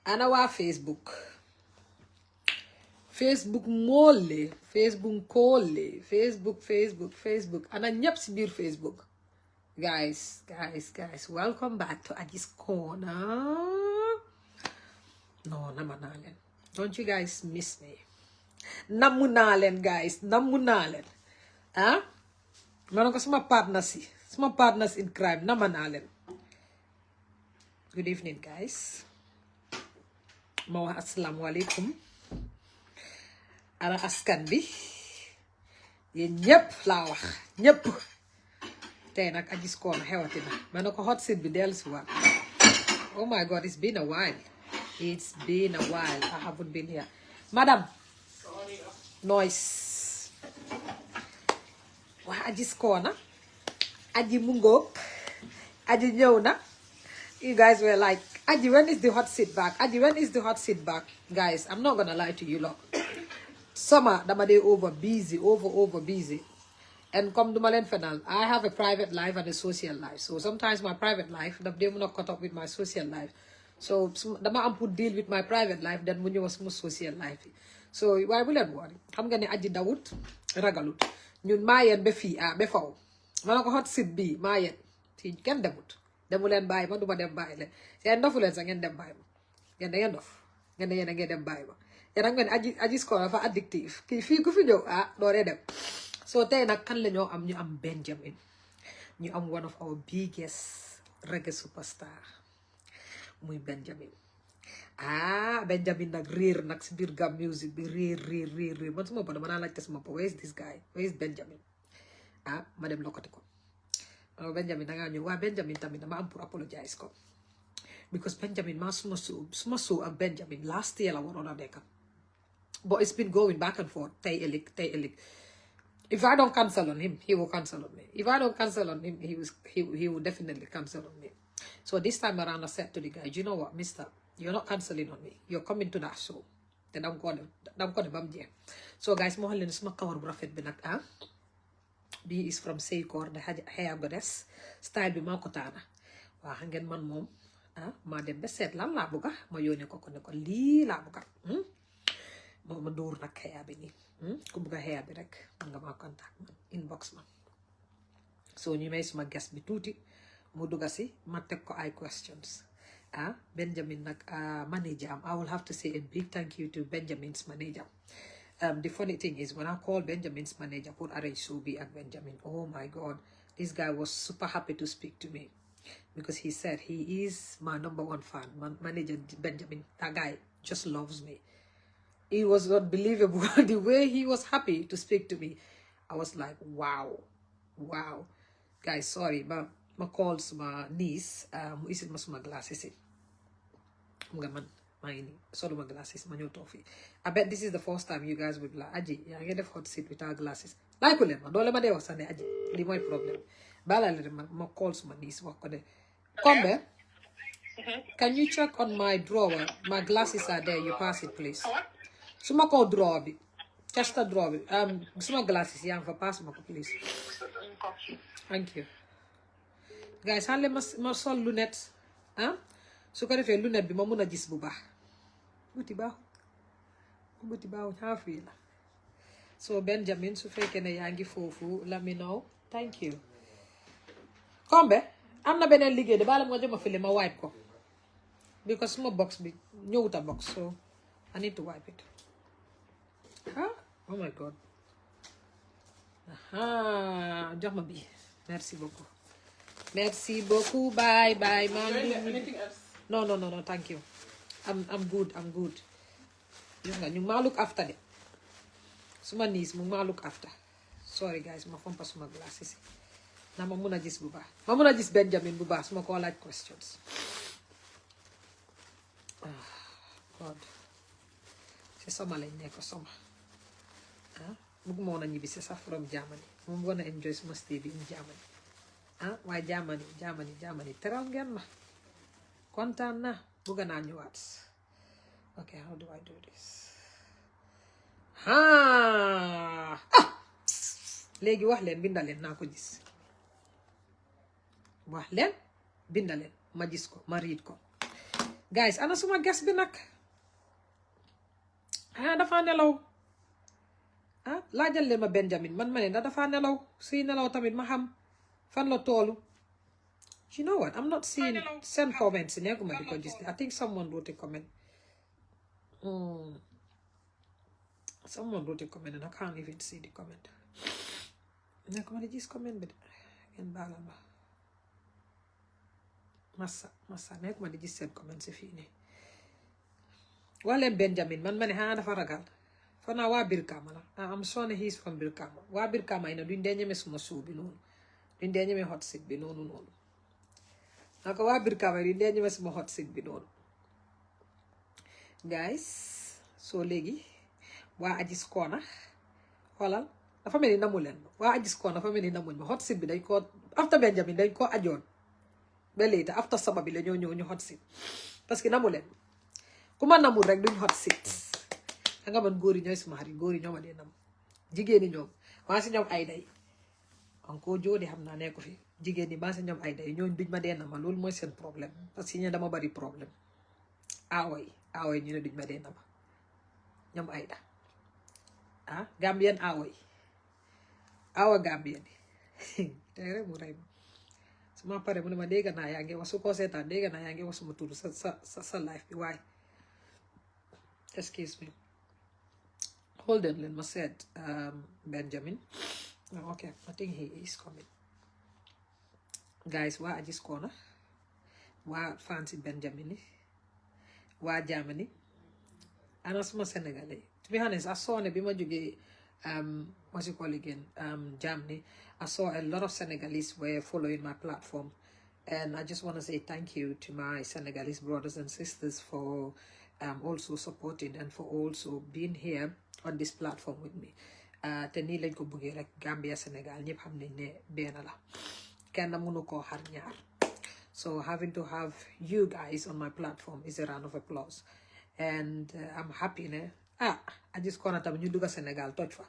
ana waa Facebook moole Facebook koole Facebook ana ñëpp si biir Facebook guys welcome back to Agies Corner. No, nama naa leen. Don't you guys miss me? Namu naa leen guys, namu naa leen. Ah? Ma ne ko suma partners in crime, nama naa leen. Good evening guys. Ma wax assalaamu alaikum. Ana askan bi. Yéen ñëpp laa wax, ñëpp. Tey nag Agies Corner xewati na. Ma ne ko Hotseat bi dellusiwaat. Oh my God, it's been a while. It's been a while. I haven't been here. Madam. Noise. Waa Agies Corner. Aji mu ngoog. Aji ñëw na. You guys were like, Aji, when is the Hotseat back? Aji, when is the Hotseat back? Guys, I'm not gonna lie to you lot. Summer, dama dey over busy. And come to Malen Fenal, I have a private life and a social life. So sometimes my private life, they're not caught up with my social life. So dama am pour deal with my private life, then when you was my social life. So why will I worry? I'm gonna Aji Dawut, ragalut. Ñun mayen be fi be faw. Man ko Hotseat bi mayen. Ti ken demut. Demu len baye ma duma dem baye le. Sen dofu len sa ngeen dem baye ma. Ngeen da ngeen dof. Ngeen da ngeen dem baye ma. Ya nag ngeen Agies Corner dafa addictive. Ki fi ku fi ñew doore dem. So tey nag kan la ñoo am ñu am Benjamin. Ñu am one of our biggest reggae superstar. Muy Benjamin. Benjamin nag réer nag si biir gam music bi réer man suma bopp dama naa laajte suma bopp where is this guy, where is Benjamin? Ma dem lokkati ko. Benjamin dangaa ñëw waa Benjamin tamit dama am pour apologize ko because Benjamin maa suma soo ak Benjamin last year la waroon a nekk but it's been going back and forth tey ëllëg if I don't cancel on him he will cancel on me, if I don't cancel on him he will definitely cancel on me. So this time around I said to the guy, you know what, mister, you're not cancelling on me, you're coming to that show. Te dam ko ne bam jeex. So guys moo xam leen suma kawar bu rafet bi nag bi is from Seykor the hair goddess style bi maa ko taana waa xam ngeen man moom maa dem ba seet lan laa bëgga ma yónnee ko ne ko lii laa bëgga moo ma dóor nag hair bi nii ku bëgga hair bi rek man nga maa contact man inbox man. So ñu may suma guest bi tuuti mu dugga si ma teg ko ay questions Benjamin nag manager am I will have to say a big thank you to Benjamin's manager. The funny thing is when I called Benjamin's manager for arrange Subi and Benjamin, oh my God, this guy was super happy to speak to me because he said he is my number one fan. Manager Benjamin, that guy just loves me. It was unbelievable the way he was happy to speak to me. I was like, wow. Guys, sorry, but my calls my niece, is it my glasses? Sorry, my glasses, my new toffee. I bet this is the first time you guys would like Aji. I get a Hotseat without glasses. Like them, don't let me was Aji. The my problem. Bala my calls my niece work on it. Come there. Can you check on my drawer? My glasses are there. You pass it, please. So my call drawer. Just a drawer. Some glasses. Yeah, for pass my please. Thank you. Guys, how my sol lunettes? So ko defee lunette bi ma mun a gis bu baax buti baaxu xaafi la. So Benjamin su fekkee ne yaa ngi foofu let me know. Thank you. Kombe am na beneen liggéey de bala nga jëma file ma wipe ko because suma box bi ñëwuta box so I need to wipe it. Oh my God. Jox ma bi. Merci beaucoup. Bye. Anything else? No, thank you. I'm good. You ma look after it. Suma niece mu ma look after. Sorry guys, ma fompa suma glasses. Na ma muna gis bu baax. Ma muna gis Benjamin bu baax suma ko laaj questions. God. C'est sama lañ nekk sama. Bëgguma woon a ñibbi si sax from Germany. Moom gonna enjoy suma stay bi in Germany. Waaye Germany teral ngeen ma. Kontaan na bëgg naa ñëwaat. Okay, how do I do this? Léegi wax leen bindaleen naa ko gis. Wax leen bindaleen ma gis ko ma read ko. guys ana suma guest bi nag dafa nelaw laajal leen ma Benjamin man ma ne ndax dafa nelaw suy nelaw tamit ma xam fan la toolu. You know what? I'm not seeing send comments in nekkuma di ko gis. I think someone wrote a comment. Someone wrote a comment and I can't even see the comment. Nekkuma di gis comment bi de ngeen baalal ma. Massa nekkuma di gis seen comment si fii nii. Wale Benjamin man ma ne dafa ragal. Fana waa Birkama la. I'm sure he's from Birkama. Waa Birkama ina duñ dee ñeme suma suu bi noonu. Duñ dee ñeme Hotseat bi noonu. Naka waa Birkama duñ dee ñeme suma Hotseat bi noonu. Guys, so léegi waa Agies Corner xoolal dafa mel ni namu leen waa Agies Corner dafa mel ni namuñ ma Hotseat bi dañ ko after Benjamin dañ ko ajoon ba léegi after saba bi la ñoo ñëw ñu Hotseat parce que namu leen ku ma namul rek duñ Hotseat nga man góor yi ñooy suma xarit góor yi ñoo ma dee nam jigéen ñi ñoom maa si ñoom ay day encore joodi xam naa nekku fi jigéen ñi maa si ñoom ay day ñooñ duñ ma dee nama loolu mooy seen problème parce que ñe dama bari problème aawo yi ñu ne duñ ma dee nama ñoom ay da Gambien aawo Gambien yi tey rek mu rey ma su ma pare mu ne ma dégg naa yaa ngi wax su ko seetaan dégg naa yaa ngi wax suma tudd sa life bi waaye excuse me hold on let me said Benjamin okay I think he is coming guys waa Agies Corner waa fancy Benjamin waa Germany ana suma Sénégalais to be honest I saw ne bi ma jógee what's it called again Germany I saw a lot of Senegalese were following my platform and I just want to say thank you to my Senegalese brothers and sisters for also supporting and for also being here on this platform with me te nii lañ ko bëggee rek Gambia Sénégal ñëpp xam nañ ne benn la kenn mënu koo xar ñaar so having to have you guys on my platform is a round of applause and I'm happy ne Agies Corner tam ñu dugga Sénégal toj fa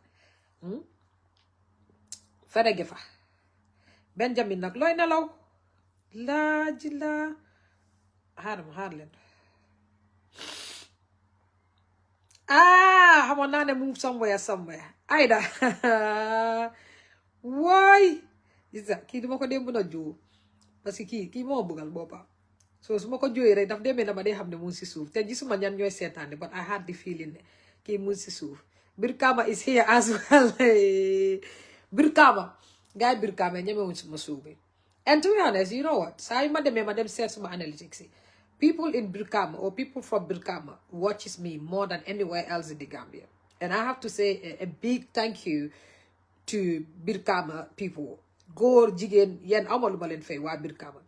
ferege fa Benjamin nag looy nelaw laaji la xaar leen xamoon naa ne move somewhere Aida waay gisa kii duma ko dee mën a joo parce que kii moo bëggal boppa so su ma ko jooyee rek daf demee dama dee xam ne mu si suuf te gisuma ñan ñooy seetaane but I had the feeling ne kii mu si suuf Birkama is here as well Birkama gaay Birkama ñemewuñ suma suuf bi and to be honest you know what saa yu ma demee ma dem seet suma analytics yi people in Birkama or people from Birkama watches me more than anywhere else in the Gambia. And I have to say a big thank you to Birkama people. Góor jigéen yéen amaluma leen fay waa Birkama.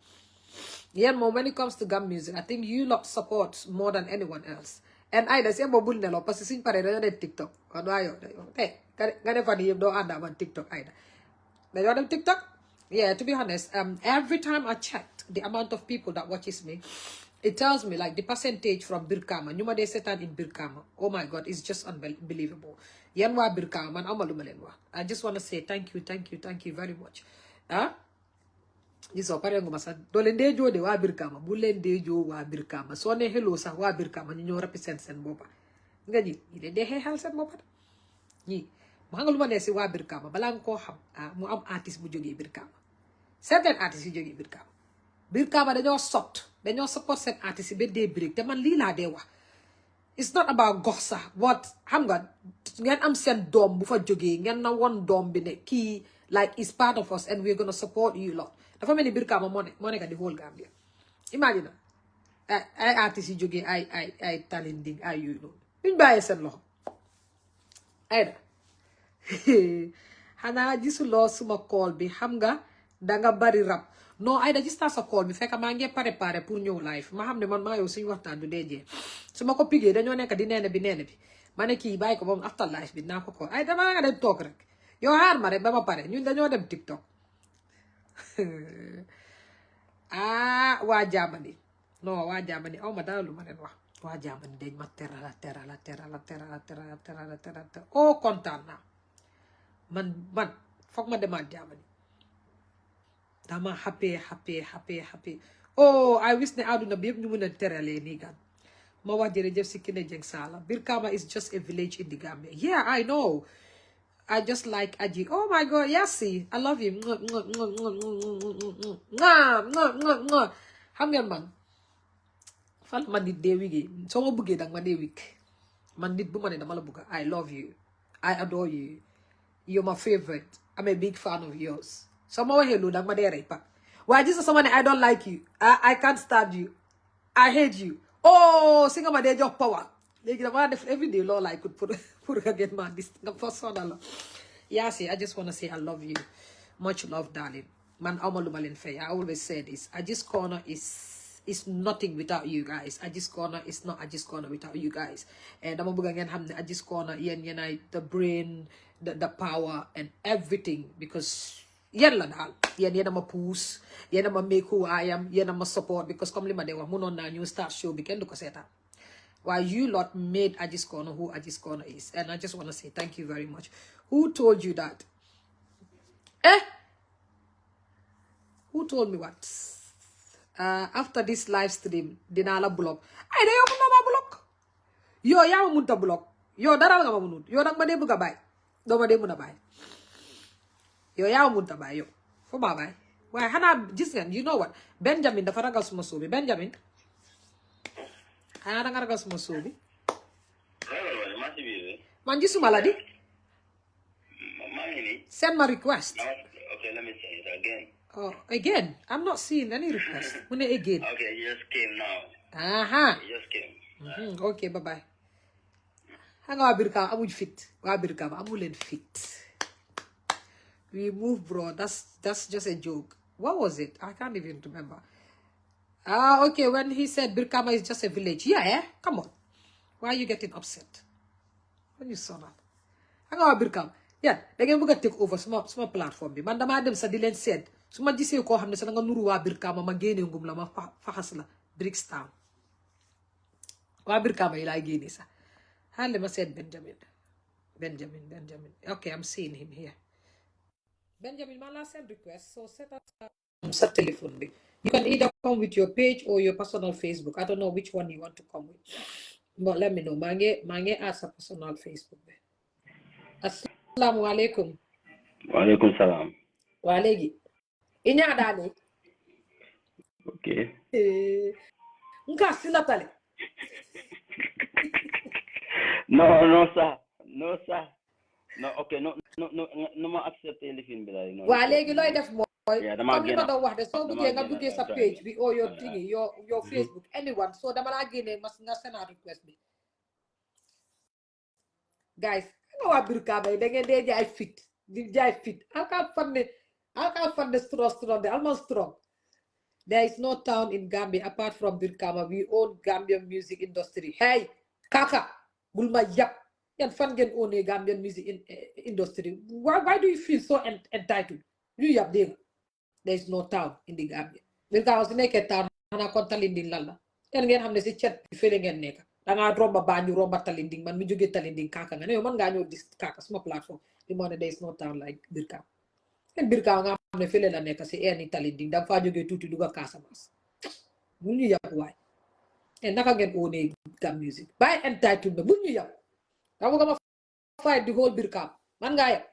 Yéen moom when it comes to Gam music I think you lot support more than anyone else. And Aida seen boobu bul nelaw parce que suñ paree dañoo dem TikTok. kon waa yow nga ne fan yëpp doo àndaa man TikTok Aida. dañoo dem TikTok? Yeah, to be honest, every time I checked the amount of people that watches me, it tells me like the percentage from Birkama. Nyuma de setan in Birkama. Oh my God, it's just unbelievable. Yan wa Birkama man amaluma len wa. I just want to say thank you very much. Iso pare nguma sa dole ndejo de wa Birkama. Bu len ndejo wa Birkama. So ne hello sa wa Birkama ñu ñoo represent sen bopa. Nga ji ile de hel sen bopa. Ñi ma nga luma ne ci wa Birkama bala nga ko xam mu am artiste bu joge Birkama. Certain artiste yu joge Birkama. Birkama dañoo support seen artiste ba dee break te man lii laa dee wax it's not about gox sax what xam nga ngeen am seen doom bu fa jógee ngeen na won doom bi ne kii like is part of us and we're gonna support you lot dafa mel ni Birkama moo nekk di whole Gambia imagine ay artistes yu jógee ay talenting ay yooyu noonu duñ bàyyee seen loxo ayda xanaa gisuloo suma call bi xam nga danga bari rab non Aida gis naa sa call bi fekk maa ngi préparé pour ñëw live ma xam ne man maa yow suñu waxtaan du dee jee su ma ko pigee dañoo nekk di neene bi ma ne kii bàyyi ko ba mu after live bi naa ko call ay dama nga dem toog rek yow xaar ma rek ba ma pare ñun dañoo dem TikTok waa Germany non waa Germany aw ma dara lu ma leen wax waa Germany dañ ma terala oh kontaan naa man foog ma demaat Germany dama happy Oh, I wish ne aduna bi yëpp ñu mën a teralee nii gan. Ma wax jërëjëf si Kine Jeng Sala. Birkama is just a village in the Gambia. Yeah, I know. I just like Aji. Oh my God, Yassi, I love you. Xam ngeen man fan man nit dee wigi soo ma buggee dang ma dee wig man nit bu ma ne dama la bugga. I love you, I adore you, you're my favorite, I'm a big fan of yours. Soo ma waxee loolu dang ma dee rey pa waaye gis nga sama ne I don't like you, I can't stand you, I hate you. Oh, si nga ma dee jox power léegi dama def everyday loolu laay kut pour nga get ma dis nga fa sonal la. Yassi, I just want to say I love you. Much love, darling. Man, I always say this. Agies Corner is nothing without you guys. Agies Corner is not Agies Corner without you guys. And I'm going to have Agies Corner, the brain, the power, and everything. Because yen la dal. Yen ma push. Yen ma make who I am. Yen ma support. Because come lima de wa munon na new start show. Biken do ko seta. Why you lot made Agies Corner who Agies Corner is. And I just want to say thank you very much. Who told you that? Who told me what? After this live stream, dinala block. Ay, dayo mo na block. Yo, yaw munta block. Yo, dara nga mamunut. Yo, nang made buga bay. Do made mo na bay. Yo, yaw munta bay. Yo, fo ba bay? Why, hana, just you know what? Benjamin, the faragal sumosubi. Benjamin. Hana nga ragal sumosubi. Man, jisu maladi. Send my request. Okay, let me say it again. Oh, again? I'm not seeing any request. Again. Okay, it just came now. Aha. It just came. Okay, bye-bye. Hanga wabirka, amuj fit. Wabirka, amulen fit. We move, bro. That's just a joke. What was it? I can't even remember. Okay, when he said Birkama is just a village. Yeah, come on. Why are you getting upset? When you saw that? Hanga wabirka. Yeah, da ngeen bëgg take over sama platform bi man dama dem sa di leen seet su ma gisee koo xam ne sa nga nuru waa Birkama ma génnee ngum la ma faxas la Brixtown waa Birkama yi laay génnee sax xaale ma seet Benjamin okay, I'm seeing him here. Benjamin, man laa send request so set up sa téléphone bi. You can either come with your page or your personal Facebook. I don't know which one you want to come with, but let me know. maa ngi add sa personal Facebook bi. Assalamualaikum. Waalaikumsalam. Waa léegi iñaa daane Okay. nka sila tale No, sir. No, sir. No, okay, no, ma accept anything bila. No. waa léegi looy def mooy Yeah, comme li ma doon wax de soo buggee nga duggee sa page bi or your Yeah. thingy your Facebook anyone so dama laa génnee nga sena request bi guys nga waa Birkama yi da ngeen dee jaay fit di jaay fit alka fande strong de almost strong. There is no town in Gambia apart from Birkama. We own Gambian music industry. Hey, kaka, bulma yap. Yan fan gen own Gambian music industry. Why do you feel so entitled? You yap there. There is no town in the Gambia. Birkama si neke town hana kon talinding lalla. Yan ngeen xam ne si chat bi fele ngeen nekk. Da nga romba bañu romba talinding man mi jóge talinding kaka nga ne man nga ñëw dis kaka suma platform. Di mo ne there is no town like Birkama. En Birkama nga xam ne fele la nekk si any talinding da fa jóge tuuti duga Casamance. Bu ñu yàpp waay. En naka ngeen oone Gam music. By entitled bu ñu yàpp. Da nga ma fight the whole Birkama. Man nga yàpp.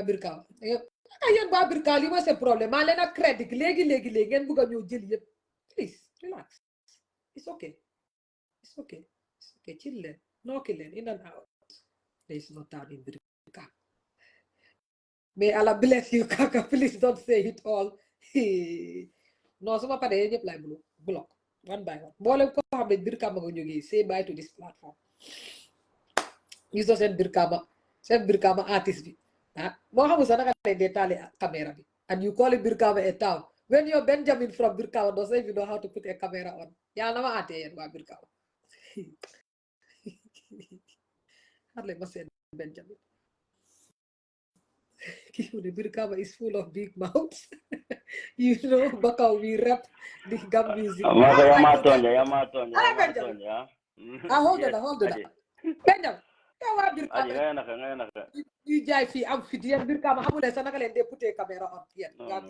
Birkama. Yéen waa Birkama li ma seen problème maa leen a crédit léegi ngeen bëgg a ñëw jël yëpp. Please relax. It's okay. Chill leen. Nokki leen in and out. There is no town in Birkama. May Allah bless you, Kaka. Please don't say it all. No, suma pare ñëpp lay block one by one. Mboolem ko xam ne Birkama nga jógee say bye to this platform. Gis nga seen Birkama artist bi. Moo xamul sax naka lay dee taale caméra bi. And you call it Birkama a town. When you're Benjamin from Birkama, don't say if you know how to put a camera on. Yaa na ma àttee yéen waa Birkama. Xarle ma seen Benjamin. Birkama is full of big mouths. You know, Bakau, we rap the Gam music. Yamatonja. Hold on. Benjamin, yow waa biir Aji Kama ngay naka ñuy jaay fii am fit yéen biir Kama xamu ne sax naka leen dee putee caméra on yéen non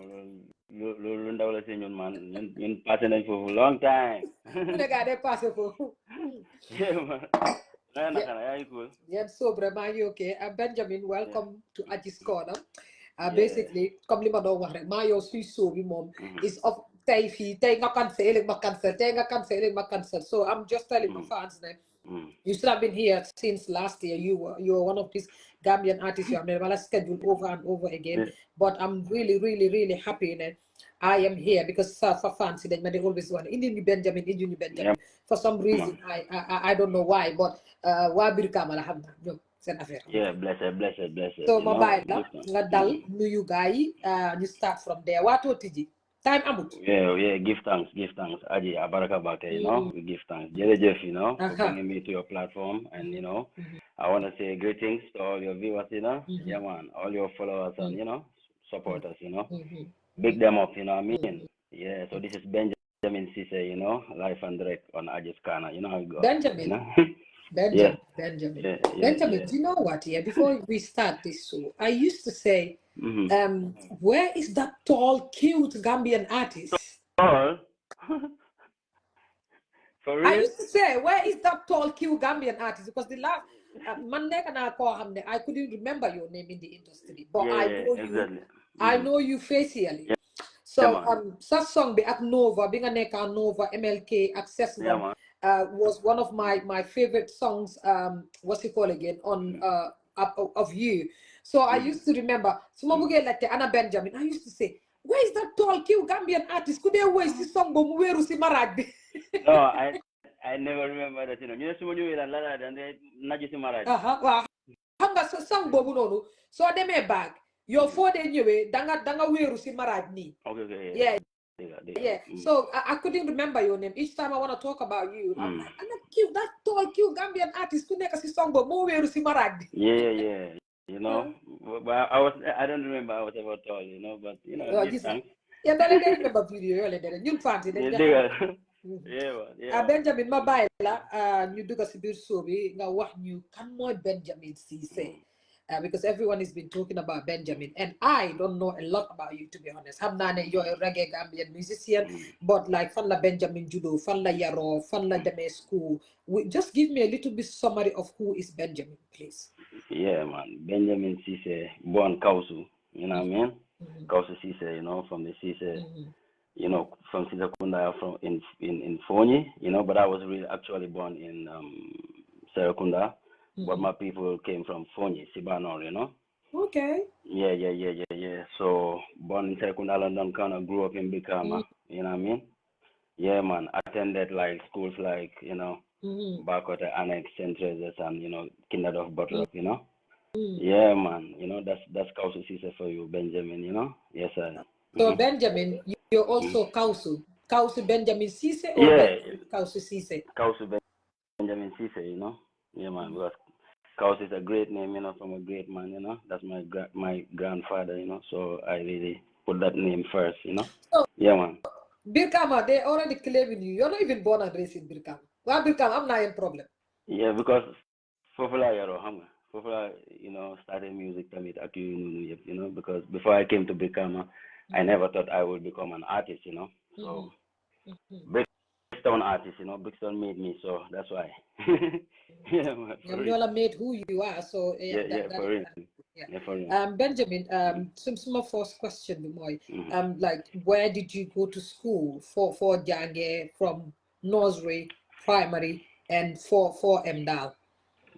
lu ndaw la si ñun man ñun passé nañ foofu long time mu ne gaa dee passé foofu yeah man ngay naka na yaa ngi cool yéen sobre maa ngi ok Benjamin welcome to Agies Corner basically comme li ma doon wax rek maa yow suy soo bi moom is of tey fii tey nga cancel ëllëg ma cancel tey nga cancel ëllëg ma cancel so I'm just telling my fans ne you should have been here since last year. You were one of these Gambian artists. You have never scheduled over and over again. But I'm really, really, really happy that I am here because for fans, they always want Indian Benjamin. For some reason, I don't know why, but wabir kamala hamna. Yeah, blessed. So mobile nga dal nuyu gaay ñu start from there. Wato tiji. Time amut. Yeah, give thanks. Aji, abaraka bake, you know, we give thanks. Jeff, you know, for bringing me to your platform. And, you know, I want to say greetings to all your viewers, you know, yeah, man, all your followers and, you know, supporters, you know, big them up, you know what I mean? Yeah, so this is Benjamin Cisse, you know, live and direct on Agies Corner, you know how it goes. Benjamin. You know? Benjamin. Benjamin, do you know what? Yeah, before we start this show, I used to say, where is that tall, cute Gambian artist? Tall? For real? I used to say, where is that tall, cute Gambian artist? Because the last I couldn't remember your name in the industry, but I know you facially. So such song be at Nova, being a neka Nova, MLK, Access was one of my favorite songs. What's it called again? On of you. So I used to remember like Anna Benjamin. I used to say, where is that tall, cute Gambian artist? Could they waste this song? No, I never remember that. You know, you know, Lala, and they Naji Maraj. Well, hanga song bobu nonu. So they may back. Your 4 day anyway, danga weru si maraj ni. Okay. Yeah. So I couldn't remember your name. Each time I want to talk about you, I'm like, cute, that tall, cute Gambian artist. Could never see song but more weru si maraj. Yeah. You know, but I don't remember I was ever tall, you know, but you know, thanks. Yeah, I remember video you fancy Benjamin Mabaila, you do a bit so now what you cannot Benjamin Cisse. Because everyone has been talking about Benjamin, and I don't know a lot about you, to be honest. Hamnane, you're a reggae Gambian musician, but like Fanla Benjamin Judo, Fanla Yaro, Fanla Deme School. Just give me a little bit summary of who is Benjamin, please. Yeah, man. Benjamin Cisse, born Kausu, you know what I mean? Kausu Cisse, you know, from the Cisse, you know, from Sitakunda, from in Fonyi, you know, but I was really actually born in Serakunda. But my people came from Fonyi, Sibanor, you know. Okay. Yeah. So born in Serakunda, London, kind of grew up in Bikama, you know what I mean? Yeah, man. Attended like schools like, you know, back at the Annex, St. Teresa's, and you know, Kinderdorf, Buttercup, you know. Yeah, man. You know, that's Kausu Cisse for you, Benjamin. You know. Yes, sir. So Benjamin, you're also Kausu Benjamin Cisse or Kausu Cisse? Kausu Benjamin Cisse, you know. Yeah, man. Because Kausu is a great name, you know, from a great man. You know, that's my grandfather. You know, so I really put that name first. You know. So, yeah, man. Birkama, they already claiming you. You're not even born and raised in Birkama. Well, Birkama, I'm not in problem. Yeah, because Fofula, you know, started music tamit at you know, because before I came to Birkama, I never thought I would become an artist, you know. So Brixton artist, you know, Brixton made me, so that's why. Yeah, man. You made who you are, so for real. Yeah, for real. Benjamin, my first question, like, where did you go to school for Jange from nursery, primary, and for Mdal?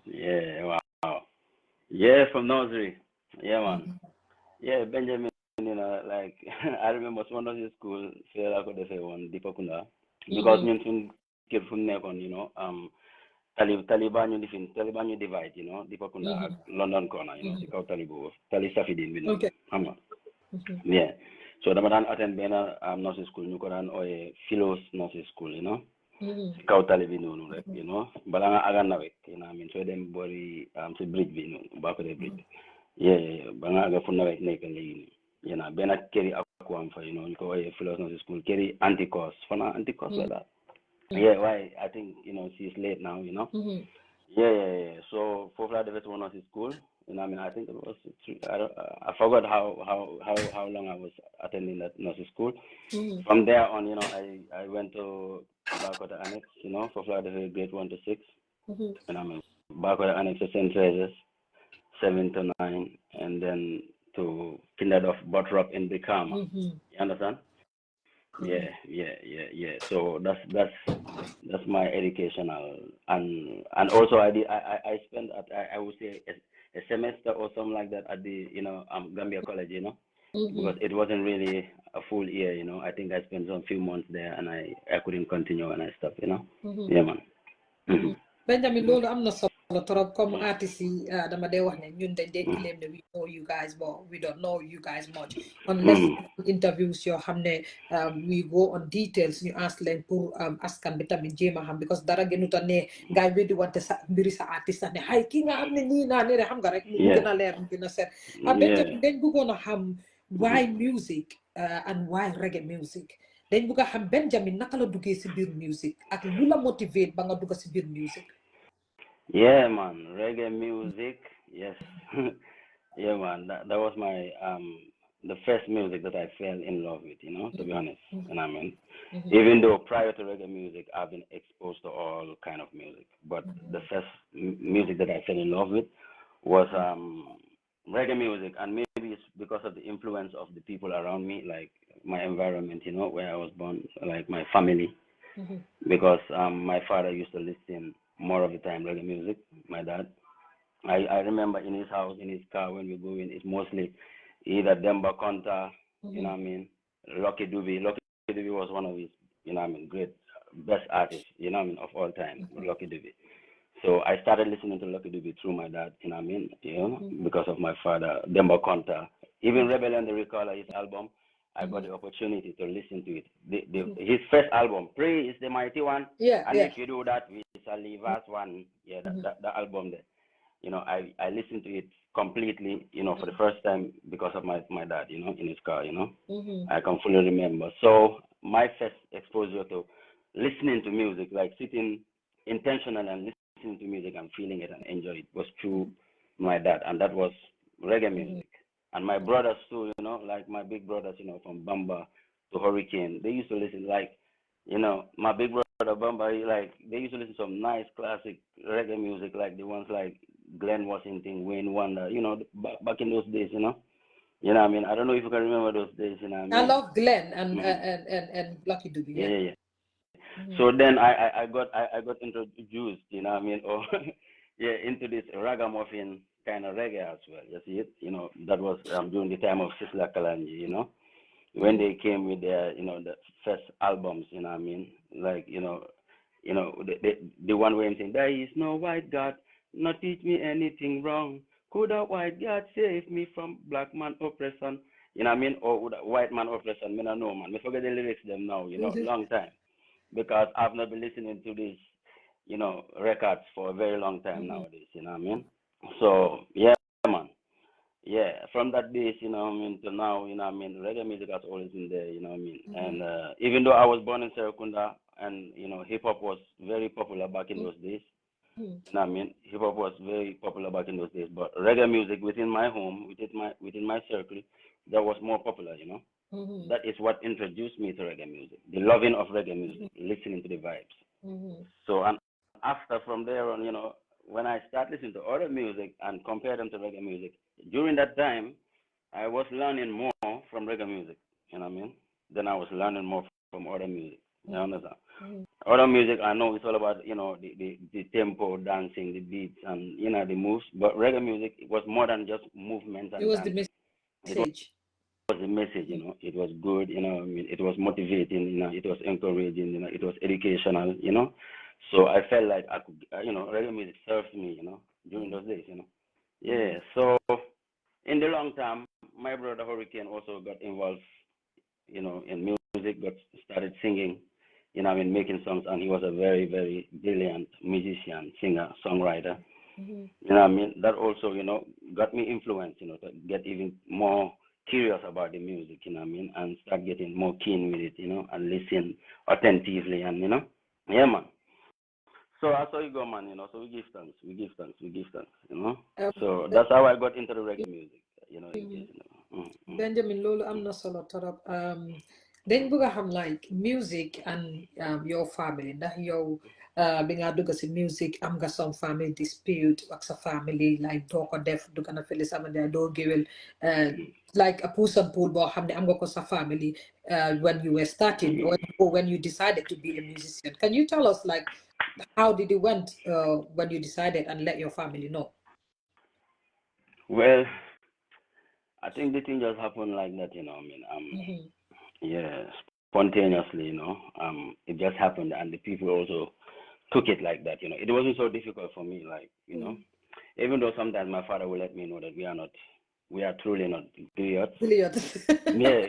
Yeah, wow. Yeah, from nursery. Yeah, man. Yeah, Benjamin, you know, like I remember one of the school, I could say one Dipakunda, because kid from Nekon, you know, Taliban you divide, you know, Dipakunda London corner, you know, Tali Safidin, you know. Okay. Yeah. So the man attend Bena nursing school, you could or a Philos nursing school, you know. You know, but I'm not you know, I mean, so them body to bridge, you know, back of the bridge. Yeah, but I'm going to naked, you know, Ben carry aquam for, you know, you go a philosophy school, carry anti-course, for now anti-course like that. Yeah, why? I think, you know, she's late now, you know. Yeah. So Fofla the first one was his school. I think it was three, I forgot how long I was attending that nursery school. Mhm. From there on, I went to Barcode Annex, Fofla the grade 1 to 6. Mhm. Barcode Annex to St. Teresa's, 7 to 9, and then to Kinderdorf Bottrop in Bikama. Mhm. You understand? Yeah. So that's my educational, and also I spent I would say a semester or something like that at the Gambia College, because Mhm. it wasn't really a full year, I think I spent some few months there and I couldn't continue and I stopped. Mhm. Yeah, man. Mhm. Benjamin, Mhm. loolu am na solo trop comme artistes yi dama dee wax ne ñun dañ dee Mhm. claim ne we know you guys but we don't know you guys much unless Mhm. interviews yoo xam ne we go on details ñu ask leen pour askan bi tamit jéem a xam because dara gënut a ne gaay weddi wante sa mbiri sa artiste sax ne xay kii nga xam ne nii naa ne xam nga rek mu Yeah. gën a leer mu gën a set Yeah. Benjamin dañ bëggoon a xam Mhm. why music and why reggae music dañ bëgg a xam Benjamin naka la duggee si biir music ak lu la motivate ba nga dugg si biir music. Yeah, man. Reggae music. Yes. Yeah, man. That was my the first music that I fell in love with, to be honest. Even though prior to reggae music, I've been exposed to all kind of music, but the first music that I fell in love with was reggae music, and maybe it's because of the influence of the people around me, like my environment, where I was born, like my family, because my father used to listen more of the time reggae music. My dad, I remember in his house, in his car, when we go in, it's mostly either Demba Conta, Lucky Dube. Lucky Dube was one of his, great best artists, of all time, Lucky Dube. So I started listening to Lucky Dube through my dad, because of my father, Demba Conta. Even Rebel and the Recaller, his album, I got the opportunity to listen to it. His first album, Pray is the Mighty One, and if you do that, we shall leave us one. Yeah, that album there. I listened to it completely, for the first time because of my dad, in his car, I can fully remember. So my first exposure to listening to music, like sitting intentional and listening to music and feeling it and enjoy it, was through my dad, and that was reggae music. And my brothers too, like my big brothers, from Bamba to Hurricane, they used to listen my big brother Bamba, they used to listen to some nice classic reggae music, like the ones like Glenn Washington, Wayne Wonder, back in those days, I don't know if you can remember those days, I love Glenn Mhm. and Lucky Dube, Yeah, yeah. yeah, yeah. So then I got introduced, or yeah, into this ragamuffin kind of reggae as well. You see it, that was during the time of Sisla Kalanji, when they came with their, the first albums, like, the one where I'm saying, there is no white God, not teach me anything wrong. Could a white God save me from black man oppression? Or would a white man oppression? Me no know, man. Me forget the lyrics them now, long time. Because I've not been listening to these, records for a very long time nowadays, So, yeah, man. Yeah, from that days, to now, reggae music has always been there, And even though I was born in Serekunda and, hip hop was very popular back in those days, hip hop was very popular back in those days, but reggae music within my home, within my circle, that was more popular, That is what introduced me to reggae music, the loving of reggae music, listening to the vibes. So, and after from there on, when I start listening to other music and compare them to reggae music, during that time, I was learning more from reggae music, Then I was learning more from other music. You understand? Other music, I know it's all about, the tempo, dancing, the beats, and, the moves. But reggae music, it was more than just movement It and was the dancing. It message. was a message, It was good, It was motivating, It was encouraging, It was educational, So I felt like I could, reggae music served me, during those days, Yeah. So in the long term, my brother Hurricane also got involved, in music, got started singing, making songs, and he was a very, very brilliant musician, singer, songwriter. That also, got me influenced, to get even more curious about the music, and start getting more keen with it, and listen attentively, and, yeah, man. So I saw you go, man. So we give thanks, we give thanks, we give thanks. So Ben- that's how I got into the reggae music. In case, Benjamin loolu am na solo torop dañ bëgg a xam like music and your family ndax yow bi nga dugg si music am nga some family dispute ak sa family like doo ko def dugg na fële sama jaay doo géwél like a push and pull boo xam ne am nga ko sa family when you were starting or when you decided to be a musician. Can you tell us like how did it went when you decided and let your family know? Well, I think the thing just happened like that. Yeah, spontaneously. It just happened, and the people also took it like that. It wasn't so difficult for me. Like even though sometimes my father will let me know that we are truly not idiots. Yeah,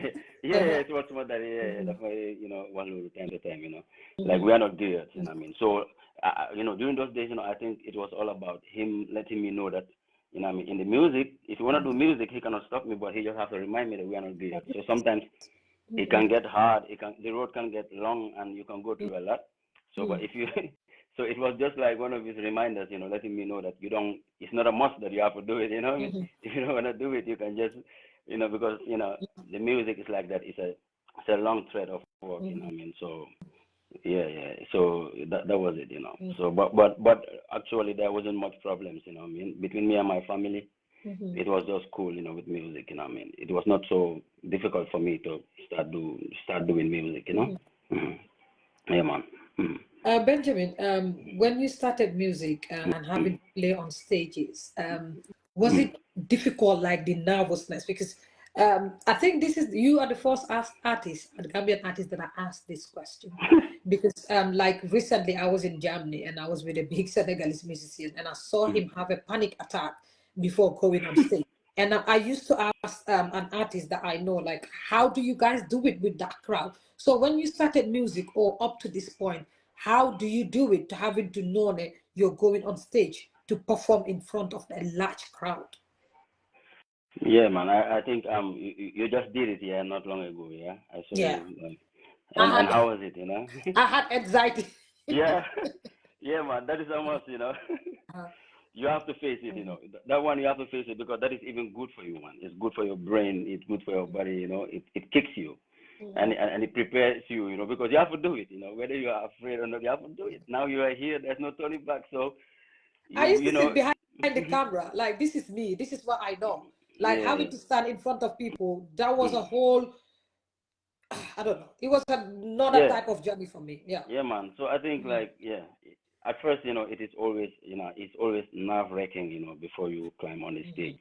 it was more that that's why one little time to time, like we are not idiots. So during those days, I think it was all about him letting me know that in the music, if you want to do music, he cannot stop me, but he just have to remind me that we are not idiots. So sometimes it can get hard. The road can get long, and you can go through a lot. So, but if you, so it was just like one of his reminders, letting me know that you don't. It's not a must that you have to do it. If you don't want to do it, you can just, because the music is like that. It's a long thread of work. So yeah. So that was it. So but actually there wasn't much problems. Between me and my family. It was just cool, with music. It was not so difficult for me to start doing music. Yeah, man. Benjamin, when you started music and having to play on stages, was it difficult, like the nervousness? Because I think you are the first artist, the Gambian artist that I asked this question. Because like recently I was in Germany and I was with a big Senegalese musician and I saw him have a panic attack before going on stage. And I used to ask an artist that I know, like, how do you guys do it with that crowd? So when you started music or up to this point, how do you do it, having to know that you're going on stage to perform in front of a large crowd? Yeah, man. I think you just did it, not long ago, I saw Yeah. you. And how was it, I had anxiety. Yeah, yeah, man. That is almost, you have to face it, That one you have to face it because that is even good for you, man. It's good for your brain. It's good for your body, It kicks you, and it prepares you, because you have to do it, Whether you are afraid or not, you have to do it. Now you are here. There's no turning back. So I used to sit behind the camera, like this is me. This is what I know. Like having to stand in front of people, that was a whole. I don't know. It was another type of journey for me. Yeah. Yeah, man. So I think at first, it is always, it's always nerve wracking, before you climb on the stage.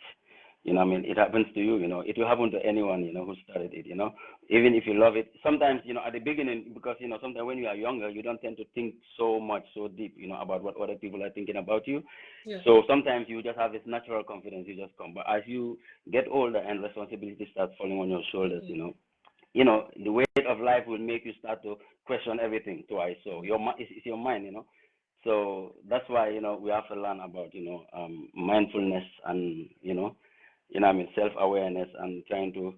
It happens to you, it will happen to anyone, who started it, even if you love it. Sometimes, at the beginning, because, sometimes when you are younger, you don't tend to think so much, so deep, about what other people are thinking about you. Yeah. So sometimes you just have this natural confidence, you just come. But as you get older and responsibility starts falling on your shoulders, the weight of life will make you start to question everything twice. So it's your mind, So that's why we have to learn about mindfulness and self-awareness and trying to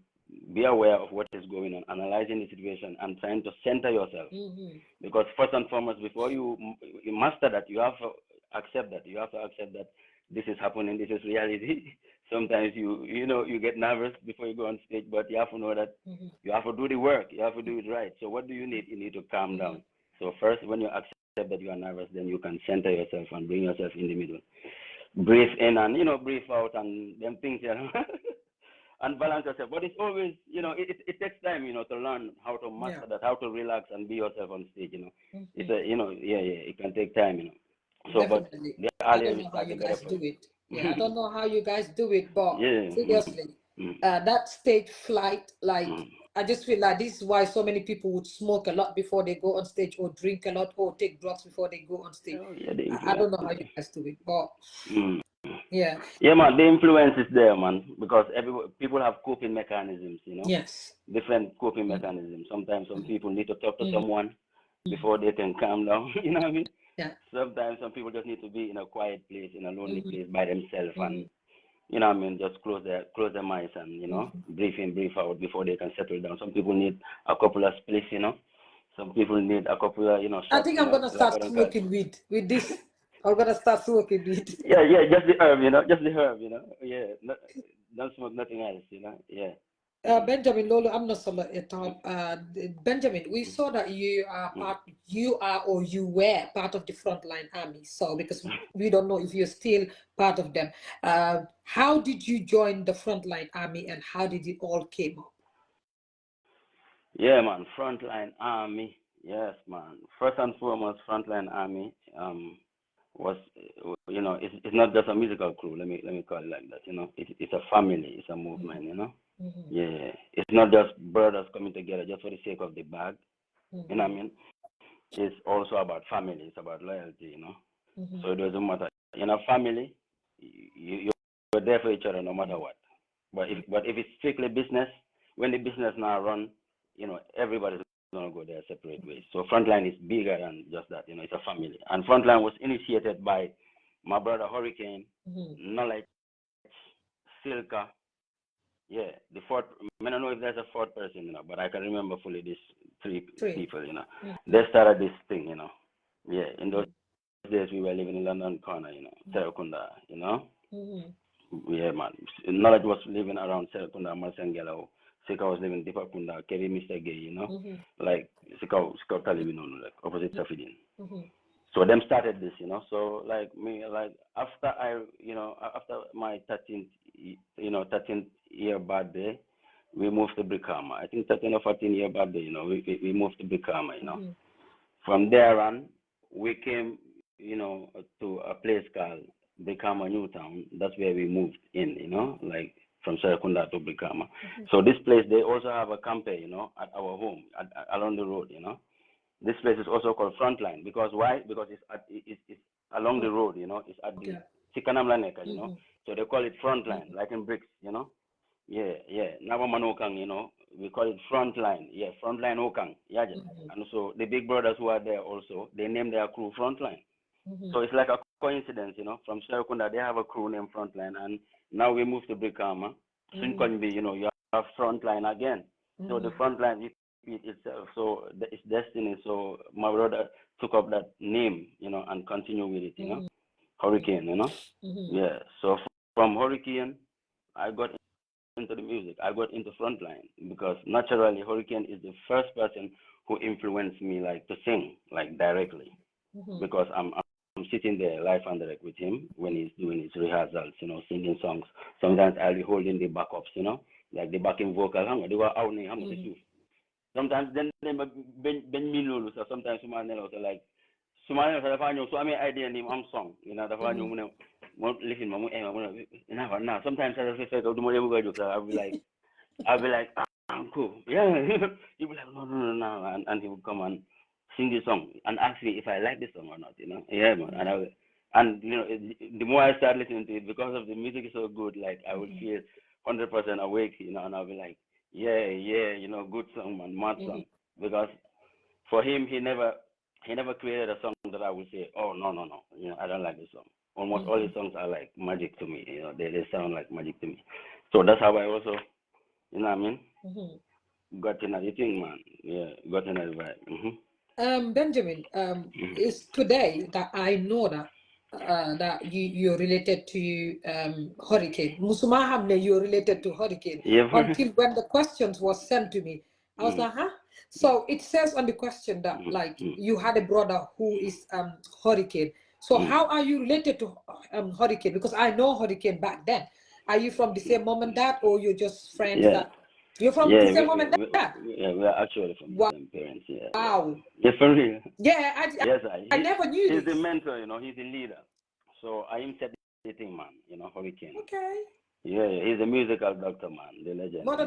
be aware of what is going on, analyzing the situation and trying to center yourself. Because first and foremost, before you master that, you have to accept that. You have to accept that this is happening. This is reality. Sometimes you get nervous before you go on stage, but you have to know that you have to do the work. You have to do it right. So what do you need? You need to calm down. So first, when you accept that you are nervous, then you can center yourself and bring yourself in the middle. Breathe in and breathe out and them things, and balance yourself. But it's always, it takes time, to learn how to master that, how to relax and be yourself on stage, It's it can take time, So, Definitely. but the I earlier don't you know how start, the you better guys for do you. it. Yeah, I don't know how you guys do it, but Yeah. seriously, that stage flight, like, I just feel like this is why so many people would smoke a lot before they go on stage, or drink a lot, or take drugs before they go on stage. Oh, yeah, the I influence. don't know how you guys do it, but yeah. Yeah, man, the influence is there, man, because people have coping mechanisms, Yes. different coping mechanisms. Sometimes some people need to talk to someone before they can calm down, you know what I mean? Yeah. Sometimes some people just need to be in a quiet place, in a lonely place by themselves, and you know what I mean, just close their minds and breathe in, breathe out before they can settle down. Some people need a couple of splits, some people need a couple of, I shots, think I'm gonna like start what I'm called. smoking weed with this. I'm gonna start smoking weed. Yeah, just the herb, just the herb, Yeah, don't smoke nothing else, Yeah. Benjamin Lolo, I'm not sure at all. Benjamin, we saw that you are or you were part of the Frontline Army. So because we don't know if you're still part of them. How did you join the Frontline Army and how did it all came up? Yeah, man, Frontline Army. Yes, man. First and foremost, Frontline Army was, it's not just a musical crew. Let me call it like that. It's a family. It's a movement. Yeah, it's not just brothers coming together just for the sake of the bag. You know what I mean? It's also about family. It's about loyalty. So it doesn't matter. In a family, you're there for each other no matter what. But if it's strictly business, when the business now run, everybody's gonna go their separate ways. So Frontline is bigger than just that. It's a family. And Frontline was initiated by my brother Hurricane, Knowledge, Silka. Yeah, the fourth. I don't know if there's a fourth person, but I can remember fully these three people. They started this thing. Yeah, in those days we were living in London corner. Serakunda. Yeah, man. Knowledge was living around Serakunda, Masangelo. Sika was living in Dipakunda, Kevin Mr. Gay, like Sika Talibin, like opposite Safidin. So them started this, So like me, like after after my 13th year birthday, we moved to Brikama. I think 13 or 14 year birthday, we moved to Brikama, From there on, we came, to a place called Brikama Newtown. That's where we moved in, like from Serakunda to Brikama. So this place, they also have a camper, at our home, along the road, This place is also called Frontline because why? Because it's along the road, It's at the Sikanamlaneka, So they call it Frontline, like in bricks, Yeah. Navamanokang, we call it Frontline. Yeah, Frontline Okang. Yeah. And so the big brothers who are there also, they name their crew Frontline. So it's like a coincidence, From Serakunda, they have a crew named Frontline, and now we move to Brikama. Soon can be, you have Frontline again. So the Frontline repeat itself. So it's destiny. So my brother took up that name, and continue with it, Hurricane, Yeah. So from Hurricane, I got into the music. I got into Frontline because naturally Hurricane is the first person who influenced me like to sing like directly because I'm sitting there live and direct with him when he's doing his rehearsals, singing songs. Sometimes I'll be holding the backups, like the backing vocal. They were out Sometimes then ben me lulu. So sometimes someone else like someone else have so I mean idea name I'm song. The listen now. Sometimes I say I'll be like cool. Yeah. He'll be like no. And he will come and sing the song and ask me if I like the song or not, Yeah, man. And the more I start listening to it, because of the music is so good, like I will feel 100% awake, and I'll be like, yeah, good song, man, mad song. Because for him, he never created a song that I would say, oh no, I don't like this song. Almost all his songs are like magic to me, they sound like magic to me. So that's how I also, you know what I mean? Got another thing, man. Yeah, got another vibe. Benjamin, it's today that I know that that you're related to Hurricane. Musuma Hamne, you're related to Hurricane. Yeah. Until when the questions was sent to me, I was like, huh? So it says on the question that like you had a brother who is Hurricane. So how are you related to Hurricane? Because I know Hurricane back then. Are you from the same mom and dad, or you're just friends that you're from the same mom and dad? We are actually from the same parents. Yeah. Wow. Yeah, for real. Yeah, Yes, I never knew he's this. the mentor, he's the leader. So I am set the thing, man, Hurricane. Okay. Yeah, he's a musical doctor, man, the legend. Hotseat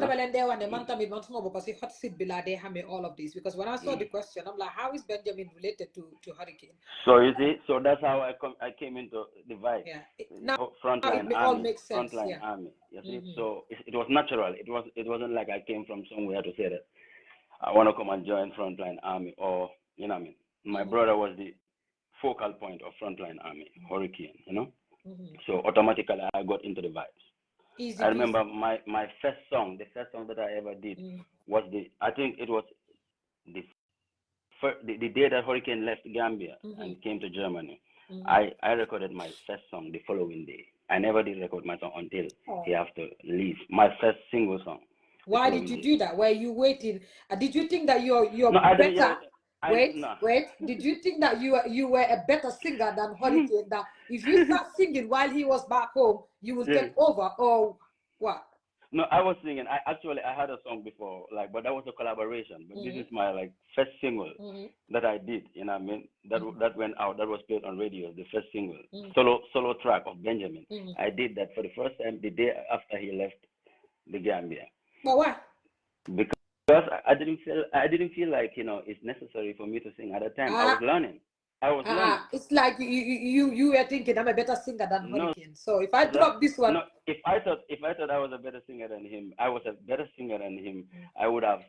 all of this because when I saw the question, I'm like, how is Benjamin related to Hurricane? So you see, so that's how I came into the vibe. Yeah. Frontline it Army. all makes sense. Frontline Army. You see, so it was natural. It wasn't like I came from somewhere to say that I want to come and join Frontline Army or you know what I mean. My brother was the focal point of Frontline Army, Hurricane, So automatically I got into the vibes. I remember my first song, the first song that I ever did was I think it was the the day that Hurricane left Gambia and came to Germany, I recorded my first song the following day. I never did record my song until he have to leave. My first single song. Why did you do that? Were you waiting? Did you think that you're No, I better? didn't. Yeah, Wait, no. wait. Did you think that you were a better singer than Hurricane? That if you start singing while he was back home, you will take over, or what? No, I was singing. I had a song before, like, but that was a collaboration. But this is my like first single that I did. You know what I mean? That went out. That was played on radio. The first single, solo track of Benjamin. I did that for the first time the day after he left the Gambia. But why? Because I didn't feel like it's necessary for me to sing at the time. I was learning. It's like you were thinking I'm a better singer than Hurricane. So if I drop this one, no, if I thought I was a better singer than him, I was a better singer than him. I would have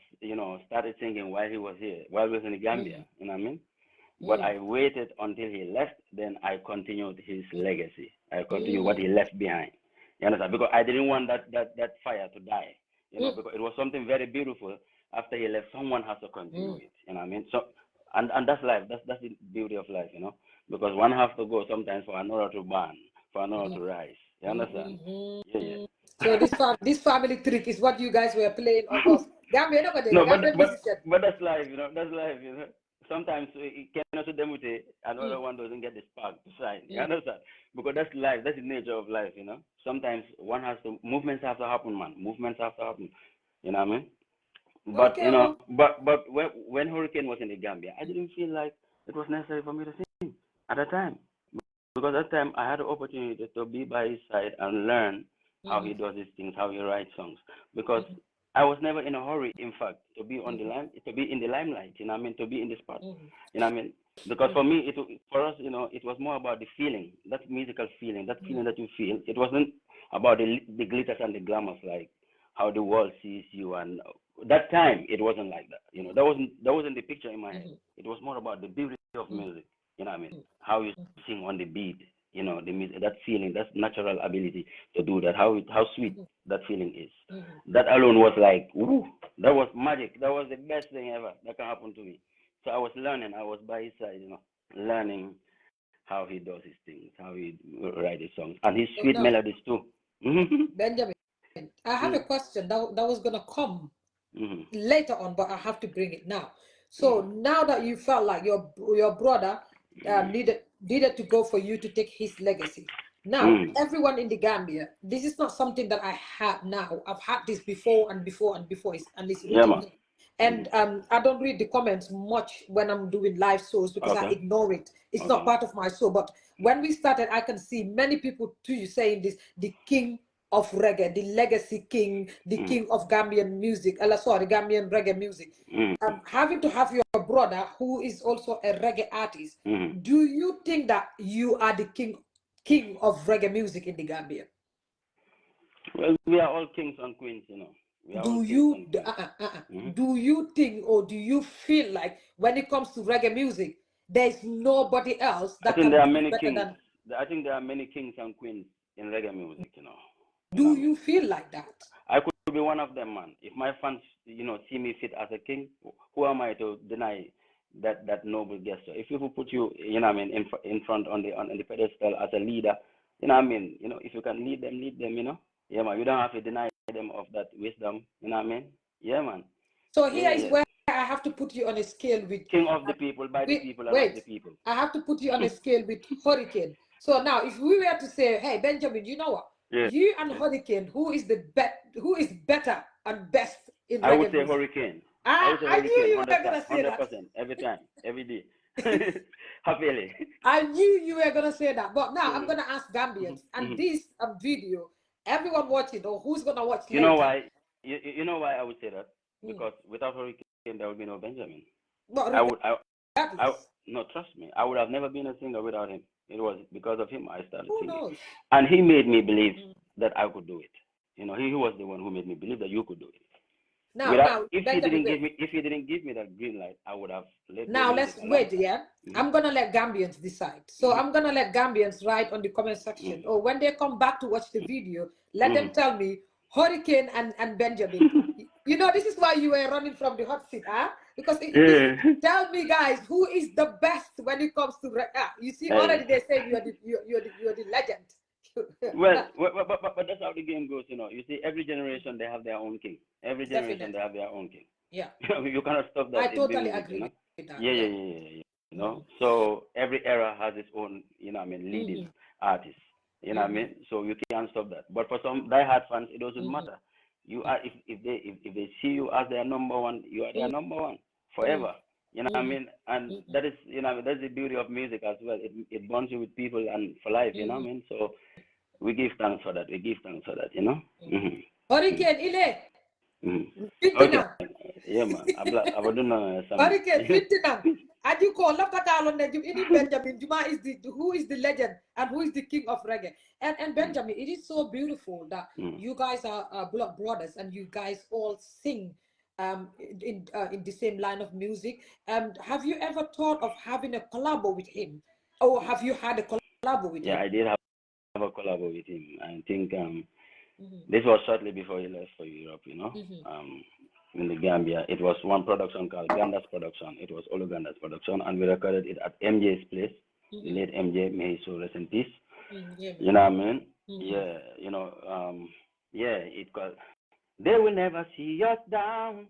started singing while he was here, while he was in the Gambia. You know what I mean? But I waited until he left. Then I continued his legacy. I continued what he left behind. You understand? Because I didn't want that fire to die. Because it was something very beautiful. After he left, someone has to continue it. You know what I mean? So. And that's life. That's the beauty of life, because one has to go sometimes for another to burn, for another to rise. You understand? Yeah. So this family trick is what you guys were playing on us. No, but that's life, That's life, Sometimes it cannot them with another one doesn't get the spark to shine. You understand? Because that's life. That's the nature of life, Sometimes movements have to happen, man. Movements have to happen. You know what I mean? But but when Hurricane was in the Gambia, I didn't feel like it was necessary for me to sing at that time, because at that time I had the opportunity to be by his side and learn how he does these things, how he writes songs. Because I was never in a hurry, in fact, to be on the to be in the limelight. You know what I mean? To be in the spot. You know what I mean? Because for me, for us, it was more about the feeling, that musical feeling, that feeling that you feel. It wasn't about the glitters and the glamours, like how the world sees you. And that time it wasn't like that. That wasn't the picture in my head. It was more about the beauty of music. You know what I mean? How you sing on the beat. The music, that feeling, that natural ability to do that. How sweet that feeling is. That alone was like, ooh, that was magic. That was the best thing ever that can happen to me. So I was learning. I was by his side. Learning how he does his things, how he writes his songs, and his sweet melodies too. Benjamin, I have a question that was gonna come later on, but I have to bring it now. So now that you felt like your brother needed to go for you to take his legacy. Now, everyone in the Gambia, this is not something that I had now. I've had this before and before and before, and it's written here. And I don't read the comments much when I'm doing live shows because I ignore it. It's not part of my show. But when we started, I can see many people to you saying this: the king of reggae, the legacy king, the king of Gambian music. Gambian reggae music. Having to have your brother who is also a reggae artist. Do you think that you are the king of reggae music in the Gambia? Well, we are all kings and queens, Do you think, or do you feel like when it comes to reggae music, there's nobody else that can do better than? I think there are many kings and queens in reggae music, Do you feel like that? I could be one of them, man. If my fans, see me fit as a king, who am I to deny that noble gesture? If people put you, in front on the pedestal as a leader, if you can lead them, Yeah, man. You don't have to deny them of that wisdom, you know what I mean? Yeah, man. So here is where I have to put you on a scale with king of the people, by the people, and of the people. I have to put you on a scale with Hurricane. So now, if we were to say, hey, Benjamin, you know what? You and Hurricane, who is better and best in reggae I would say music? Hurricane. I knew you were going to say 100%, that. every time, every day. Happily. I knew you were going to say that. But now I'm going to ask Gambians. And this video, everyone watching or who's going to watch later. You know why? You know why I would say that? Because without Hurricane, there would be no Benjamin. No, trust me. I would have never been a singer without him. It was because of him I started singing. Knows? And he made me believe that I could do it. He was the one who made me believe that you could do it. If he didn't give me that green light, I would have let. Now let's wait. I'm gonna let Gambians decide. So I'm gonna let Gambians write on the comment section, or when they come back to watch the video, let them tell me Hurricane and Benjamin. This is why you were running from the hot seat, huh? Because Yeah. tell me, guys, who is the best when it comes to you see, Hey. already they say you're the legend. Well, but that's how the game goes, you know. You see, every generation they have their own king. Every generation they Definitely. have their own king. Yeah. You cannot stop I that in totally music, you agree know. with that. Yeah, yeah, Yeah. yeah, yeah, yeah. You know. So every era has its own, you know, leading artists. You know what I mean? So you can't stop that. But for some diehard fans, it doesn't matter. You are if they see you as their number one, you are their number one forever. You know what I mean? And that is, you know, that's the beauty of music as well. It bonds you with people and for life. You know what I mean? So we give thanks for that. We give thanks for that. You know. Hurricane Ile. Okay. Fintina. Yeah, man. I would do some. Hurricane Fintina. And you call Lafta Kalon Ini Benjamin Juma is the who is the legend and who is the king of reggae. And Benjamin, it is so beautiful that you guys are blood brothers and you guys all sing in the same line of music. Have you ever thought of having a collabo with him, or have you had a collabo with him? Yeah, I did have a collab with him. I think this was shortly before he left for Europe. You know, in the Gambia, it was one production called Ganda's Production. It was Oluganda's production, and we recorded it at MJ's place. The late MJ, may his soul rest in peace. Yeah, You know what I mean? Yeah, you know, yeah, it called. They will never see us down,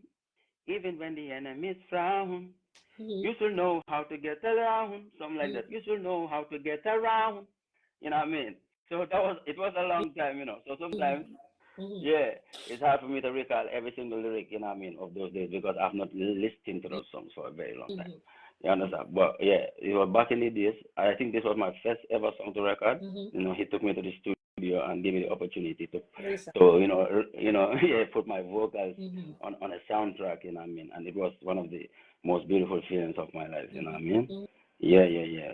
even when the enemies frown. You should know how to get around, something like that. You should know how to get around. You know what I mean? So it was a long time, you know. So sometimes, yeah, it's hard for me to recall every single lyric, you know what I mean, of those days because I've not listened to those songs for a very long time. You understand? But yeah, it was back in the days. I think this was my first ever song to record. You know, he took me to the studio and gave me the opportunity to yeah, put my vocals on a soundtrack, you know what I mean? And it was one of the most beautiful feelings of my life, you know what I mean? Yeah.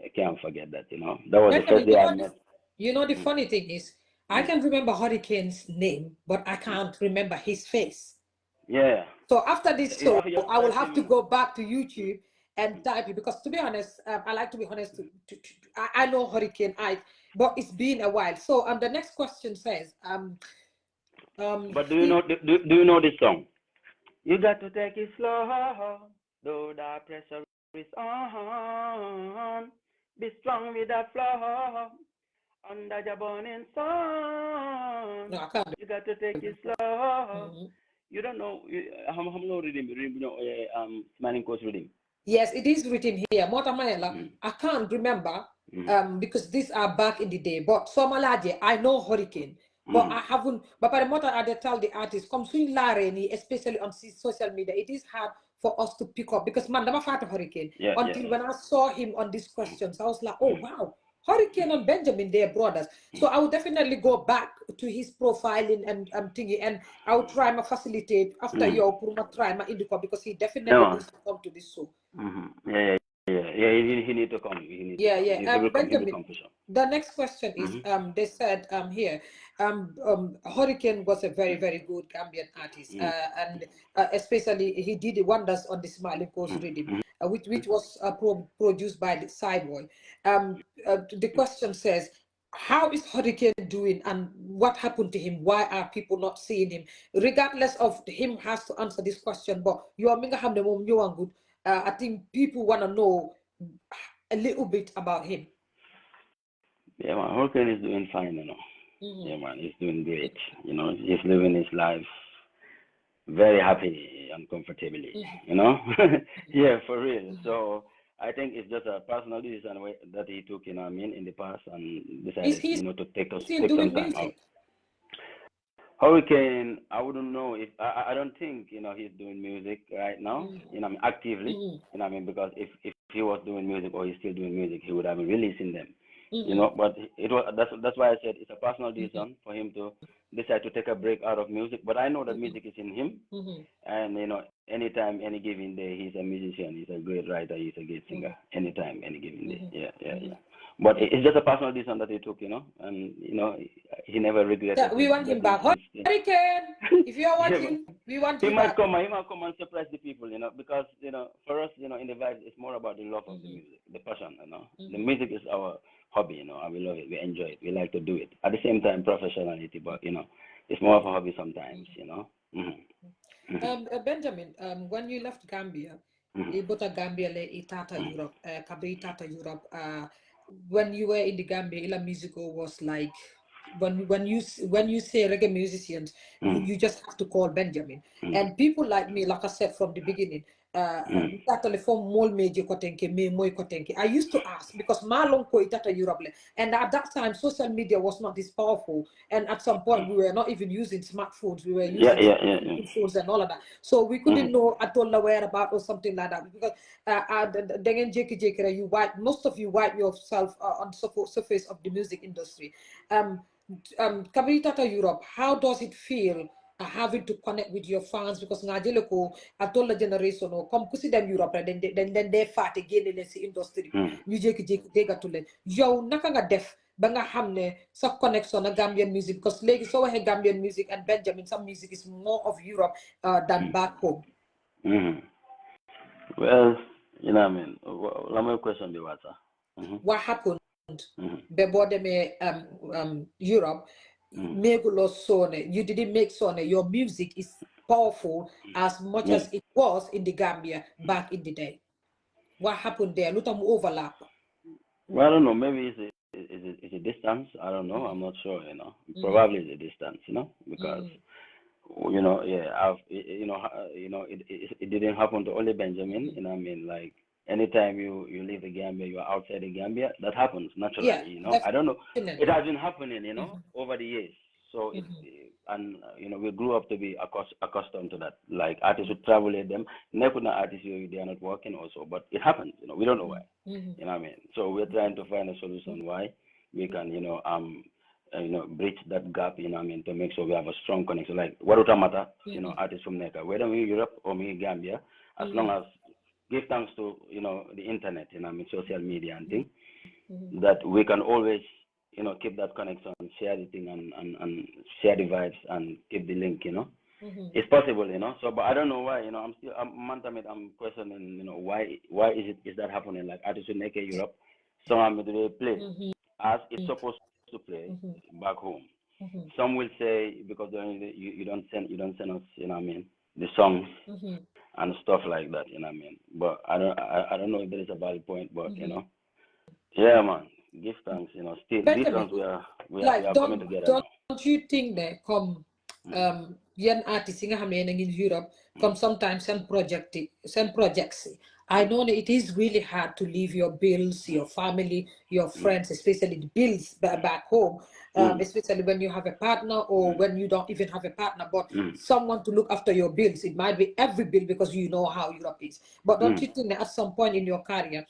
I can't forget that, you know. That was the first day I met. You know, the funny thing is, I can remember Hurricane's name, but I can't remember his face. Yeah. So after this You show, have to just I will search have him, to you know. go back to YouTube and type it because, to be honest, I like to be honest. I know Hurricane Ike, but it's been a while. So the next question says, But do you know this song? You got to take it slow, though the pressure is on. Be strong with the flow, under the burning sun. no, I can't. You got to take it slow. You don't know how long reading, you know, Smiling Coast reading. Yes, it is written here. Motamayela, I can't remember because these are back in the day. But Somalaje, I know Hurricane. But I haven't, but by the matter I tell the artist, come soon Lareni, especially on social media, it is hard for us to pick up because man, never fought a Hurricane. Until when I saw him on these questions, I was like, oh wow, Hurricane and Benjamin, they're brothers. So I will definitely go back to his profiling and thingy, and I will try to facilitate after your Puruma try my indica because he definitely needs to come to this show. Yeah. He need to come. Yeah. He will come. He will Benjamin, come for sure. the next question is they said here Hurricane was a very, very good Gambian artist, and especially he did wonders on the Smiling Coast Rhythm, which was produced by the Cyboy. The question says, how is Hurricane doing and what happened to him? Why are people not seeing him? Regardless of him has to answer this question, but you are good. I think people want to know a little bit about him. Yeah, man. Hurricane is doing fine, you know. Yeah, man. He's doing great. You know, he's living his life very happy and comfortably. You know. Yeah, for real. So I think it's just a personal decision that he took, you know what I mean, in the past and decided, He's you know, to take still some doing time out. music. Hurricane, I wouldn't know if I don't think, you know, he's doing music right now, you know, I mean, actively, you know, I mean, because if he was doing music or he's still doing music, he would have been releasing them, you know. But it was that's why I said it's a personal decision for him to decide to take a break out of music. But I know that music is in him, and you know, anytime, any given day, he's a musician, he's a great writer, he's a great singer. Anytime, any given day, yeah. But it's just a personal decision that he took, you know, and you know, he never regretted Yeah, we it. want him back. Hurricane, if you are watching, we want he you might back. come and surprise the people, you know, because you know, for us, you know, in the vibe, it's more about the love of the music, the passion, you know. The music is our hobby, you know, and we love it, we enjoy it, we like to do it. At the same time, professionality, but you know, it's more of a hobby sometimes, you know. Benjamin, when you left Gambia, Ibota Gambia le itata Europe, kabe itata Europe. When you were in the Gambia, ila musical was like when you say reggae musicians, you just have to call Benjamin. And people like me, like I said from the beginning, telephone mol meje kotenke me moy kotenke. I used to ask because malong ko itata Europe le. And at that time, social media was not this powerful. And at some point, we were not even using smartphones. We were Yeah, using yeah, yeah, yeah. phones and all of that. So we couldn't know at all where about or something like that. Because dengan JK, you wipe most of you wipe yourself on the surface of the music industry. Kabitata Europe, how does it feel having to connect with your fans? Because ngajele ko atola generation o come kusi dem Europe then they fat again in the industry ñu jékki-jékki déggatule yow naka nga def ba nga xam ne sa connection ak Gambian music because léegi soo waxee Gambian music and Benjamin some music is more of Europe than back home. Well, you know what I mean. Let me question the water. What happened? Before them Europe, you didn't make sone. Your music is powerful as much as it was in the Gambia back in the day. What happened there? Lutam overlap. Well, I don't know. Maybe it's a distance. I don't know. I'm not sure. You know, probably it's a distance. You know, because you know, yeah, it didn't happen to only Benjamin. You know, what I mean, like anytime you leave the Gambia, you are outside the Gambia. That happens naturally. Yeah, you know, I don't know. definitely. It has been happening. You know, over the years. So it's and you know we grew up to be accustomed to that. Like artists would travel with them. Never artists they are not working also, but it happens. You know, we don't know why. You know what I mean? So we're trying to find a solution why we can bridge that gap. You know what I mean? To make sure we have a strong connection. Like what would matter? You know, artists from NECA, whether we Europe or me Gambia, as long as give thanks to the internet. You know what I mean? Social media and things that we can always keep that connection, share the thing and share the vibes and keep the link, It's possible, So, but I don't know why, I'm questioning, why is that happening? Like artists in NECA Europe, some they play as it's supposed to play back home. Some will say because you don't send us, the songs and stuff like that, But I don't know if there is a valid point, but yeah, man. Give thanks, Still, these Benjamin, ones we are coming together now. don't you think that come young artists in Europe come sometimes send projects. I know that it is really hard to leave your bills, your family, your friends, especially the bills back home, especially when you have a partner or when you don't even have a partner, but someone to look after your bills. It might be every bill because you know how Europe is. But don't you think that at some point in your career,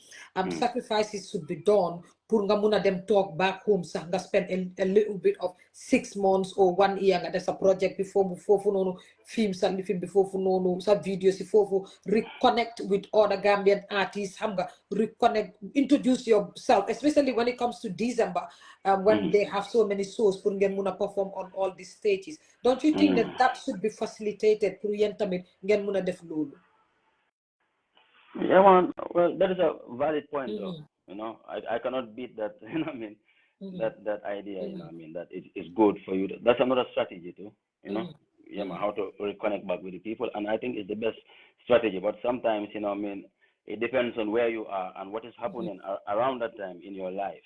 sacrifices should be done pour nga muna dem talk back home sax nga spend a little bit of 6 months or 1 year nga def sa project before fofu nonu film before nonu sa video si fofu reconnect with other Gambian artists xam nga reconnect, introduce yourself, especially when it comes to December when they have so many shows pour ngeen muna perform on all these stages. Don't you think that should be facilitated pour yeen tamit ngeen muna def lolu? Yeah, man. Well, that is a valid point, though. I cannot beat that. That idea. That it's good for you. That's another strategy too. Yeah, man. How to reconnect back with the people, and I think it's the best strategy. But sometimes, it depends on where you are and what is happening around that time in your life.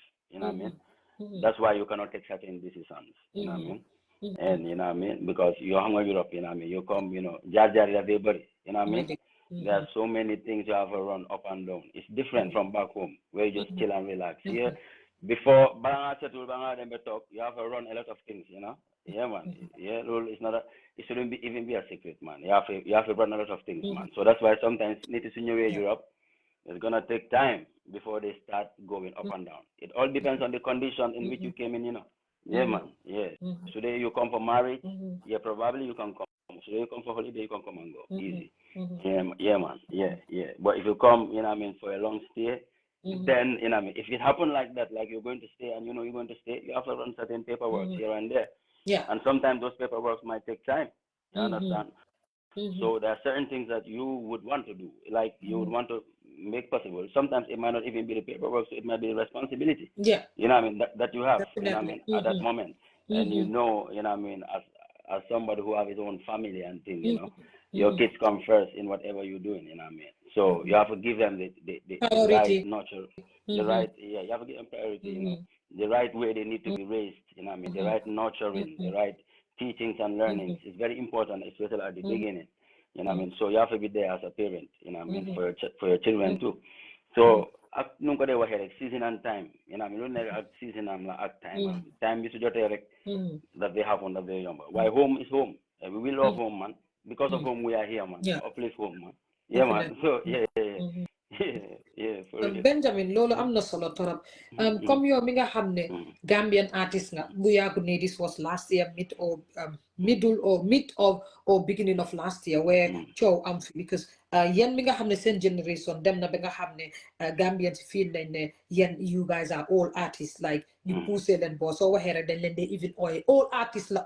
That's why you cannot take certain decisions. And because you're hungry Europe. You come. Jar everybody. There are so many things you have to run up and down. It's different from back home where you just chill and relax. Here, before Banga settle Banga then talk, you have to run a lot of things, Yeah, man. Yeah, it's not it shouldn't even be a secret, man. You have to run a lot of things, man. So that's why sometimes need to senior Europe, it's gonna take time before they start going up and down. It all depends on the condition in which you came in, Yeah, man. Yeah. Today you come for marriage, yeah, probably you can come. Today you come for holiday, you can come and go. Easy. Yeah, man. Yeah. But if you come, for a long stay, then, if it happen like that, like you're going to stay and you're going to stay, you have to run certain paperwork here and there. Yeah. And sometimes those paperwork might take time. You understand? So there are certain things that you would want to do, like you would want to make possible. Sometimes it might not even be the paperwork, so it might be the responsibility. Yeah. That you have, Definitely. at that moment. And as somebody who have his own family and things, your kids come first in whatever you're doing, So you have to give them the right Priority. nurture, the right, you have to give them priority, you know, the right way they need to be raised, you know what I mean, the right nurturing, the right teachings and learnings is very important, especially at the beginning, you know what I mean. So you have to be there as a parent, you know what I mean, for your children too. So ak nu ko dee waxee rek season and time, you know what I mean, lu nekk ak season am la ak time bi su jotee rek that they happen that they yomba. Why home is home. We love home, man. Because of home we are here, man. Yeah. Uplift home, man. Yeah, man. So yeah, for real. Benjamin loolu am na solo torop comme yow mi nga xam ne Gambian artist nga bu yàggu ne this was last year mid or beginning of last year where coow am fi because yéen mi nga xam ne seen generation dem na ba nga xam ne Gambians feel nañ ne yéen you guys are all artists like ñu poussé leen boo soo waxee rek dañ leen dee even ooye all artist la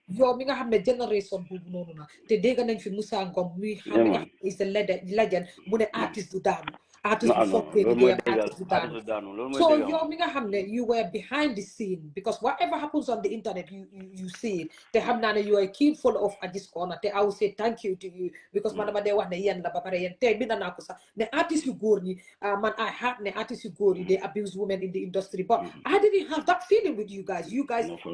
yow mi nga xam ne generation boobu noonu na te dégg nañ fi Musa Ngum muy xam mi nga xam ne is the legend mu ne artist du daanu artist bu fokkee liggéeyam artist du daanu so yow mi nga xam ne you were behind the scene because whatever happens on the internet you see it te xam naa ne you are a keen follower of Agies Corner te I will say thank you to you because man dama dee wax ne yéen la ba pare yéen tey bind naa ko sax ne artist yu góor ñi man I had ne artist yu góor yi they abuse women in the industry but I didn't have that feeling with you guys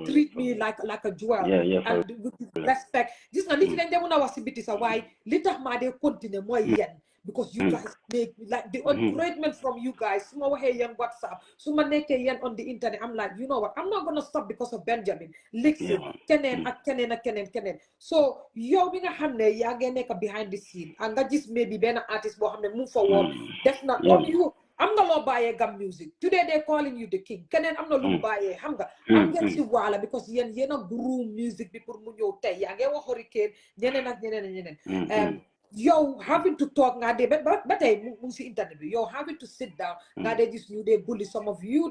treat me like a jewel and with respect gis nga nit yi dañ demoon a wax si biti sax waaye li tax maa dee continuer mooy yéen because you guys make like the encouragement from you guys suma waxee yéen WhatsApp suma nekkee yéen on the internet I'm like you know what I'm not gonna stop because of Benjamin listen keneen ak keneen so yow mi nga xam ne yaa ngi nekk behind the scene and nga gis maybe benn artist boo xam ne mu fa woon def na comme you am nga loo bàyyee Gam Music today they calling you the king keneen am na lu mu bàyyee xam nga am ngeen si waala because yéen a groom music bi pour mu ñëw tey yaa ngi wax Hurricane ñeneen ak ñeneen yow having to talk nga de ba tey mu si internet bi yow having to sit down nga de gis ñu de bully some of you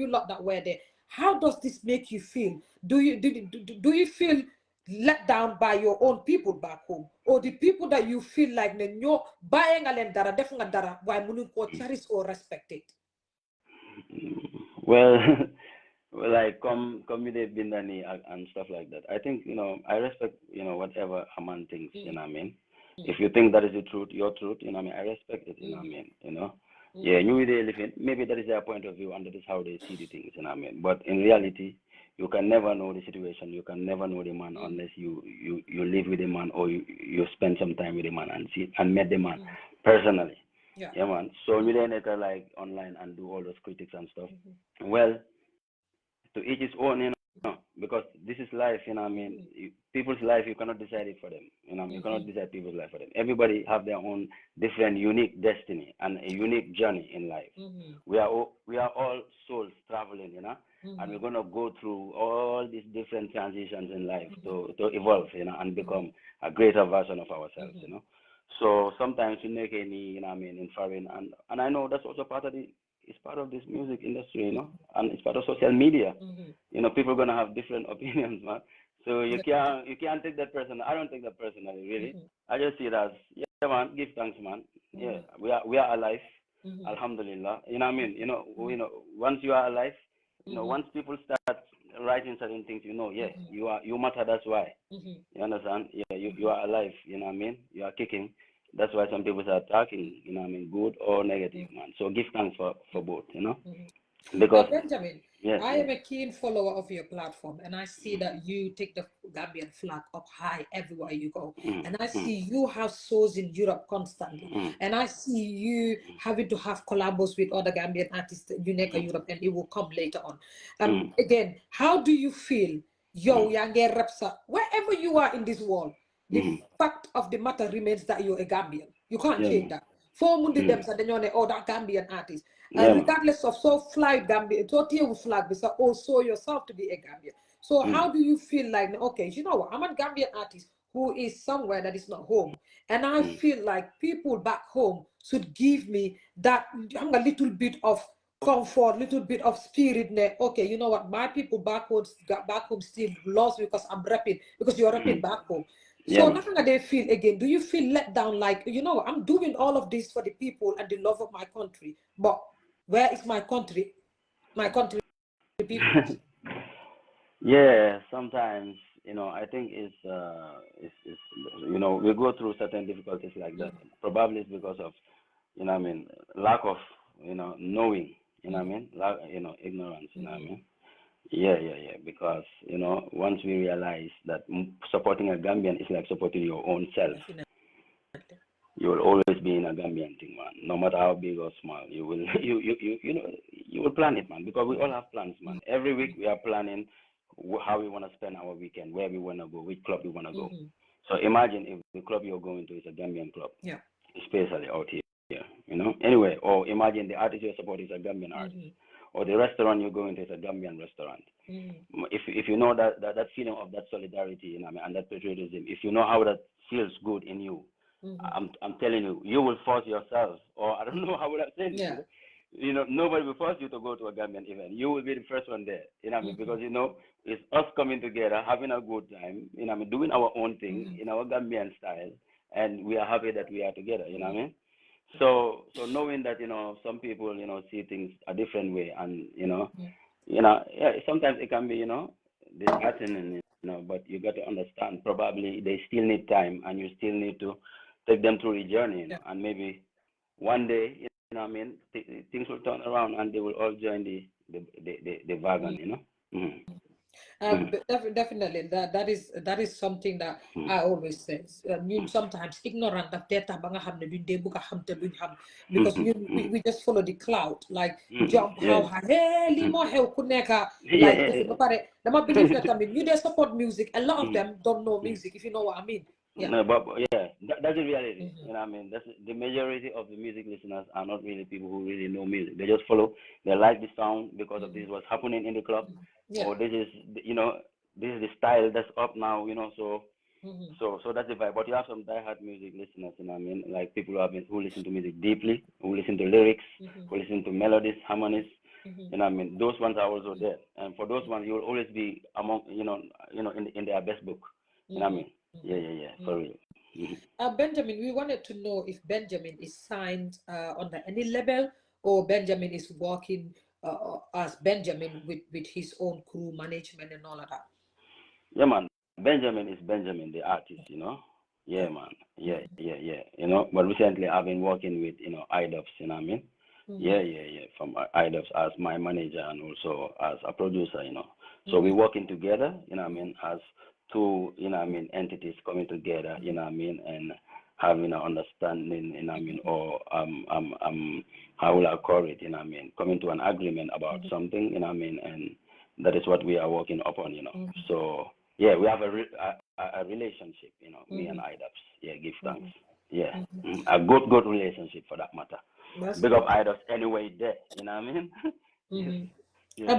lot that were there how does this make you feel do you feel let down by your own people back home or the people that you feel like ne ñoo bàyyee nga leen dara def nga dara waaye mënuñ koo cherish or respect it well like come you they been and stuff like that I think I respect whatever a man thinks you know what I mean. If you think that is the truth, your truth, you know what I mean, I respect it, you know what I mean, Yeah, you with the elephant, maybe that is their point of view and that is how they see the things, you know what I mean. But in reality, you can never know the situation, you can never know the man unless you live with the man or you spend some time with the man and met the man personally. Yeah, man. So you then like online and do all those critics and stuff. Well, to each his own, because this is life, you know what I mean. People's life, you cannot decide it for them, you know. You cannot decide people's life for them. Everybody have their own different, unique destiny and a unique journey in life. We are all souls traveling, you know, and we're gonna go through all these different transitions in life to evolve, you know, and become a greater version of ourselves, you know. So sometimes we make any, you know what I mean, inferring, and I know that's also it's part of this music industry, you know, and it's part of social media. You know, people are gonna have different opinions, man. So you can't take that personally. I don't take that personally, really. I just see it as, yeah, man, give thanks, man. Yeah, we are alive, alhamdulillah. You know what I mean? You know, once you are alive, you know, once people start writing certain things, yeah, you matter. That's why. You understand? Yeah, you are alive. You know what I mean? You are kicking. That's why some people are talking, you know what I mean, good or negative, man. So give thanks for both, you know. Because Benjamin, I am a keen follower of your platform, and I see that you take the Gambian flag up high everywhere you go. And I see you have shows in Europe constantly. And I see you having to have collabos with other Gambian artists in Europe, and it will come later on. Again, how do you feel? Yo, Yange Repsa, wherever you are in this world, the fact of the matter remains that you're a Gambian. You can't change that. For Mundi them said that Gambian artist. Regardless of so fly Gambia, so flag, but also yourself to be a Gambian. So how do you feel like, okay, you know what, I'm a Gambian artist who is somewhere that is not home. And I feel like people back home should give me that a little bit of comfort, little bit of spirit. Okay, you know what, my people back home still lost because I'm rapping, because you're rapping back home. So now they feel again, do you feel let down like, you know, I'm doing all of this for the people and the love of my country, but where is my country people? yeah, sometimes you know, I think is you know, we go through certain difficulties like that. Probably it's because of, you know, what I mean, lack of, you know, knowing, you know, what I mean, lack, you know, ignorance, you know, what I mean. Yeah. Because, you know, once we realize that supporting a Gambian is like supporting your own self, Definitely. you will always be in a Gambian thing, man. No matter how big or small, you will, you know, you will plan it, man. Because we all have plans, man. Every week we are planning how we want to spend our weekend, where we want to go, which club we want to go. So imagine if the club you're going to is a Gambian club, Yeah. especially out here, you know. Anyway, or imagine the artist you support is a Gambian artist, or the restaurant you're going to is a Gambian restaurant. If you know that feeling of that solidarity, you know, and that patriotism, if you know how that feels good in you, I'm telling you, you will force yourself, or I don't know how would I say this. Yeah. You know, nobody will force you to go to a Gambian event. You will be the first one there. You know what I mean? Because, you know, it's us coming together, having a good time, you know what I mean, doing our own thing in our Gambian style, and we are happy that we are together, you know what I mean? So knowing that, you know, some people, you know, see things a different way, and, you know, yeah, sometimes it can be, you know, disheartening, you know, but you got to understand probably they still need time, and you still need to take them through the journey, you know, and maybe one day, you know what I mean, things will turn around and they will all join the wagon, you know. Definitely, that is something that I always say. Sometimes ignorant of data because we just follow the cloud, like jump how Yeah. high, hey, limo how kuneka, Yeah, like if you believe that, I mean, you they support music. A lot of them don't know music, if you know what I mean. Yeah. No, but yeah, that's the reality. You know what I mean? That's the majority of the music listeners are not really people who really know music. They just follow. They like the sound because of this is what's happening in the club, or this is, you know, this is the style that's up now. You know, so that's the vibe. But you have some diehard music listeners. You know what I mean? Like people who listen to music deeply, who listen to lyrics, who listen to melodies, harmonies. You know what I mean? Those ones are also there, and for those ones, you will always be among, you know, in their best book. You know what I mean? Yeah, for real. Benjamin, we wanted to know if Benjamin is signed under any label, or Benjamin is working as Benjamin with his own crew management and all of that. Yeah, man. Benjamin is Benjamin, the artist, you know. Yeah, man. Yeah. You know, but recently I've been working with, you know, IDOPS, you know what I mean? Yeah. From IDOPS as my manager and also as a producer, you know. So we're working together, you know what I mean, as two, you know what I mean, entities coming together, you know what I mean, and having an understanding, you know what I mean, or how will I call it, you know what I mean, coming to an agreement about something, you know what I mean, and that is what we are working upon, you know. So yeah, we have a relationship, you know, me and IDOPS. Yeah, give thanks. Yeah, a good relationship for that matter. Big up IDOPS anyway there, you know what I mean?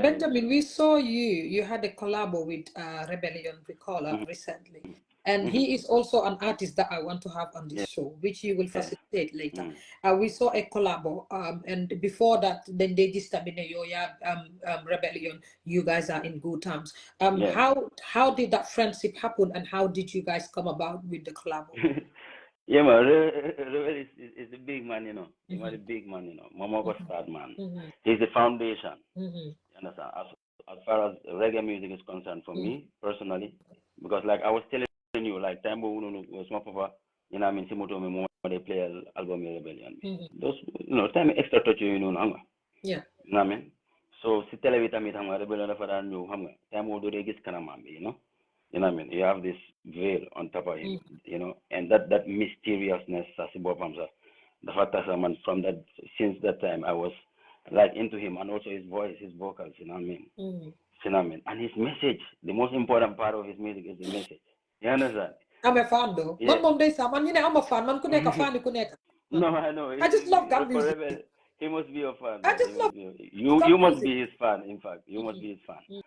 Benjamin, we saw you had a collabo with Rebellion Recaller recently, and he is also an artist that I want to have on this show, which you will facilitate later. We saw a collabo, and before that, then they just Rebellion, you guys are in good terms. How did that friendship happen, and how did you guys come about with the collabo? Yeah, man, Rebel is the big man, you know. He's the big man, you know. Mama was start, man. He's the foundation. You understand? As far as reggae music is concerned, for me personally, because like I was telling you, like Tambo was my papa, you know what I mean, Simoto me more they play album Rebellion. Those, you know, time extra touch you know, hanga. Yeah. You know what I mean? So si televita mi hanga Rebellion for that new hanga. Tambo do they get kind of you know? You know what I mean? You have this veil on top of him, you know, and that mysteriousness, the fact that man, from that, since that time, I was like into him, and also his voice, his vocals, you know what I mean? You know what I mean? And his message, the most important part of his music is the message. You understand? I'm a fan though. Yeah. Man, I'm a fan. Man, kuneka fan, kuneka. No, I know. I just love that music. Rebel, he must be your fan, I man. just love You must be his fan, in fact. You must be his fan.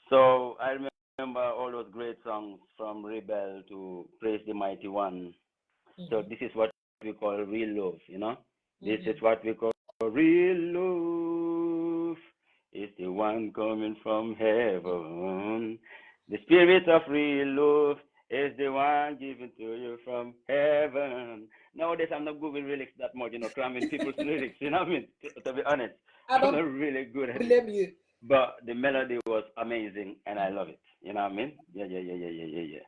So I remember all those great songs from Rebel to Praise the Mighty One. So this is what we call real love, you know? This is what we call real love. It's the one coming from heaven. The spirit of real love is the one given to you from heaven. Nowadays, I'm not good with lyrics that much, you know, cramming people's lyrics, you know what I mean? To be honest, I'm not really good at it. Blame you. But the melody was amazing, and I love it. You know what I mean? Yeah.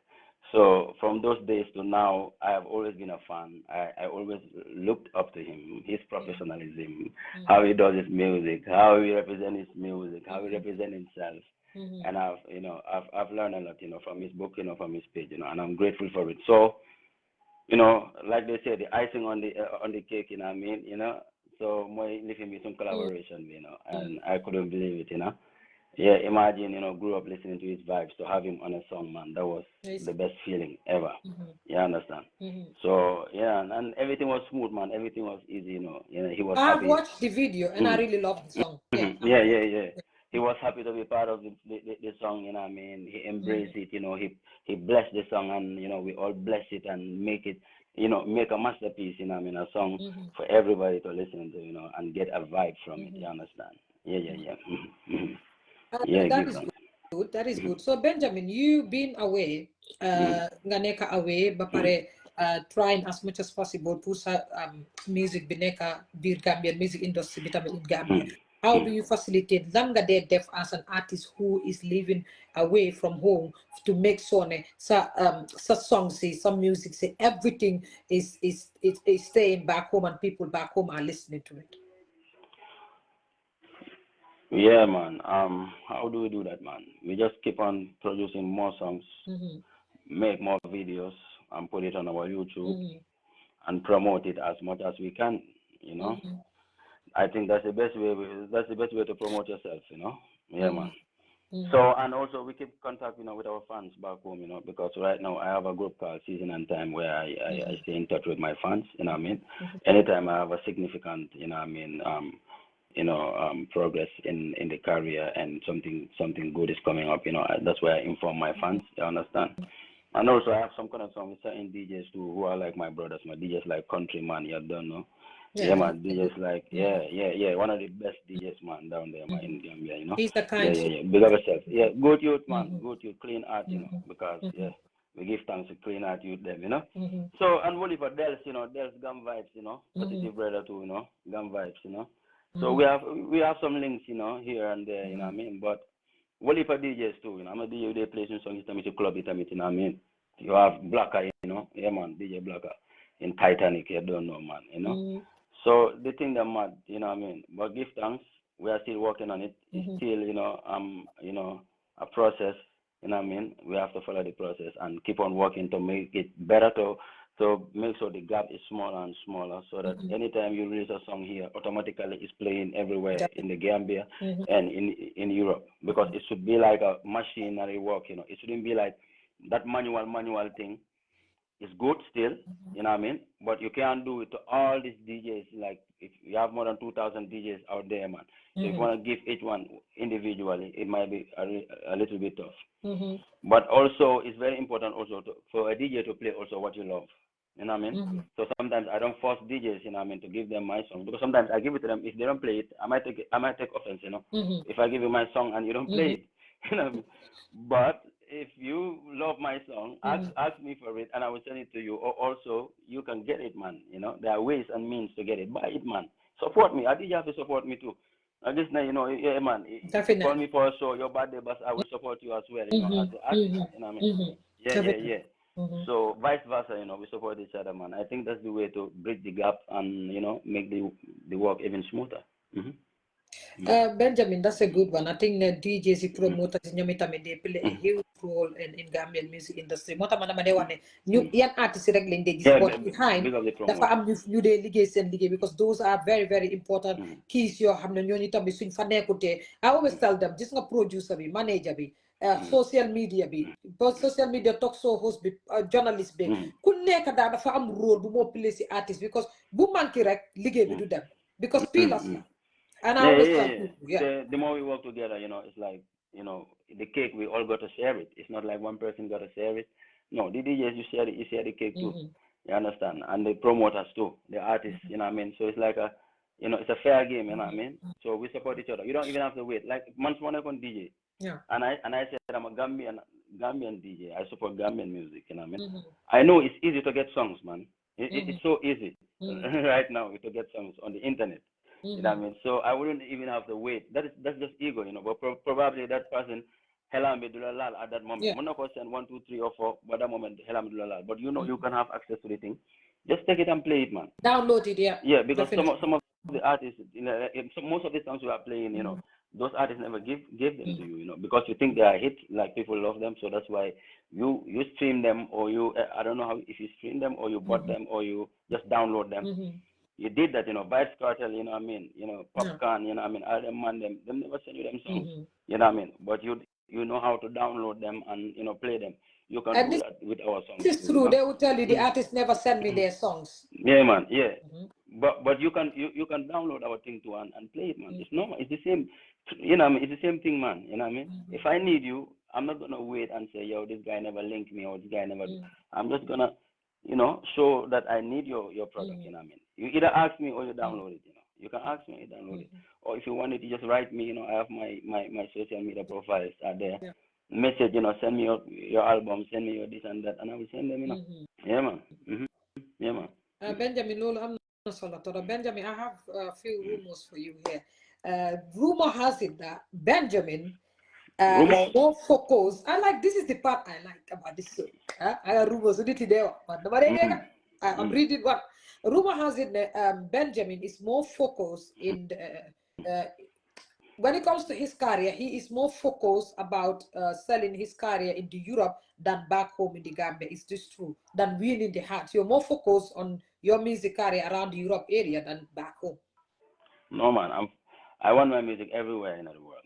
So from those days to now, I have always been a fan. I always looked up to him, his professionalism, how he does his music, how he represents his music, how he represents himself. And I've learned a lot, from his book, from his page, and I'm grateful for it. So, like they say, the icing on the cake, what I mean, So my living with some collaboration, and I couldn't believe it. Yeah, imagine, grew up listening to his vibes. To have him on a song, man, that was the best feeling ever. You understand? So, yeah, and everything was smooth, man. Everything was easy, he was I have happy. watched the video and I really love the song. Yeah. He was happy to be part of the song, what I mean? He embraced it, he blessed the song, and, we all bless it and make it, make a masterpiece, what I mean? A song for everybody to listen to, and get a vibe from it. You understand? Yeah. Yeah, That give is thanks. good. That is good. So Benjamin, you been away, nga neka away, bapare trying as much as possible to sa music bineka bir Gambian music industry bitamin in Gambia. How do you facilitate lan nga de def as an artist who is living away from home to make sure sa songs say some music say everything is staying back home and people back home are listening to it? Yeah, man. How do we do that, man? We just keep on producing more songs, make more videos, and put it on our YouTube and promote it as much as we can. I think that's the best way. That's the best way to promote yourself. Yeah, man. So, and also we keep contact, with our fans back home, because right now I have a group called Season and Time where I stay in touch with my fans. You know what I mean? Anytime I have a significant, progress in the career and something good is coming up, that's where I inform my fans. You understand? And also I have some connection with certain DJs too, who are like my brothers, my DJs like Countryman, you don't know. Yeah, man, DJs like one of the best DJs, man, down there, man, in Gambia, He's the kind. Yeah. Big up yourself. Yeah, good youth, man, good youth, clean art, because we give thanks to clean art youth them, So, and only for Dels, Dels Gum Vibes, positive brother too, Gum Vibes, So we have some links, here and there, you know what I mean? But only for DJs too, I'm a DJ, they play some songs, to club it, you know what I mean? You have Blacker, yeah, man, DJ Blacker in Titanic, you don't know, man, So the thing that mad, you know what I mean? But give thanks, we are still working on it. It's still, a process, you know what I mean? We have to follow the process and keep on working to make it better, to make sure the gap is smaller and smaller, so that anytime you release a song here, automatically it's playing everywhere in the Gambia and in Europe, because it should be like a machinery work, It shouldn't be like that manual thing. It's good still, you know what I mean? But you can't do it to all these DJs. Like, if you have more than 2,000 DJs out there, man. So if you want to give each one individually, it might be a little bit tough. But also, it's very important also for a DJ to play also what you love. You know what I mean? So sometimes I don't force DJs, you know what I mean, to give them my song, because sometimes I give it to them. If they don't play it, I might take offense, If I give you my song and you don't play it, you know what I mean? But if you love my song, ask me for it, and I will send it to you. Or also, you can get it, man. There are ways and means to get it. Buy it, man. Support me. I think you have to support me too. I just know, yeah, man. If you call me for a show, your birthday, but I will support you as well. As the artist, you know what I mean? Yeah. So vice versa, we support each other, man. I think that's the way to bridge the gap and make the work even smoother. Benjamin, that's a good one. I think the DJs, promoters, they play a huge role in Gambian music industry. Mota man naman dewa ne new young artists regularly they support behind the farm you they liggéey because those are very very important keys. Your hamna nyoni tambi swing fanekute. I always tell them, just nga producer bi, manager bi, social media bi, both social media talk show host bi, journalist bi. Ku nekk da dafa am role bu mo play si artist, because bu manki rek liggéey bi du dem, because pillars la. And I always tell people, The more we work together, it's like, the cake, we all got to share it. It's not like one person got to share it. No, the DJs, you share the cake too. You understand? And the promoters too, the artists, you know what I mean? So it's like it's a fair game, you know what I mean? So we support each other. You don't even have to wait. Like, once one on DJ. Yeah. And I said I'm a Gambian DJ. I support Gambian music, you know what I mean? I know it's easy to get songs, man. It's so easy right now to get songs on the internet. You know what I mean? So I wouldn't even have to wait. That's just ego, But probably that person Helame Dulalal at that moment. Yeah. Monaco send 1, 2, 3, or 4, but that moment Helame Dulalal. But you know you can have access to the thing. Just take it and play it, man. Download it, yeah. Yeah, because Definitely. some of the artists, most of the songs we are playing, those artists never gave them to you, because you think they are hit, like people love them, so that's why you stream them, or you I don't know how, if you stream them or you bought them or you just download them. You did that, Vibes Cartel, you know what I mean, Popcorn, you know what I mean, all them man, them never send you them songs, you know what I mean, but you know how to download them and play them. You can do that with our songs. This is true. They will tell you the artists never send me their songs. Yeah, man. Yeah, but you can download our thing too and play it, man. It's normal. It's the same. You know what I mean? It's the same thing, man. You know what I mean? If I need you, I'm not gonna wait and say, yo, this guy never linked me or this guy never. I'm just gonna, show that I need your product. You know what I mean? You either ask me or you download it. You can ask me or you download it, or if you want it, you just write me. I have my social media profiles are there. Yeah. Message, send me your album, send me your this and that, and I will send them. Yeah, man. Yeah, man. Benjamin, Benjamin, I have a few rumors for you here. Rumor has it that Benjamin is more focused. This is the part I like about this show. I have rumors. I'm reading what. Rumor has it that Benjamin is more focused in when it comes to his career, he is more focused about selling his career into Europe than back home in the Gambia. Is this true? Than winning the hearts. You're more focused on your music career around the Europe area than back home. No, man. I want my music everywhere in the world.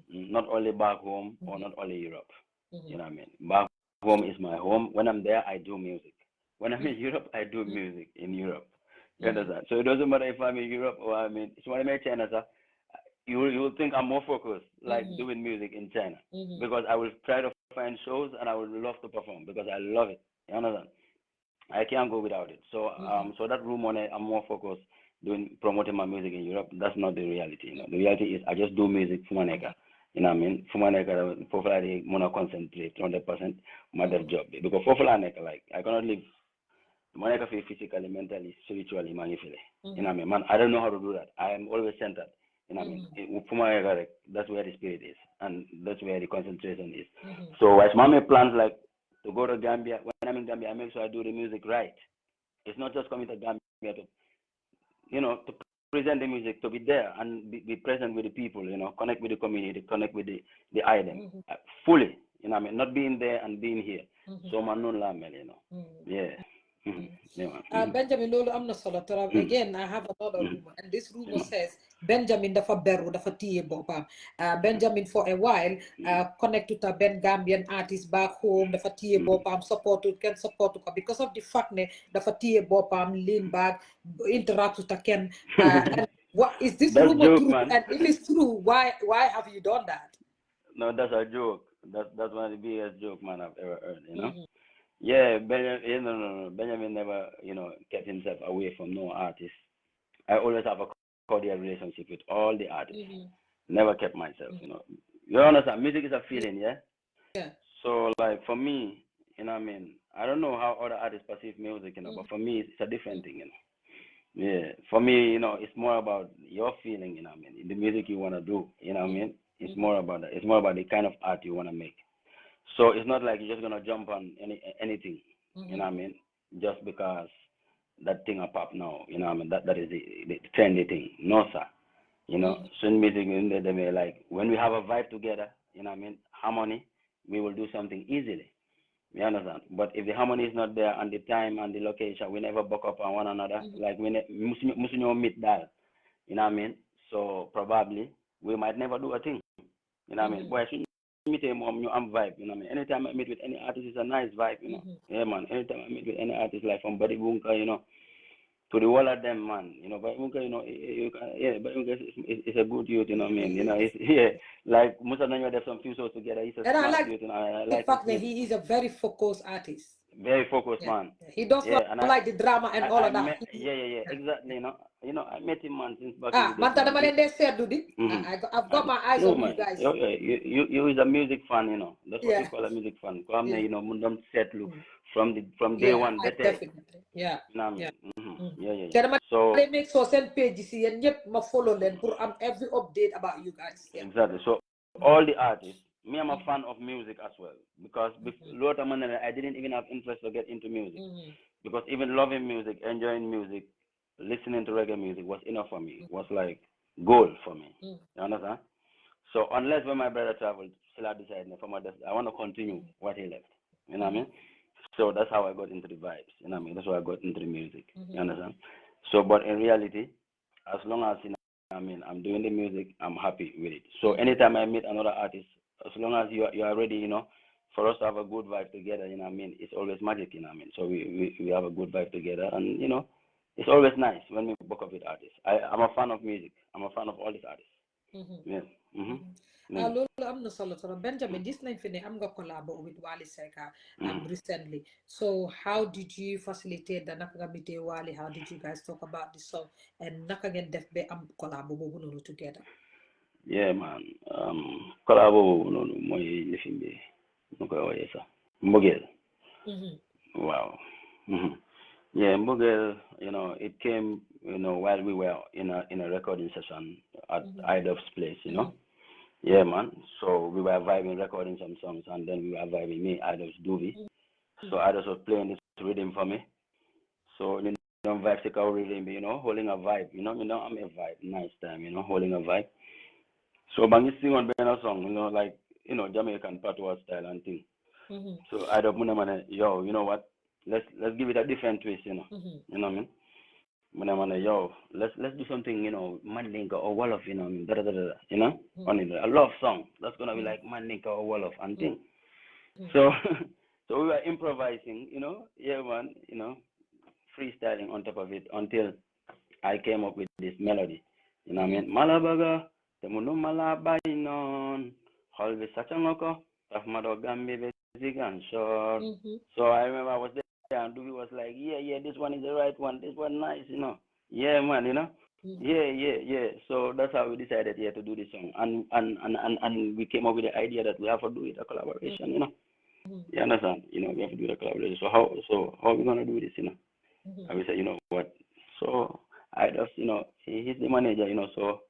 Not only back home or not only Europe. You know what I mean? Back home is my home. When I'm there, I do music. When I'm in Europe, I do music in Europe. You understand? So it doesn't matter if I'm in Europe or I'm in China, sir. You will think I'm more focused, like doing music in China, because I will try to find shows and I would love to perform because I love it. You understand? I can't go without it. So so that room on it, I'm more focused promoting my music in Europe. That's not the reality. The reality is I just do music for Maneka. You know what I mean? For Maneka, for Friday, I want to concentrate 100% my dev job because for Maneka, like I cannot live Maneka physically, mentally, spiritually, manifestly. You know what I mean? Man, I don't know how to do that. I am always centered. You know what I mean? That's where the spirit is, and that's where the concentration is. So as Mama plans like to go to Gambia, when I'm in Gambia, I make sure I do the music right. It's not just coming to Gambia to present the music, to be there and be present with the people, connect with the community, connect with the item fully. You know what I mean? Not being there and being here. So man, no lamel, Yeah. Benjamin loolu am na solo trop. Again, I have another rumor, and this rumor says Benjamin dafa beru dafa tiye boppam. Benjamin for a while connected to Ben Gambian artist back home dafa tiye boppam can support ko because of the fact ne dafa tiye boppam lean back interact with Ken. And what is this that's rumor joke, true? Man. And if it's true, why have you done that? No, that's a joke. That's one of the biggest joke, man, I've ever heard. Yeah, Benjamin never, kept himself away from no artist. I always have a cordial relationship with all the artists. Never kept myself, You understand? Music is a feeling, yeah? Yeah. So, like, for me, what I mean? I don't know how other artists perceive music, but for me, it's a different thing, Yeah. For me, it's more about your feeling, what I mean? The music you want to do, what I mean? It's more about that. It's more about the kind of art you want to make. So it's not like you're just gonna jump on anything, you know what I mean? Just because that thing a pop now, you know what I mean? That is the trendy thing. No, sir. Swing music they may like when we have a vibe together, you know what I mean? Harmony, we will do something easily. You understand? But if the harmony is not there and the time and the location, we never buck up on one another. Like we must meet that. You know what I mean? So probably we might never do a thing. You know what I mean? Boy, meet a mom, I'm vibe, you know what I mean? Anytime I meet with any artist, it's a nice vibe, Yeah, man. Anytime I meet with any artist, like from Buddy Bunker, to the wall of them, man. Buddy Bunker, Buddy Bunker is a good youth, you know what I mean? It's, like, most of them, there's some few shows together. He's a smart youth, I like the fact that he is a very focused artist. Very focused, man. He does not like the drama and all of that. Exactly, I met him, man, since back in the days. I've got my eyes on you guys. You is a music fan, That's what you call a music fan. Come Mundam settle from day one. Definitely. Yeah. So they make so send pages and yep, ma follow them for every update about you guys. Exactly. So all the artists, me, I'm a fan of music as well because I didn't even have interest to get into music because even loving music, enjoying music, listening to reggae music was enough for me. Was like goal for me. You understand? So unless when my brother traveled, still I decided I want to continue what he left. You know what I mean? So that's how I got into the vibes. You know what I mean? That's how I got into the music. You understand? So, but in reality, as long as I'm doing the music, I'm happy with it. So anytime I meet another artist, as long as you are ready, for us to have a good vibe together, you know what I mean? It's always magic, you know what I mean? So we have a good vibe together, and it's always nice when we book up with artists. I'm a fan of music. I'm a fan of all these artists. Yeah. loolu am na solo trop. Benjamin, gis nañ fi ne am nga collabo with Wally Seck recently. So how did you facilitate that? Naka nga meetee Wally? How did you guys talk about the song? And naka ngeen def ba am collabo boobu noonu together? Yeah, man. Collabo boobu noonu mooy lifin bi nu koy wooyee sax mbëggeel. Wow. Yeah, mbëggeel, it came, while we were in a recording session at Idov's place, Yeah, man. So we were vibing, recording some songs, and then we were vibing, me, Idov's Doobie. So Idov's was playing this rhythm for me. So, vibe take our rhythm, holding a vibe, I'm a vibe, nice time, holding a vibe. So Bangi sing on a song, like, Jamaican patois style and thing. So Idov Munamane, yo, you know what? Let's give it a different twist, You know what I mean? Munamane, yo, let's do something, Mandinka or Wolof, a love song. That's gonna be like Mandinka or Wolof and thing. So so we were improvising, yeah, man, freestyling on top of it until I came up with this melody. You know what I mean? Malabaga, temunu malabainon, holvi sachanoko, tafmado gambi bezigan short. So I remember I was there and Dubi was like, yeah, this one is the right one. This one nice, Yeah, man, Yeah. So that's how we decided to do this song. And we came up with the idea that we have to do it a collaboration, You understand? We have to do the collaboration. So how are we gonna do this, And we said, you know what? So I just, he's the manager, so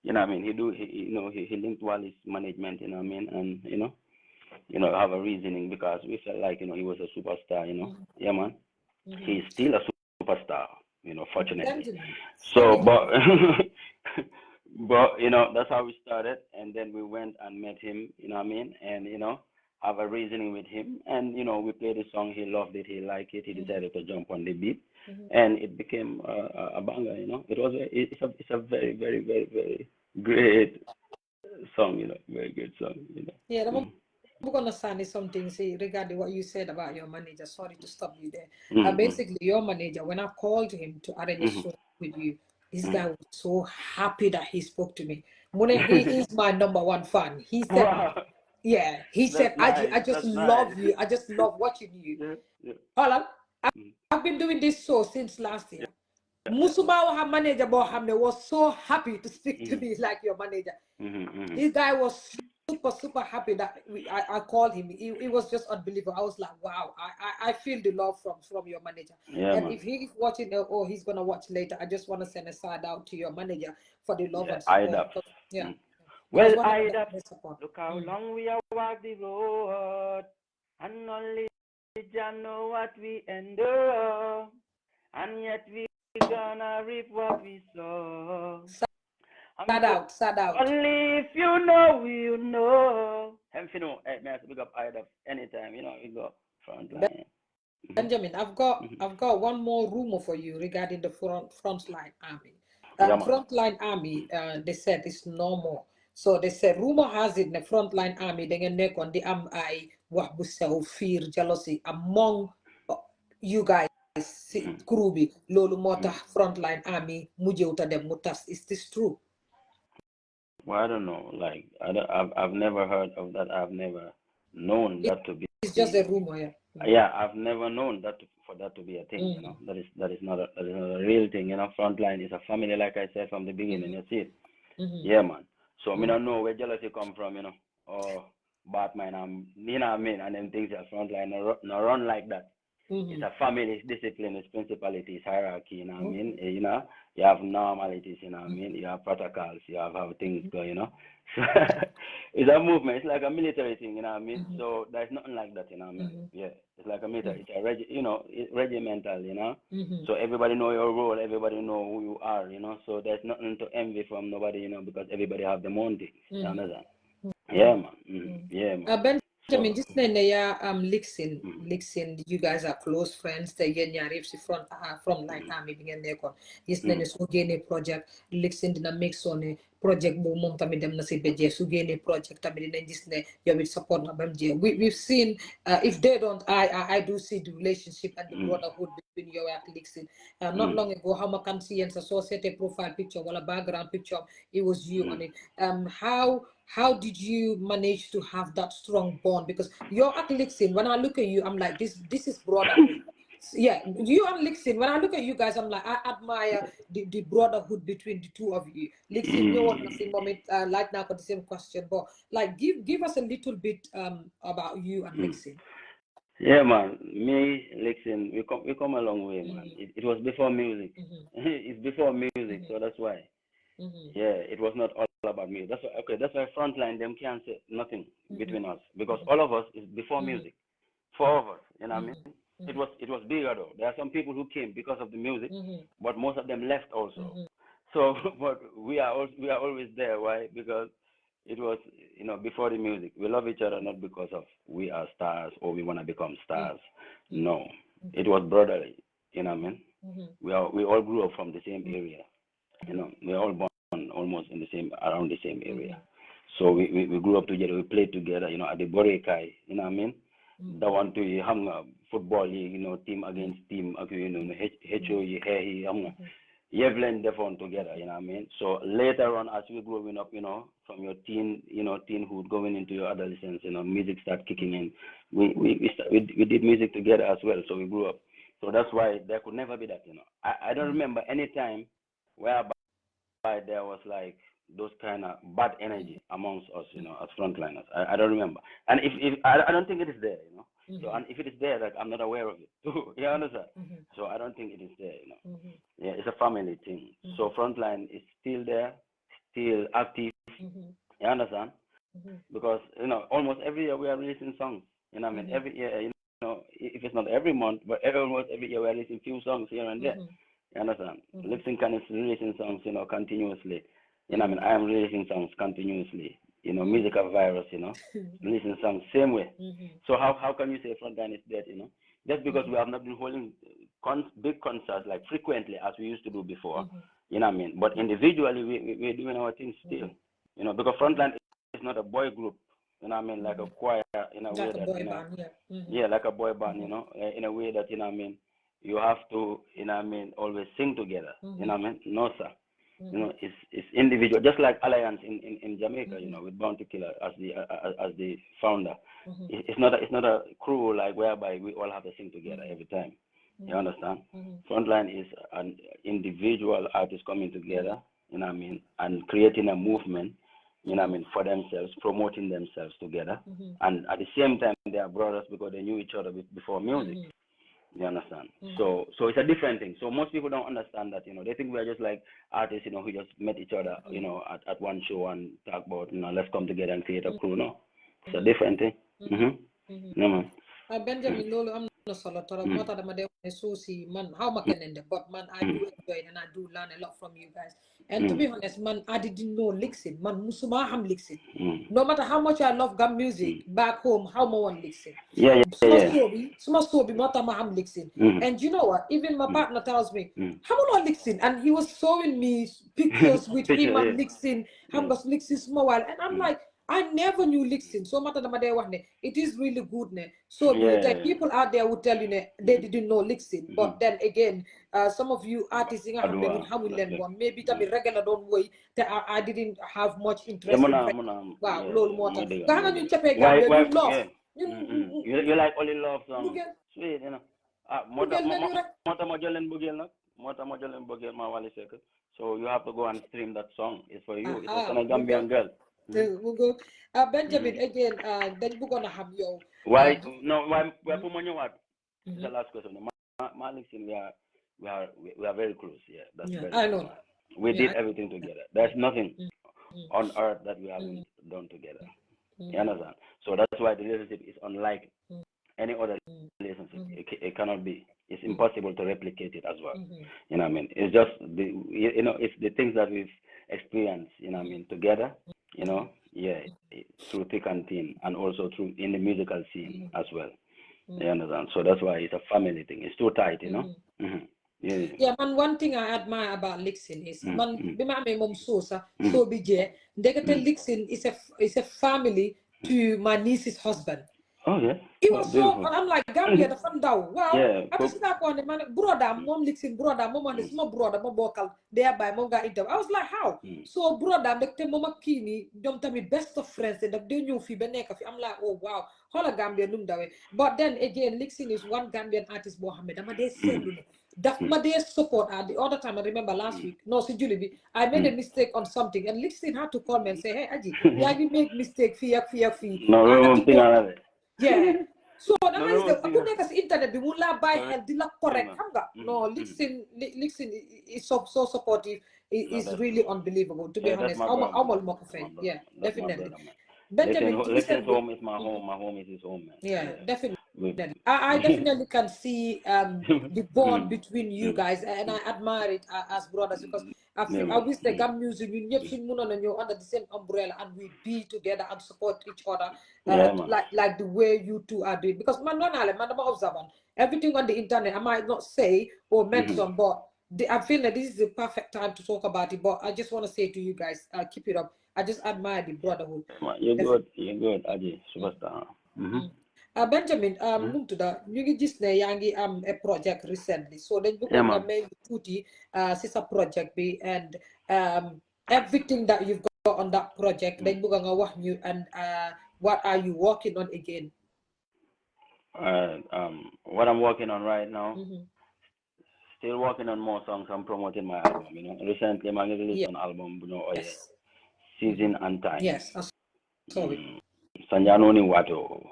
what I mean, he linked Wally's management, what I mean, and have a reasoning because we felt like, he was a superstar, Yeah, man. He's still a superstar, fortunately. So but but that's how we started, and then we went and met him, what I mean, and have a reasoning with him, and we played the song, he loved it, he liked it, he decided to jump on the beat, and it became a banger, it's a very, very, very, very great song, very good song, Yeah, I'm gonna say something regarding what you said about your manager. Sorry to stop you there. Basically, your manager, when I called him to arrange a show with you, this guy was so happy that he spoke to me. He is my number one fan. He said, Wow. yeah, he said, Nice. I just That's love nice. you. I just love watching you. Yeah. Hold on. I've been doing this show since last year. Musuba manager was so happy to speak to me like your manager. This guy was super happy that I called him. It was just unbelievable. I was like, wow, I feel the love from your manager. Yeah, And man. if he's watching or he's gonna watch later, I just want to send a shout out to your manager for the love and support. Yeah. Well, Support. Look how long we have walked the road, and only Jah know what we endure, and yet we gonna reap what we sow. Sad out. Only if you know, you know. Hey, man, big up IDAP anytime, we go Frontline. Benjamin, I've got one more rumor for you regarding the Frontline Army. Yeah, Frontline Army, they said it's no more. So they said rumor has it the Frontline Army they nekk on the ay wax bu sew fear jealousy among you guys crew bi lolu motax Frontline Army mujjewta dem mu tas. Is this true? Well, I don't know. Like I've never heard of that. I've never known that to be. It's just a rumor, yeah. Yeah, I've never known for that to be a thing. That is not a real thing. Frontline is a family, like I said from the beginning. You see it. Yeah, man. So I don't know where jealousy come from. Or Batman, you know what I mean, and then things are Frontline no run like that. It's a family, it's discipline, it's principality, it's hierarchy, you know what I mean? You know, you have normalities, you know what I mean? You have protocols, you have how things go, you know? So it's a movement, it's like a military thing, you know what I mean? So there's nothing like that, you know what I mean? Yeah, it's like a military, it's a you know, it's regimental, you know? So everybody know your role, everybody know who you are, you know? So there's nothing to envy from nobody, you know, because everybody have their own things, you understand? Yeah, man. Yeah, man. Benjamin, this name Lixin, you guys are close friends. They get Frontline Army being there. This name is Ugene project. Lixin dina make on project bo mom tamit dem na si beje Ugene project tamit dina this ne you will support na bamje. We've seen if they don't I do see the relationship and the brotherhood between you and Lixin. Not long ago, how much can see and associated profile picture or a background picture, it was you on it. How did you manage to have that strong bond? Because you're at Lixin, when I look at you, I'm like, this is brotherhood. Yeah, you and Lixin, when I look at you guys, I'm like, I admire the brotherhood between the two of you. Lixin, you want the same moment, like now got the same question, but like give us a little bit about you and Lixin. Yeah, man. Me, Lixin, we come a long way, man. It was before music. It's before music, so that's why. Yeah, it was not all about me. That's why, okay. That's why Frontline them can't say nothing between us because all of us is before music. Four of us, you know what I mean? It was bigger though. There are some people who came because of the music, but most of them left also. So, but we are always there. Why? Because it was, you know, before the music. We love each other not because of we are stars or we want to become stars. No, it was brotherly. You know what I mean? We all grew up from the same area. You know, we all born almost in the same around the same area. So we grew up together. We played together. You know, at the Borekai. You know what I mean? That one to hang football. You know, team against team. You know, HO you blend the phone together, you know what I mean? So later on, as we growing up, you know, from your teenhood going into your adolescence, you know, music start kicking in. We did music together as well, so we grew up. So that's why there could never be that, you know. I don't remember any time whereby there was like those kind of bad energy amongst us, you know, as frontliners. I don't remember, and if I don't think it is there, you know. So and if it is there, like I'm not aware of it too. You understand? So I don't think it is there, you know. Yeah, it's a family thing. So Frontline is still there, still active. You understand? Because you know, almost every year we are releasing songs. You know, what I mean, every year, you know, if it's not every month, but almost every year we are releasing few songs here and there. You understand? Lipsync is releasing songs, you know, continuously. You know, what I mean, I am releasing songs continuously. You know, musical virus, you know, releasing songs same way. So how can you say Frontline is dead, you know? Just because we have not been holding big concerts like frequently as we used to do before, you know what I mean? But individually, we're doing our things still, you know, because Frontline is not a boy group, you know what I mean? Like a choir in a way that, you know, yeah, like a boy band, you know, in a way that, you know what I mean, you have to, you know what I mean, always sing together, you know what I mean? No, sir. You know, it's individual, just like Alliance in Jamaica, you know, with Bounty Killer as the founder. It's not a crew like whereby we all have to sing together every time. You understand? Frontline is an individual artist coming together, you know what I mean, and creating a movement, you know what I mean, for themselves, promoting themselves together, and at the same time they are brothers because they knew each other before music. You understand? So it's a different thing. So most people don't understand that, you know. They think we're just like artists, you know, who just met each other, you know, at one show and talk about, you know, let's come together and create a crew. No, it's a different thing. No, man. Benjamin Lolo, I'm not solo mota da made susi man how ma kenende, but man I do enjoy it and I do learn a lot from you guys. And to be honest, man, I didn't know Lixin. Man, musuma ham Lixin. No matter how much I love gum music back home, how more one Lixin. Yeah. Suma sobi, mota ma ham Lixin. And you know what? Even my partner tells me, how more Lixin? And he was showing me pictures with him and Lixin, ham got Lixin small while, and I'm like, I never knew Lixin. So much it is really good. So people out there would tell you they didn't know Lixin. But then again, some of you artists in maybe to regular don't wait. I didn't have much interest in wow, lol water. You love. You like only love songs. Sweet, you know. Mota Majolen Bugel, no? Mota Majolen Bugel, ma wali second. So you have to go and stream that song. It's for you. It's a Gambian girl. Benjamin, again, then we're gonna have your why we're what? It's the last question. Listen, we are very close. Yeah, that's very I true, know. man. We did everything together. There's nothing on earth that we haven't done together. You understand? So that's why the relationship is unlike any other relationship. It cannot be. It's impossible to replicate it as well. You know what I mean? It's just it's the things that we've experienced. You know what I mean? Together. You know, through thick and thin, and also through in the musical scene as well. You understand? So that's why it's a family thing. It's too tight. You know. Yeah, man, one thing I admire about Lixin is man bima amé mom so bije ndekete Lixin is a family to my niece's husband. Oh yeah. It was beautiful. so I'm like Gambia the fan daw. Wow. Yeah, I just like one man brother mom Lixin brother mom on my brother mom bokal thereby mom got interview. I was like how? So brother ndekete mom kini dom tamit best of friends and they ñew fi ba nek fi. I'm like oh wow. Hola Gambia num dawe. But then again Lixin is one Gambian artist Mohammed. Dama dey seetlu that my day support at the other time I remember last week. No, see Julie, I made a mistake on something and Lixin had to call me and say, hey Aji, yeah, you make mistake fee. No, I had to call. it. Yeah. So that No, is the thing aku nekas internet bi mula buy Correct. health dila correct. No, Lixin is so supportive. It's really unbelievable. To be honest, yeah, definitely. Benjamin, Lixin's home is my home. My home is his home, man. Yeah, definitely. I definitely can see the bond between you guys, and I admire it as brothers because I wish the Gam music under the same umbrella and we be together and support each other like the way you two are doing. Because man, everything on the internet I might not say or mention, but I feel that this is the perfect time to talk about it. But I just want to say to you guys, keep it up. I just admire the brotherhood. You're good, Aji, superstar. Benjamin, ñu ngi gis ne yaa ngi am a project recently, so dañ bëggoon nga may tuuti si sa project bi and everything that you've got on that project dañ bëgg nga wax ñu and what are you working on again? What I'm working on right now, still working on more songs. I'm promoting my album. You know, recently I released an album, Season and Time. Yes, sorry. Sanjano ni Wato.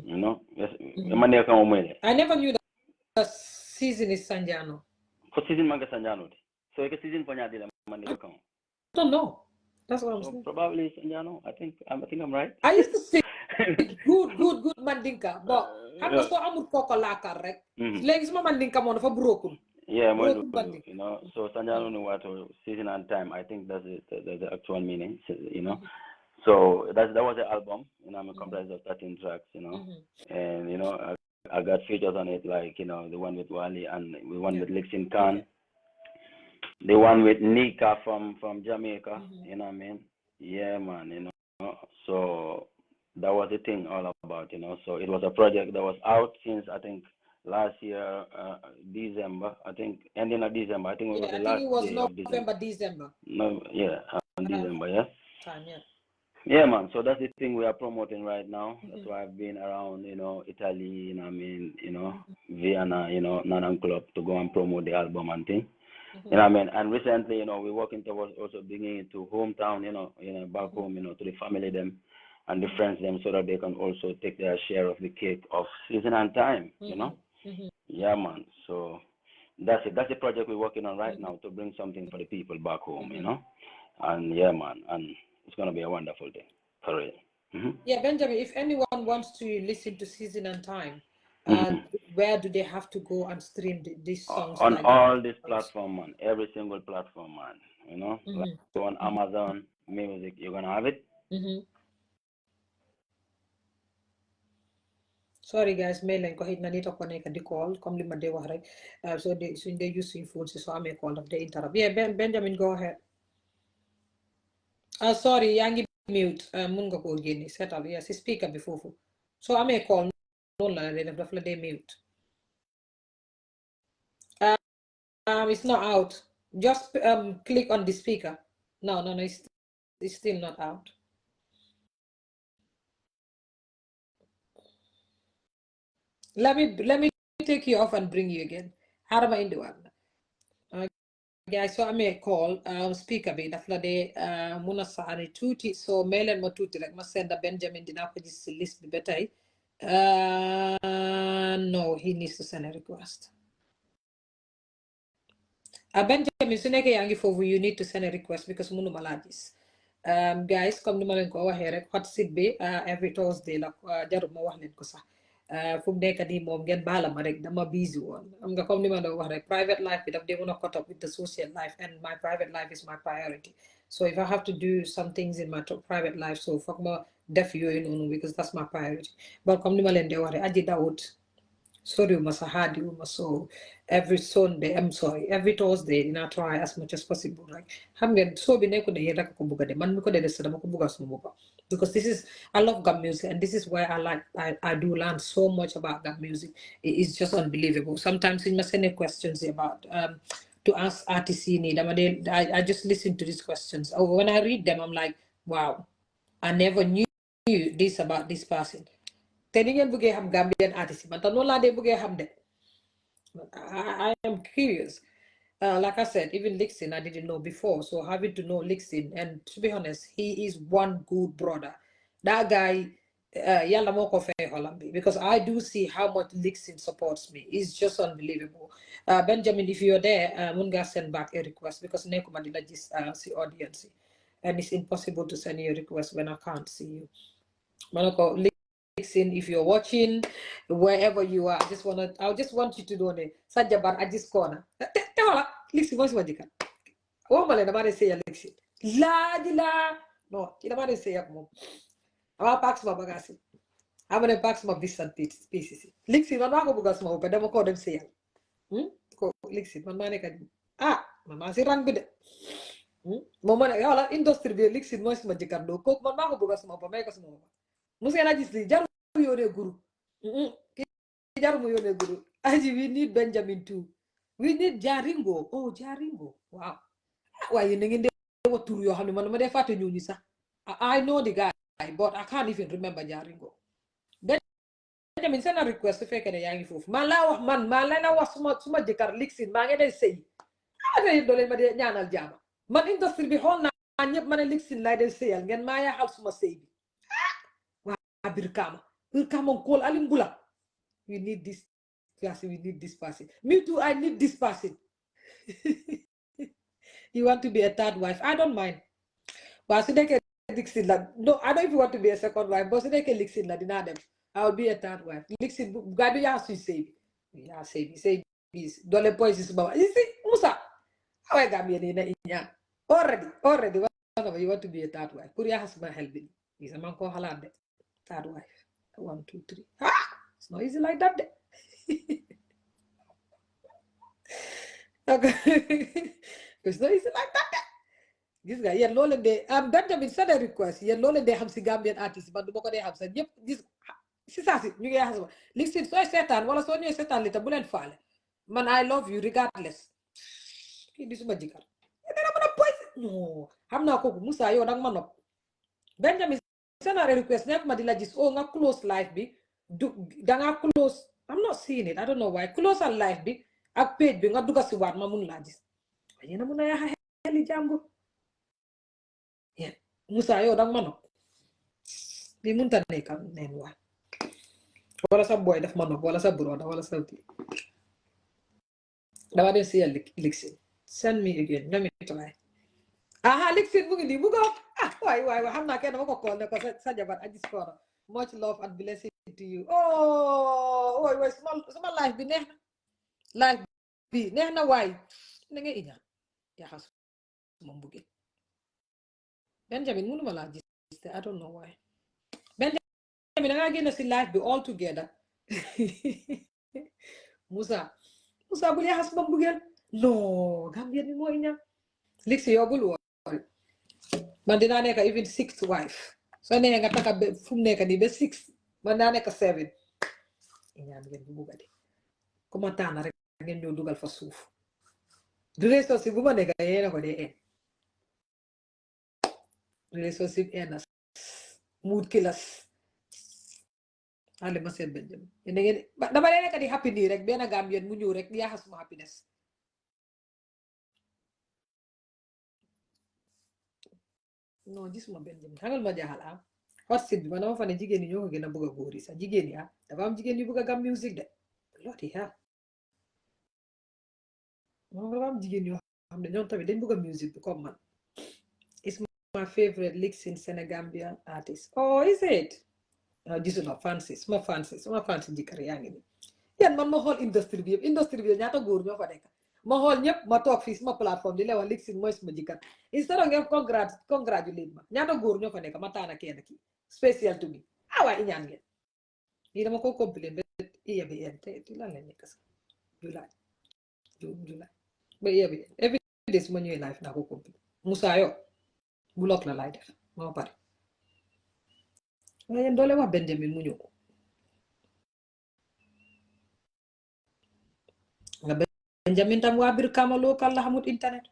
You know, yes. I never knew that the season is Sanjano. For season manga Sanjano. So it's a season for Nyadila I don't know. That's what I'm saying. Probably Sanjano. I think I'm right. I used to say good Mandinka, but I'm not so amul koko lakar rek. Legi sama Mandinka mo na fa broken. Yeah, you know. So Sanjano ni Wato, Season and Time. I think that's the actual meaning. You know. So that was the album, you know, I'm comprised of 13 tracks, you know, and you know, I got features on it like, you know, the one with Wally and the one with Lixin Khan, the one with Nika from Jamaica, you know what I mean? Yeah, man, you know. So that was the thing all about, you know. So it was a project that was out since I think last year, December. I think ending of December. I think it was the last day of December. December. No, yeah, December, yeah. Time, yeah. Yeah, man. So that's the thing we are promoting right now. That's why I've been around, you know, Italy, you know, I mean, you know, Vienna, you know, Nanan Club to go and promote the album and thing. You know what I mean? And recently, you know, we're working towards also bringing it to hometown, you know, back home, you know, to the family them and the friends them so that they can also take their share of the cake of Season and Time, you know? Yeah, man. So that's it. That's the project we're working on right now to bring something for the people back home, you know? And yeah, man. And it's going to be a wonderful thing, for real. Yeah, Benjamin, if anyone wants to listen to Season and Time, where do they have to go and stream these songs? On all this platform, man. Every single platform, man. You know, like on Amazon Music, you're going to have it. Sorry guys, mail leen ko xëy na nit a ko nekk di call comme li ma dee wax rek so suñ dee use suñ phone si soo amee call daf dee interrupt. Yeah, Benjamin, go ahead. Sorry, yaa ngi mute mun nga koo génne setal yeah si speaker bi foofu soo amee call noonu la dee def daf la dee mute. It's not out. Just click on the speaker. No, it's still not out. Let me take you off and bring you again. Harama indi one. Guys, so I may call speaker bi daf la de muna saani tuuti so mailen ma tuuti rek ma senda Benjamin dina ko gis si list bi ba tey No, he needs to send a request. Benjamin su nekkee yaa ngi foofu you need to send a request because mënuma laa gis guys comme ni ma leen ko waxee rek Hotseat bi every Thursday la jarut ma wax leen ko sax fu mu nekk nii moom ngeen baala ma rek dama busy woon xam nga comme ni ma doon wax rek private life bi daf dee mën a caught up with the social life and my private life is my priority so if I have to do some things in my private life so foog ma def yooyu noonu because that's my priority but comme ni ma leen dee wax rek aji dawut sorry masahadi so every Sunday I'm sorry every Thursday I try as much as possible right xam ngeen so bi nekku ne yéen rek ko bëgg de man mi ko dee dama ko bëgg suma bopp because this is I love gam music and this is where I do learn so much about gam music it's just unbelievable sometimes in my send questions about to ask artists I just listen to these questions when I read them I'm like wow I never knew this about this person te ni ngeen bëggee xam Gambian artist man tam noonu laa dee bëggee xam de I am curious like I said even Lixin I didn't know before so having to know Lixin and to be honest he is one good brother that guy yàlla moo ko fay xolam bi because I do see how much Lixin supports me it's just unbelievable Benjamin if you're there mun nga send back a request because nekkuma di la gis si audience and it's impossible to send you a request when I can't see you Manako Lixin, if you're watching, wherever you are, I just want you to know that Sajabar at this corner. Lixin, what's what you can? Oh, my name is say Lixin. La di la. No, you don't say up more. I'm a pax my bagasi. I'm gonna pax my distant pieces. Lixin, I'm not going to go but I'm call them say. Lixin, my man can. Mama, say run with it. Mama, all industry be Lixin, most magical. No, cook, my mama, because my make us more. Musela gisli jaru yone guru jaru mu yone guru aji we need Benjamin too we need Jaringo oh Jaringo wow why you ngeen de wat tour yo xamni man ma def faté ñooñu sax I know the guy but I can't even remember Jaringo Benjamin send a request su fekkee ne yaa ngi foofu man laa wax man la wax suma jëkkër Lixin maa ngi day sëy day doole ma de ñaanal jaama man industrie bi xool naa ñëpp ma ne Lixin lay day sëyal ngeen maa yaa xal suma sëy bi Birkama call Alimbula. We need this person, we need this person. Me too, I need this person. You want to be a third wife? I don't mind. But no, I don't even want to be a second wife, but I will be a third wife. Lixin, God, you have to say, yeah, say, Dole boys is about. You see, Musa, how I got me in already. Whatever you want to be a third wife. Korea has my help. He's a man called Halande. Third wife. 1, 2, 3. It's not easy like that. Okay. It's not easy like that. This guy, yeah, Lola de Benjamin sent a request. Yeah, Lola de Hamsi Gambian artist, but the Boko de Hamsa. Yep, this Sisasi, you guys. Listen, so I said, well, so you said, little bullet fall. Man, I love you regardless. This is magical. No, I'm not cooking Musa, you're not man up. Benjamin send a request. Never madila just nga close life be. Danga close. I'm not seeing it. I don't know why. Close a life be. A page be nga duga si wat mamun lajis. Ayena muna ya heli jambo. Yeah. Musa yo dang manok. Di munta neka nenwa. Wala sa boy daf manok. Wala sa broda. Wala sa ti. Dawa den siya Lixin. Send me again. Let me try. Aha, Lixin mo hindi mo go. Why? I'm not gonna call na kasi sa Japan. I just for much love and blessing to you. Oh, small life be neh. Life be neh na why? Nenge inya. Ya has mambugi. Benjamin munu mala just I don't know why. Benjamin nga gina si life be all together. Musa buli has mambugi. No, Gambian ni mo inya. Lixin yo bulu. Mandina neka even 6th wife. So ne nga taka fum neka di be 6. Mandina neka 7. Iñaan ngeen bu bugga di. Kuma taana rek ngeen ñoo dugal fa suuf. Relationship bu ma nekk yeena ko dee en. Relationship enas. Mood killers. Ale ma seet Benjamin. Ngeen dama leen nekk di happy nii rek benn Gambien mu ñëw rek yaa suma happiness. No, gisuma Benjamin. Xangal ma jaaxal am. Hotseat bi man dama fa ne jigéen ñi ñoo ko gën a bëgg a góor yi sax jigéen ñi dafa am jigéen yu bëgg a gam music de bloody hell moom dafa am jigéen yoo xam ne ñoom tamit dañ bëgg a music bi comme man. It's my favorite licks in Senegambian artist. Oh, is it? Gisuma fancy suma fancy jëkkër yaa ngi nii yéen man ma xool industrie bi yëpp ñaata góor ñoo fa nekk ma xool ñëpp ma toog fii suma plateforme di leewal licks in mooy suma jëkkër instead of ngeen congratulate ma ñaata góor ñoo fa nekk ma taana kenn kii spécial to me waaye iñaan ngeen lii dama ko complain ba iya bi en te lan la nekk sax July ba iya bi every day su ma ñëwee live naa ko complain Musa yo block la laay def moo pare waaye doole wax Benjamin mu ñëw nga Benjamin tam waa biir kama local la xamut internet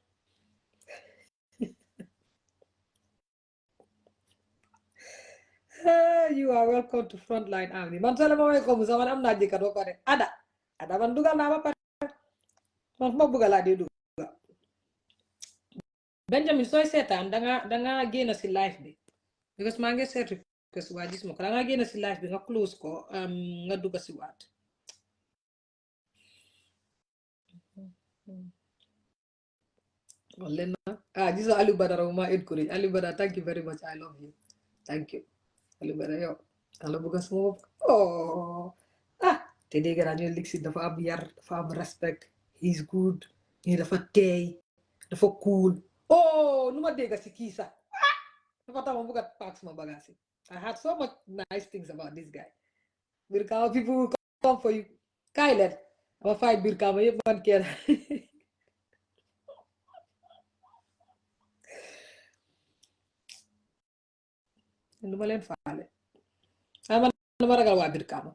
you are welcome to Frontline Army man sala ma way ko Musa man am naa jëkkat ba pare ada man dugal naa ba pare man ma bëgg laa dee dugal Benjamin sooy seetaan danga génn si live bi because maa ngi seet request waa gis ma ko danga génn si live bi nga close ko nga dugg si waat len gis nga Aliou Badara ma encourage Aliou Badara thank you very much I love you thank you Aliou Badara yow ala bëgg sama bopp te dégg naa ñu Lixi dafa am yar dafa am respect he's good nii dafa teey dafa cool nu ma dégg si kii sax dafa tax ma bëgg a paak sama bagage I had so much nice things about this guy Birkama people will come for you kaay leen ama fight Birkama yëpp man kenn duma leen faale man dama ragal waa Birkama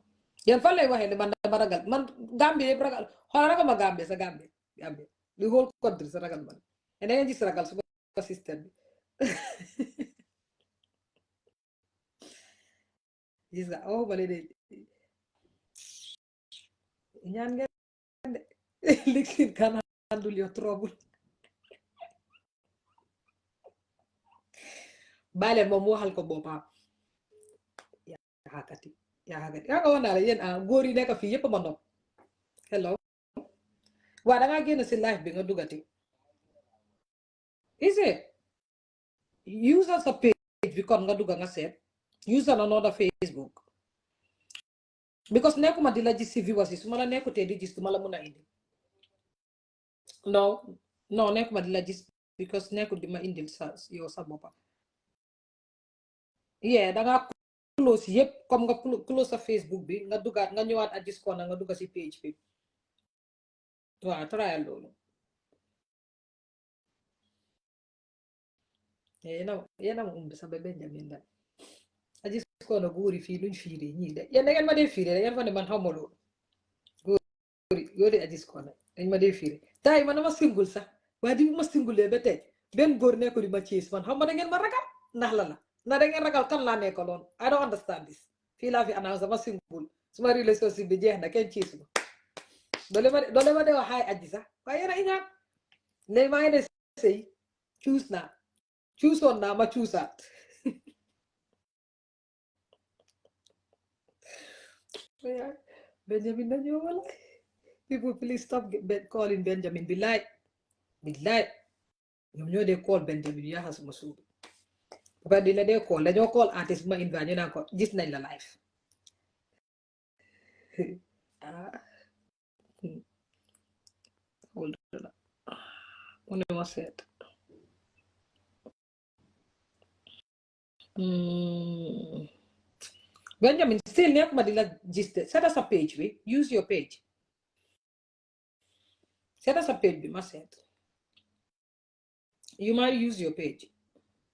yéen fan lay waxee ne man dama ragal man Gambie yëpp ragal xoolal ragal ma Gambie sa Gambie li whole country sa ragal man da ngeen gis ragal su ma système bi gis nga bale de ñaan ngeen de Lixin can handle your trouble bàyyi leen moom mu waxal ko boppam yaa xakati yaa nga wax naa la yéen góor yi nekk fii yépp ma nopp hello waa dangaa génn si live bi nga dugati is it user sa page bi kon nga dugga nga seet user another Facebook because nekkuma di la gis si viewers yi su ma la nekkutee di gis du ma la mun a indi non nekkuma di la gis because nekkut di ma indil sa yow sa boppa danga close yépp comme nga close sa Facebook bi nga duggaat nga ñëwaat Agies Corner nga dugga si page bi waaw trial loolu yéena ma umbi sa ba Benjamin da Agies Corner góori fii luñ fiiree ñii de yéen da ngeen ma dee fiiree da ngeen fa ne man xaw ma loolu góori Agies Corner dañ ma dee fiiree tay man dama single sax waaye di ma singulee ba tey benn góor nekko di ma ciis man xam ma da ngeen ma ragal ndax la na da ngeen ragal kan laa nekkaloon I don't understand this fii laa fi announce sama single suma relationship bi jeex na kenn ciisu ma doole ma dee wax xaay Agies sax waaye yéen a iñaan léegi maa ngi ne sëy cuusoon naa ma cuusaat Benjamin na ñëw wala people please stop calling Benjamin billaay ñoom ñoo dee call Benjamin yaa xasuma suubi ba di la dee call dañoo call artiste bu ma invite ñu naan ko gis nañ la live mu ne ma seet Benjamin still nekkuma di la gis de seeta sa page bi use your page seeta sa page bi ma seet you might use your page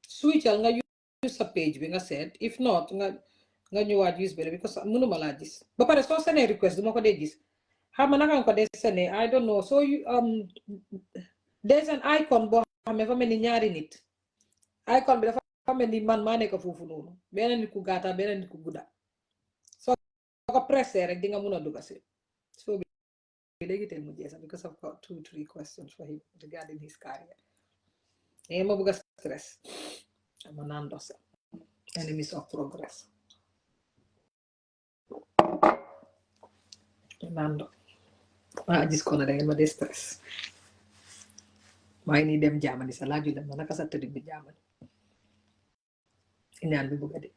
switchal nga use sa page bi nga seet if not nga ñëwaat use bi because mënuma laa gis ba pare soo sene request duma ko dee gis xam nga naka nga ko dee sene I don't know so you there's an icon boo xam ne fa mel ni ñaari nit icon bi dafa mel ni man maa nekk foofu noonu benn nit ku gàtta benn nit ku gudda soo ko pressé rek di nga mun a dugga si so bi léegi tey mu jeesa because I've got 2-3 questions for him regarding his career ma bëgg a stress ama naan ndox sax enemies of progress. Nando. Agies kono da ngeen ma dee stress. maa ngi nii dem Germany sa laaju leen ma naka sa tëdd bi Germany. Iñaan bi bëgg a dee.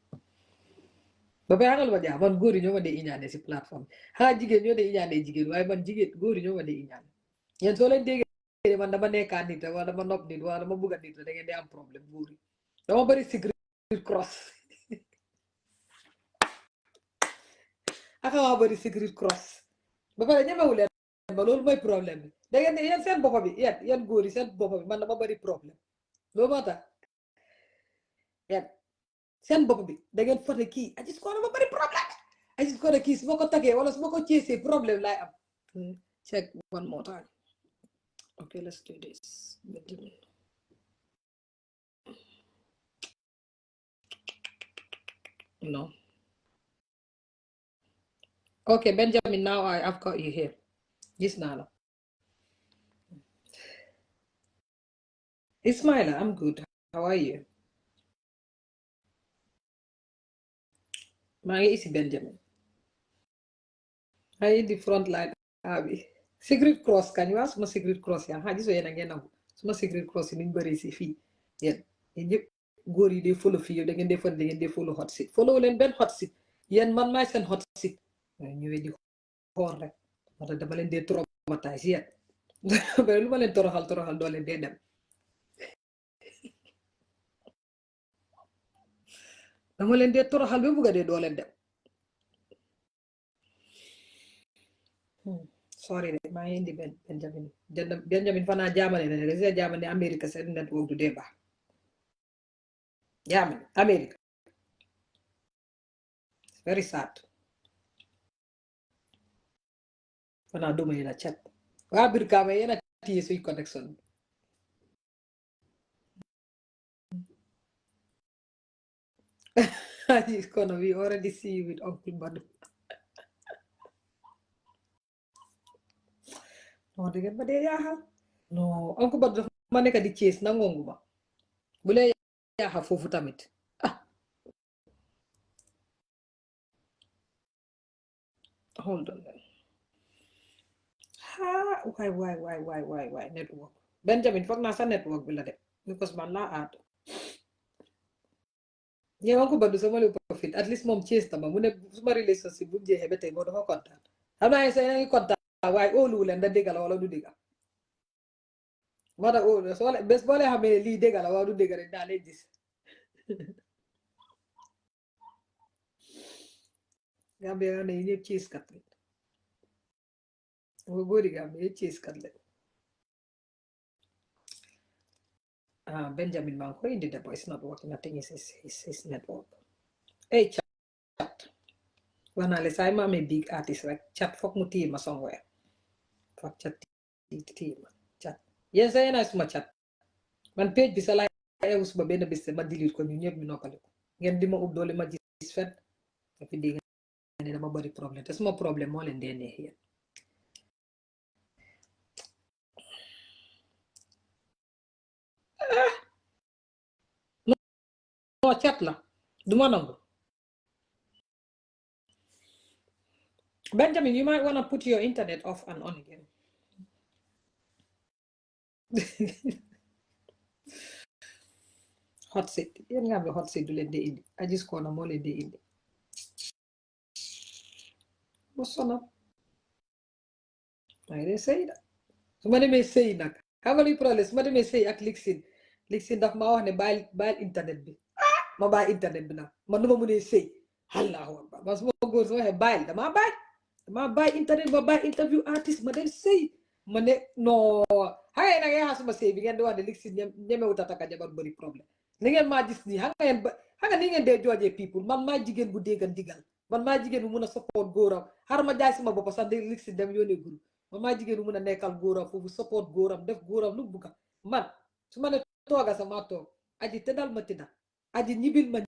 ba pare xamal ma jaa man góor yi ñoo ma dee iñaane si plateforme xanaa jigéen ñoo dee iñaane jigéen waaye man jigéen góor yi ñoo ma dee iñaane. yéen soo leen déggee man dama nekkaa nit wala dama nopp nit wala dama bëgg a nit da ngeen di am problème góor yi. dama bëri secret cross. aka waa bëri secret cross. ba pare ñemewu leen ba loolu mooy problème bi da ngeen ne yéen seen boppa bi yéen góor yi seen boppa bi man dama bëri problème loolu moo tax yéen seen bopp bi da ngeen fote kii Agies ko dama bëri problème Agies ko kii su ma ko taggee wala su ma ko ceesee problème laay am. Check one more time. Okay, let's do this. No. Okay, Benjamin, now I've got you here. Gis naa la. Ismaila, I'm good. How are you? maa ngi isi Benjamin. maa ngi di Frontline Army. Secret cross kañ waa suma secret cross yaa xaa gisoo yéen a ngeen nangu suma secret cross yi niñ bëri si fii yéen ñëpp góor yi dee follow fii yow da ngeen dee follow da ngeen dee follow Hotseat follow leen benn Hotseat yéen man maay seen Hotseat ñëwee di xool rek moo tax dama leen dee traumatise yéen ba lu ma leen toroxal doo leen dee dem dama leen dee toroxal ba bugga dee doo leen dem sorry de maa ngi indi Benjamin fanaa jaamane ne rek seen jaamane America seen network du dee baax jaamane America very sad fanaa duma yéen a chat waa biir kaama yéen a téye suy connexion Agies kono we already see you with Uncle Badu non da ngeen ma dee yaaxal non Uncle Badu dafa ma nekk di Thiès nangongu ma bu lee yaaxal foofu tamit hold on waay network Benjamin foog naa sa network bi la de because man laa aatu ñee Uncle Badu sama lu profit at least moom Thiès tama mu ne suma relationship bu jeexee ba tey moo dafa kontaan xam naa sa ngi kontaan waaye óoluwu leen da dégg la wala du dégg moo tax óolu soo bés boo leen xamee lii dégg la wala du dégg rek daa lay gis Gambie nga ne yi ñëpp Thiès kat la nga góori Gambie yëpp Thiès kat la Benjamin maa ngi koy indi de boy it's not working I think it's his network hey chat wax naa le saa yi ma amee big artist rek chat foog mu téye ma somewhere foog chat téye ma chat yéen sa yéen suma chat man page bi sa laay ewu suba benn bés ma delete ko ñu ñëpp ñu noppale ko ngeen di ma ut doole ma gis fen fi dégg ne dama bari problème te suma problème moo leen dee neex yéen non chat la duma nangu Benjamin you might want to put your internet off and on again Hotseat yéen nga am Hotseat du leen dee indi Agies Corner moo leen dee indi mo sonal waaye de sëy da su ma demee sëy nag xam nga luy problème su ma demee sëy ak Lixin daf maa wax ne bàyyil internet bi ma bàyyi internet bi nag man nu ma mënee sëy allahu akbar man su ma góor su waxee bàyyil damaa bàyyi internet ma bàyyi interview artiste ma dem sëy ma ne non xëy na ngeen xasuma sëy bi ngeen di wax ne Lixin ñemewut a takka jabar bëri problème ni ngeen maa gis nii xam nga ni ngeen dee joojee people man maa jigéen bu déggan digal man maa jigéen bu mun a support góoram xar ma jaay sama bopp sax de Lixin dem yónnee groupe man maa jigéen bu mun a nekkal góoram foofu support góoram def góoram lu bugga man su ma ne tooga sama toog aji tëddal ma tëdda aji ñibil ma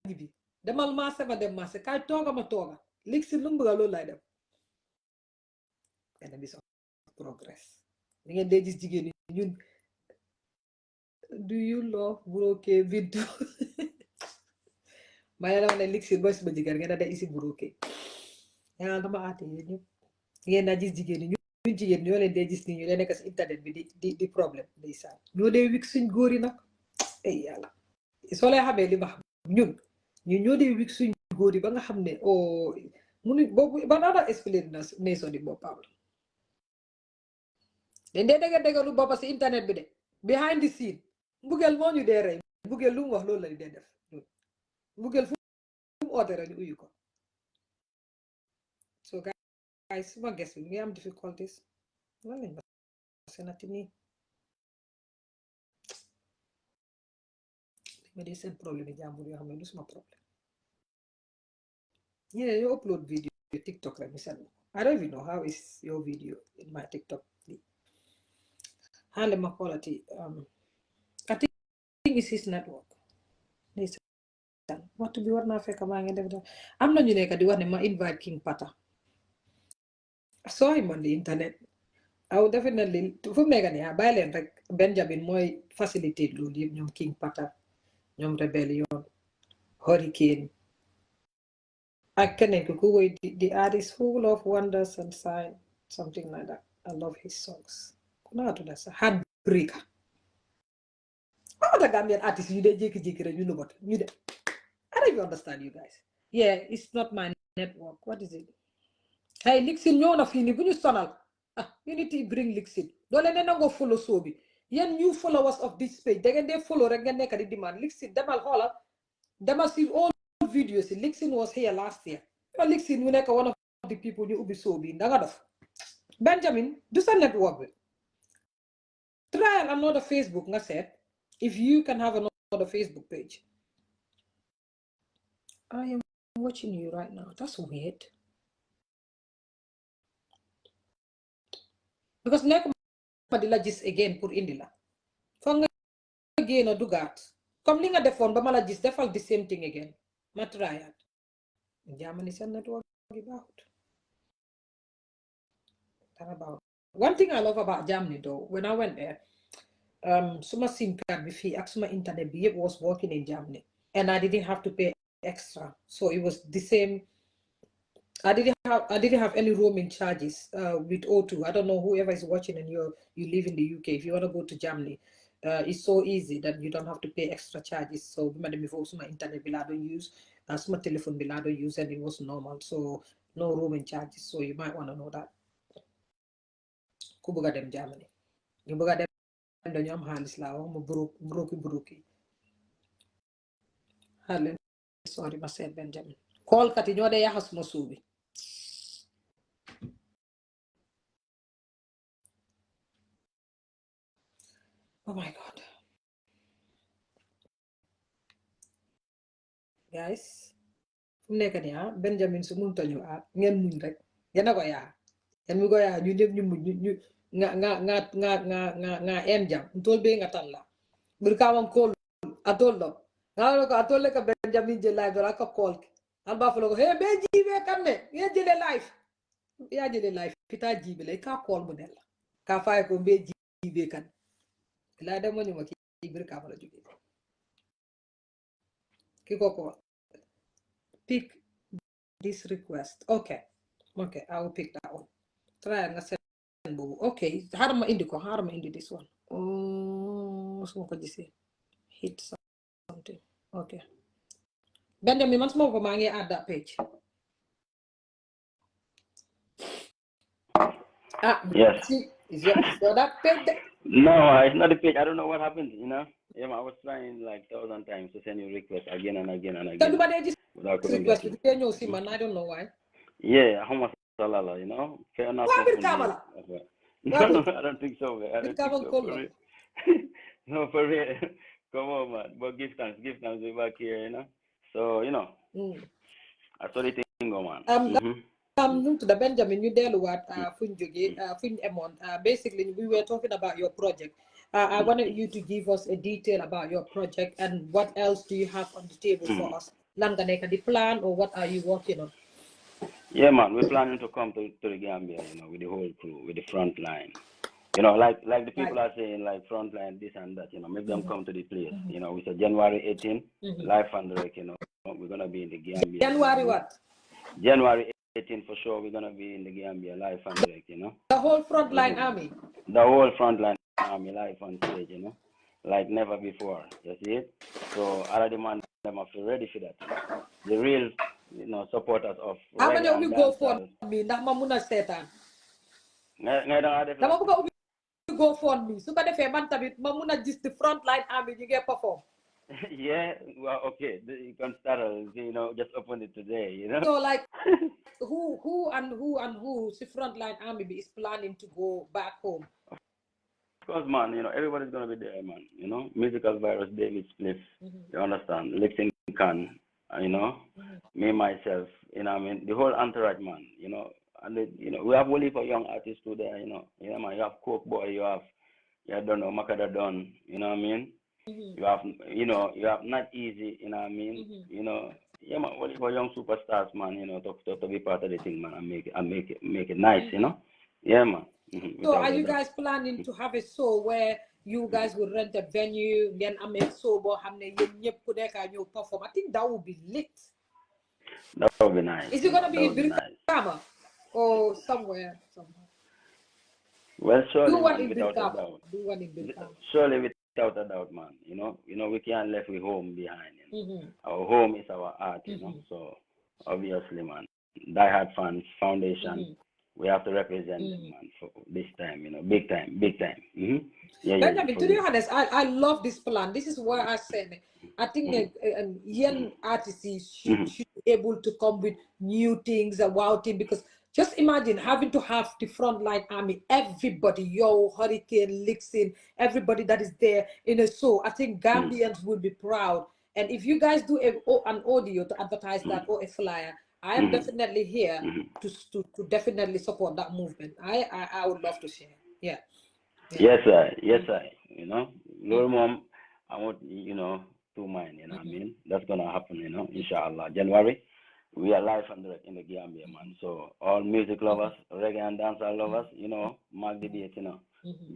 ñibi demal maase ma dem maase kaay tooga ma tooga Lixin lu mu bugga loolu lay dem enemies of progress ni ngeen dee gis jigéen ñun do you love broke video may dama ne lixin boy suma jigéen ngeen da isi buruke yaa dama aate yéen ñëpp ngeen naa gis jigéen ñi ñun jigéen ñoo leen dee gis ni ñu leen nekk si internet bi di problème day saan ñoo dee wik suñ góor yi nag ay yàlla soo leen xamee li ma xam ñun ñoo dee wik suñ góor yi ba nga xam ne o munu boobu ba naana expliqué na nation di boppam la dañ dee dégg lu boppa si internet bi de behind the scene mbugeel moo ñu dee rey mbugeel lu mu wax loolu la di dee def mbugeel fu mu oote rek ñu uyu ko so guys suma guess bi ngi am difficulties lan lañ ma senati nii ma dee seen problème yi jàmbur yoo xam ne du suma problème ñeneen ñu upload video TikTok rek mi seen I don't even know how is your video in my TikTok hande ma quality I think it's his network waxtu bi war naa fekk maa ngi def am na ñu nekk di wax ne ma invite King Pata I saw him on the internet aw definitely fu mu nekk nii bàyyi leen rek Benjamin mooy facilitate loolu yëpp ñoom King Pata ñoom Rebellion Hurricane ak keneen ku woy the artist full of wonders and sign something like that I love his songs ku naa tudda sax Heartbreaker the Gambian artists you did jékki-jékki rek you know what you did I don't even understand you guys yeah it's not my network what is it hey Lixin ñëw na fii nii bu ñu sonal unity bring Lixin doo leen ne nangoo follow soo bi yéen new followers of this page da ngeen dee follow rek ngeen nekk di demand Lixin demal xoolal demal si all videos yi Lixin was here last year Lixin mu nekk one of the people ñu ubbi soo bi da nga def Benjamin du sa network bi try another Facebook nga seet if you can have another Facebook page. I am watching you right now. That's weird. Because next di la gis again pour indi la. Foog nga génn dugaat. Comme li nga defoon ba ma la gis defal the same thing again. Ma tryat. Germany seen network gi baaxut. One thing I love about Germany though, when I went there, suma SIM card bi fii ak suma internet bi yëpp was working in Germany and I didn't have to pay extra, so it was the same. I didn't have any roaming charges with O2. I don't know whoever is watching and you live in the UK, if you want to go to Germany, it's so easy that you don't have to pay extra charges. So before my internet bill I don't use, my telephone bill I don't use, and it was normal, so no roaming charges. So you might want to know that. Ku bëgga dem Germany, ñu bëgga dem dañu am xaalis laa wax mu broki xaalis sorry ma seet Benjamin call kat yi ñoo dee yaxa suma suubi oh my god guys fu mu nekk nii Benjamin su munta ñu ngeen muñ rek yéen a ko yaa yéen mi ko yaa ñu ñëpp ñu muñ ñu nga em jam ntol be nga tan la bir ka won call atol do nga ko atol le ka Benjamin je live la ka call al ba flo ko he be jibe kan ne ye jele live ya jele live pita jibe le ka call mu del ka fay ko be jibe kan la dem ñu ma ki bir ka fa la jóge ki ko pick this request okay I will pick that one try nga okay harma indi this one oh so ko gisee hit something okay Benjamin man suma ko maa ngi add that page yes is that page no it's not the page. I don't know what happened, you know. Yeah, I was trying like 1,000 times to send you requests again and again and again. Request man, I don't know why. Yeah, how much salala, you know? Fair enough. No, I don't think so, man. I don't think so. No, for real. Come on, man. But give thanks. We're back here, you know. So, you know, I saw the thing go, man. To the Benjamin, you deal what basically we were talking about your project. I wanted you to give us a detail about your project and what else do you have on the table for us? Langaneka, the plan, or what are you working on? Yeah, man, we're planning to come to the Gambia, you know, with the whole crew, with the front line. You know, like the people are saying, like Frontline, this and that, you know, make them come to the place. You know, we said January 18, live and direct, you know, we're going to be in the Gambia. January what? January 18 for sure, we're going to be in the Gambia, live and direct, you know. The whole Frontline Army? The whole Frontline Army, live on stage, you know, like never before, you see it? So, I demand them to feel ready for that, you know. The real, you know, supporters of How many reggae of you and go for dancehall. me? Ndax ma muna seetaan. Dama bëgg a ubbi go for me. Su ko defee man tamit ma muna gis the Frontline Army ñu ngi perform. Yeah, well, okay, you can start, you know, just open it today, you know. So like, who and who the Frontline Army is planning to go back home? Of course, man, you know, everybody's gonna be there, man. You know, musical virus, David Spliff, you understand, Lipton Khan, you know, me myself, you know, I mean, the whole entourage, man, you know, and you know, we have only for young artists too there, you know, man, you have Coke Boy, you have don't know, Makada Don, you know what I mean? You have, you know, you have Not Easy, you know what I mean? You know, yeah, man, only for young superstars, man, you know, to be part of the thing, man, and make it nice, you know? Yeah, man. So are you guys planning to have a show where you guys will rent a venue, then I make show bo xamne yeen ñepp ku nekk ñu perform? I think that would be lit. That would be nice. Is it gonna be in nice. Birkama or somewhere? Well, surely, man, Do one in Birkama. Surely, without a doubt, man. You know, we can't leave our home behind. You know? Our home is our art, you know. So obviously, man, diehard fans foundation. We have to represent them, man, for this time, you know, big time. Yeah, Benjamin, to be honest, I love this plan. This is why I said I think young artists should be able to come with new things, wow thing, because just imagine having to have the Frontline Army, everybody, Hurricane, Lixin, everybody that is there in a show. I think Gambians will be proud. And if you guys do an audio to advertise that or a flyer, I am definitely here to definitely support that movement. I would love to share. Yeah. Yes, sir. You know, little mom, I want, you know, to mine, you know what I mean? That's gonna happen, you know, inshallah. January, we are live and direct in the Gambia, man. So all music lovers, reggae and dancehall lovers, you know, mark the date, you know.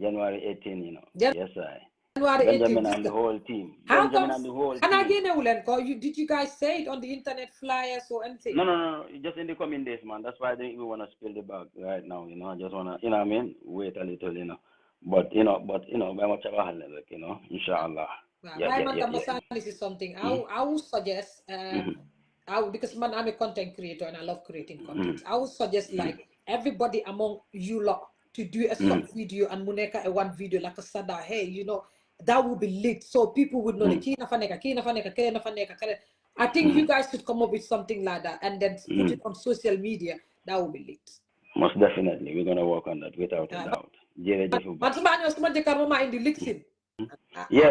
January 18, you know. Yes, sir. January 18. Benjamin and the whole team. How Benjamin come? and the whole And team. again, did you guys say it on the internet flyers or anything? No. Just in the coming days, man. That's why I think we wanna spill the bag right now, you know. I just wanna, you know what I mean? Wait a little, you know. But you know, very much of a handle, you know, inshallah. This is something I would suggest. Because man, I'm a content creator and I love creating content. I would suggest like everybody among you lot to do a short video and muneka a one video like a sada. Hey, you know, that would be lit, so people would know the key nafaneka. I think you guys should come up with something like that and then put it on social media. That would be lit. Most definitely, we're gonna work on that without a doubt. Yeah,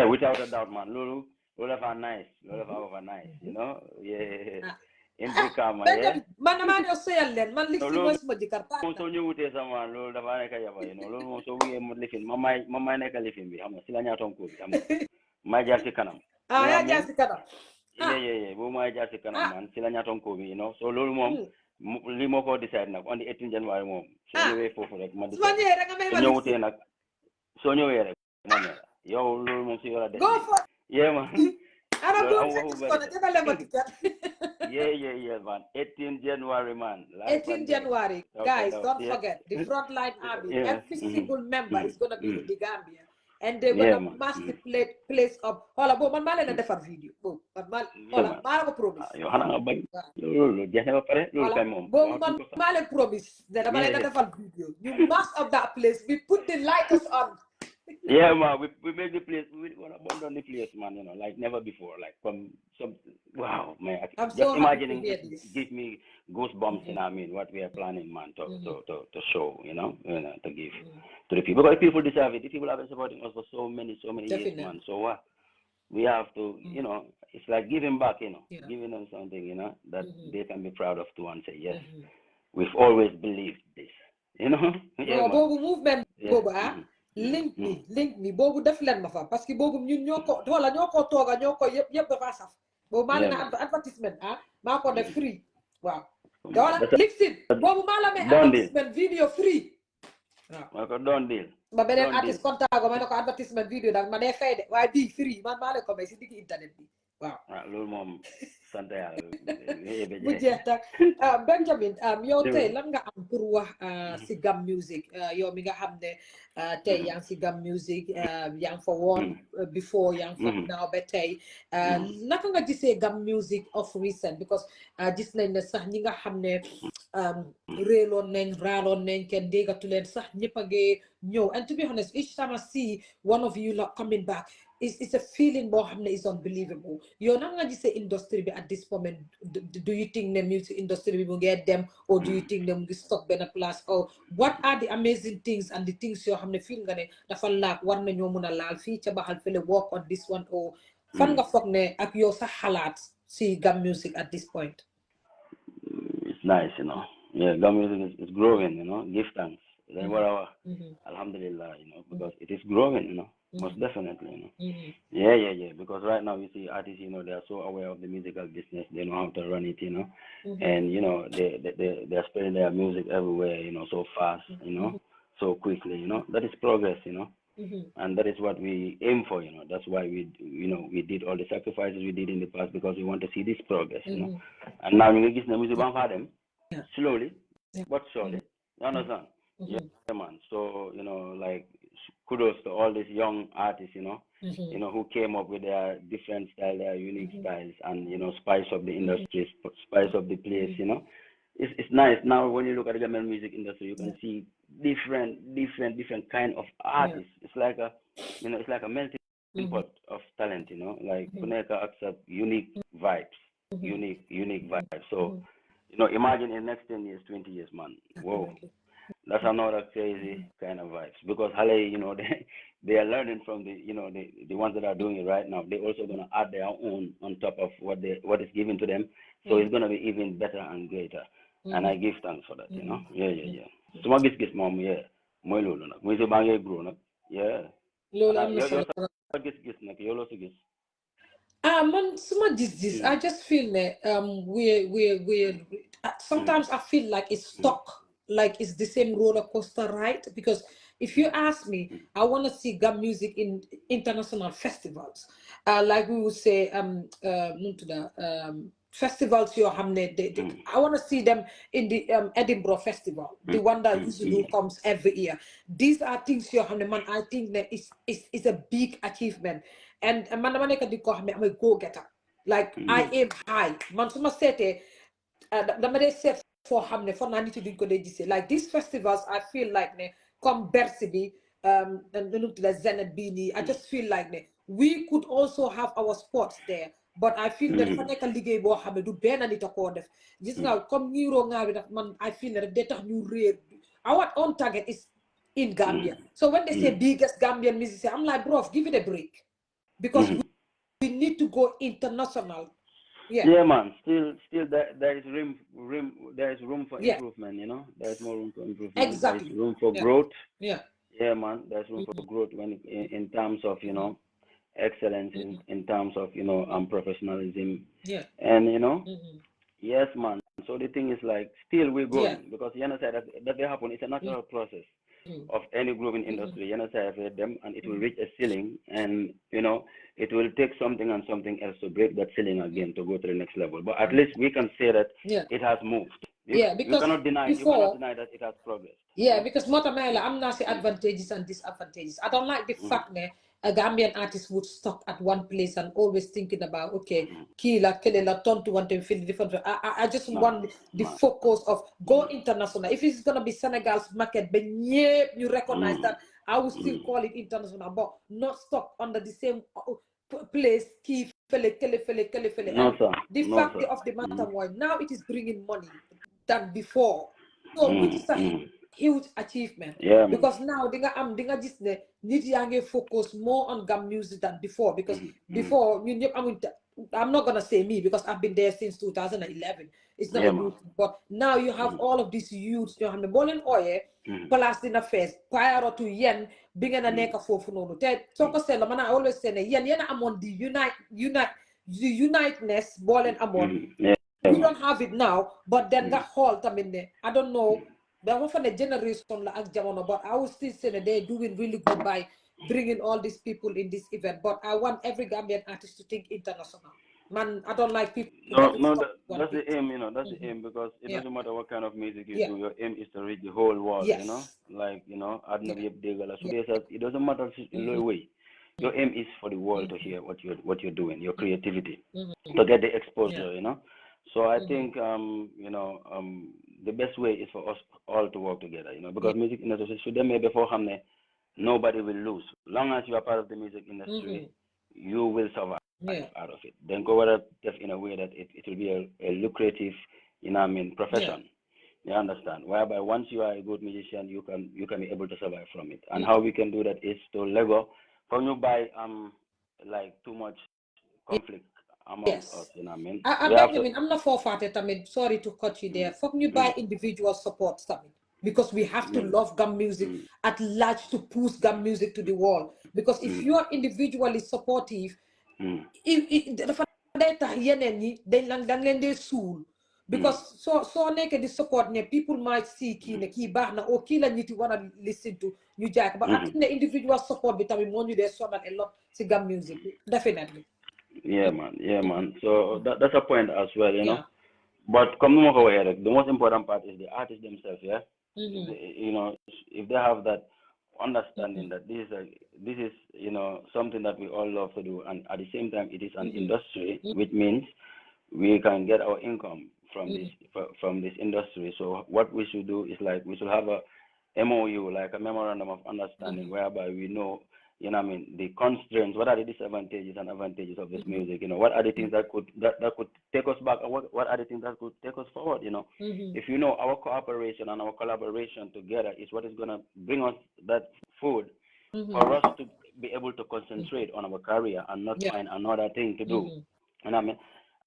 without a doubt, man. Lulu are nice. Lulu nice, you know? Yeah. In Birkama, yeah. Man, you're saying, man, listen, what's my Jakarta? So you would say someone, Lulu, the Vanaka, you know, Lulu, so we are living. Mamma, Neka living, I'm a Silania Tonko, my Jessica. Yeah, Jessica. Yeah, my Jessica, man, Silania Tonko, you know, so Lulu mom. Limo ko decide nak on the 18 January mom. So anyway for rek ma decide. So ñewé rek mom la. Yow lolu mom ci wala def. Go for. Yeah man. Yeah, man. 18 January, man. 18 January. Guys, don't forget the Frontline Army. Every single member is going to be in the Gambia. And they're going to mass the place up. Hola, bo, man, male na defar video. Bo, hola, mala ko promise. Yo, hana nga bañ. Lolu, jeex na ba pare? Lolu kay mom. Bo, man, male promise. That male na defar video. You mass up that place. We put the lighters on. Yeah, man, we made the place, we want to abandon the place, man, you know, like never before, like from some, wow, man, I'm just so imagining, give me goosebumps, you know what I mean, what we are planning, man, to show, you know, to give to the people, because people deserve it. The people have been supporting us for so many years, man, so what, we have to, you know, it's like giving back, you know, giving them something, you know, that they can be proud of too and say, yes, we've always believed this, you know. Yeah, movement, link me boobu def leen ma fa parce que boobu ñun ñoo ko tooga ñoo ko yëpp dafa saf boobu maa leen advertisement maa ko def free waaw wala lixin boobu maa la may advertisement video free ma ko doon deal. ba beneen artiste contact ko ma ne ko advertisement video nag ma dee fay de waaye bii free man maa leen ko may si digg internet bi waaw. loolu moom sant yàlla. bu jeex tak Benjamin yow tey lan nga am pour wax si Gam Music yow mi nga xam ne tey yaa ngi si Gam Music yaa ngi fa woon before yaa ngi fa now ba tey naka nga gisee Gam Music of recent because gis nañ ne sax ñi nga xam ne réeloon nañ raaloon nañ kenn déggatu leen sax ñëpp a ngi ñëw and to be honest each time I see one of you like coming back it's a feeling boo xam ne is unbelievable yow naka nga gisee industry bi at this moment do you think ne music industry bi mu ngee dem or do you think ne mu ngi stock benn place or what are the amazing things and the things yoo xam ne feel nga ne dafa laak war na ñoo mun a laal fii ca baxal fële work on this one or fan nga foog ne ak yow sax xalaat si Gam Music at this point. It's nice, yeah, Gam Music is growing, give thanks. Then alhamdulillah, because it is growing, most definitely, yeah, because right now you see artists, they are so aware of the musical business, they know how to run it, and they're spreading their music everywhere, so fast, so quickly, that is progress, and that is what we aim for, that's why we did all the sacrifices we did in the past because we want to see this progress, and now you get the music for them slowly, but surely, you understand? Yeah, man. So like kudos to all these young artists, who came up with their different style, their unique styles, and spice up the industry, spice up the place. It's nice now when you look at the Gambian music industry, you can see different kind of artists. It's like a melting pot of talent. Like Kuneka accept unique vibes, unique vibes. So imagine in the next 10 years, 20 years, man. Whoa. That's another crazy kind of vibes because Hale, they are learning from the ones that are doing it right now. They're also gonna add their own on top of what is given to them. So it's gonna be even better and greater. And I give thanks for that, Yeah. So my gis mom, yeah. Moy lolu nak. Moy se bangé grow nak. Yeah. Gis nak yo lo si gis. Man, suma this. I just feel that we're sometimes I feel like it's stuck. Like it's the same roller coaster ride because if you ask me, I want to see Gam Music in international festivals. Like we would say, festivals you I want to see them in the Edinburgh Festival, the one that usually comes every year. These are things you man. I think that is a big achievement. And man, I'm a go-getter. Like I aim high. Man, suma sete. Say for Hamne for Nani to do like these festivals, I feel like ne come Bersibi, and the Zenit Bini. I just feel like ne we could also have our sports there. But I feel that Faneka Ligue bo have do ben and it accorded. This now come new man. I feel that data new real. Our own target is in Gambia. So when they say biggest Gambian musician, I'm like, bro, give it a break. Because we need to go international. Yeah, man. Still, there is room for improvement. There is more room for improvement. Exactly. There is room for growth. Yeah, man. There's room for growth in terms of excellence, in terms of professionalism. Yeah. And yes, man. So the thing is like still we're growing because that they happen. It's a natural process of any growing industry. Them and it will reach a ceiling, and it will take something and something else to break that ceiling again to go to the next level. But at least we can say that it has moved. Because you cannot deny that it has progressed. Yeah, because Motamela, I'm not saying advantages and disadvantages. I don't like the fact that a Gambian artist would stop at one place and always thinking about Kila, Kelela, turn to one to feel different. I just want the focus of go international. If it's gonna be Senegal's market, but you recognize that I will still call it international, but not stuck under the same place. The fact of the matter was now it is bringing money than before. So which is a huge achievement. Yeah, because now dinga just need to focus more on Gam music than before. Because before I'm not gonna say me because I've been there since 2011. It's not a youth, but now you have all of these youths. You have the Bolin Oye, Palestine affairs, prior to Yen, being an aneka for no. So I always say Yen I'm on the uniteness, Bolin Amon. We don't have it now, but then that halt, I don't know That one for the generation la ak jamono, but I would still say that they're doing really good by bringing all these people in this event. But I want every Gambian artist to think international. Man, I don't like people No, getting no, stuck one that's place. the aim, that's the aim, because it Yeah, doesn't matter what kind of music you yeah, do, your aim is to reach the whole world, yes, like, yeah, ordinary Abdegala. So yeah. it doesn't matter in Mm-hmm. no way. Your aim is for the world to Mm-hmm. hear what you're doing, your creativity, Mm-hmm. to get the Yeah. exposure. So I Mm-hmm. think, the best way is for us all to work together, Yeah. because music industry, should they maybe for Hamne, nobody will lose. Long as you are part of the music Mm-hmm. industry, you will survive Yeah. out of it. Then go at it in a way that it will be a lucrative, Yeah. profession. You understand? Whereby once you are a good musician, you can be able to survive from it. And Mm-hmm. how we can do that is to Lego. From you buy like too much conflict amongst us. Yes. We have to. Benjamin, I'm not for it. I mean, sorry to cut you there. Mm, Fuck you mm, buy individual support, I mean, because we have to mm, love gum music mm, at large to push gum music to the wall. Because if mm, you are individually supportive, mm, dafa day tax yeneen ñi dañ leen dee suul mm, because soo nekkee di support ne people might see kii ne kii baax na o kii la ñiti war a listen to ñu jaay ko but I mm. think ne individual support bi tamit moo ñu dee sonal a lot si gam music bi definitely. Yeah, man. Yeah, man. So that's a point as well. Yeah. But come to over here, the most important part is the artists themselves. Yeah, Mm-hmm. if they have that understanding Mm-hmm. that this is something that we all love to do, and at the same time it is an Mm-hmm. industry, which means we can get our income from this Mm-hmm. from this industry. So what we should do is like we should have a MOU, like a memorandum of understanding, Mm-hmm. whereby we know, the constraints, what are the disadvantages and advantages of this Mm-hmm. music, what are the things that could take us back, and what are the things that could take us forward. Mm-hmm. If our cooperation and our collaboration together is what is gonna bring us that food for us Mm-hmm. to be able to concentrate on our career and not Yeah. find another thing to do. Mm-hmm. And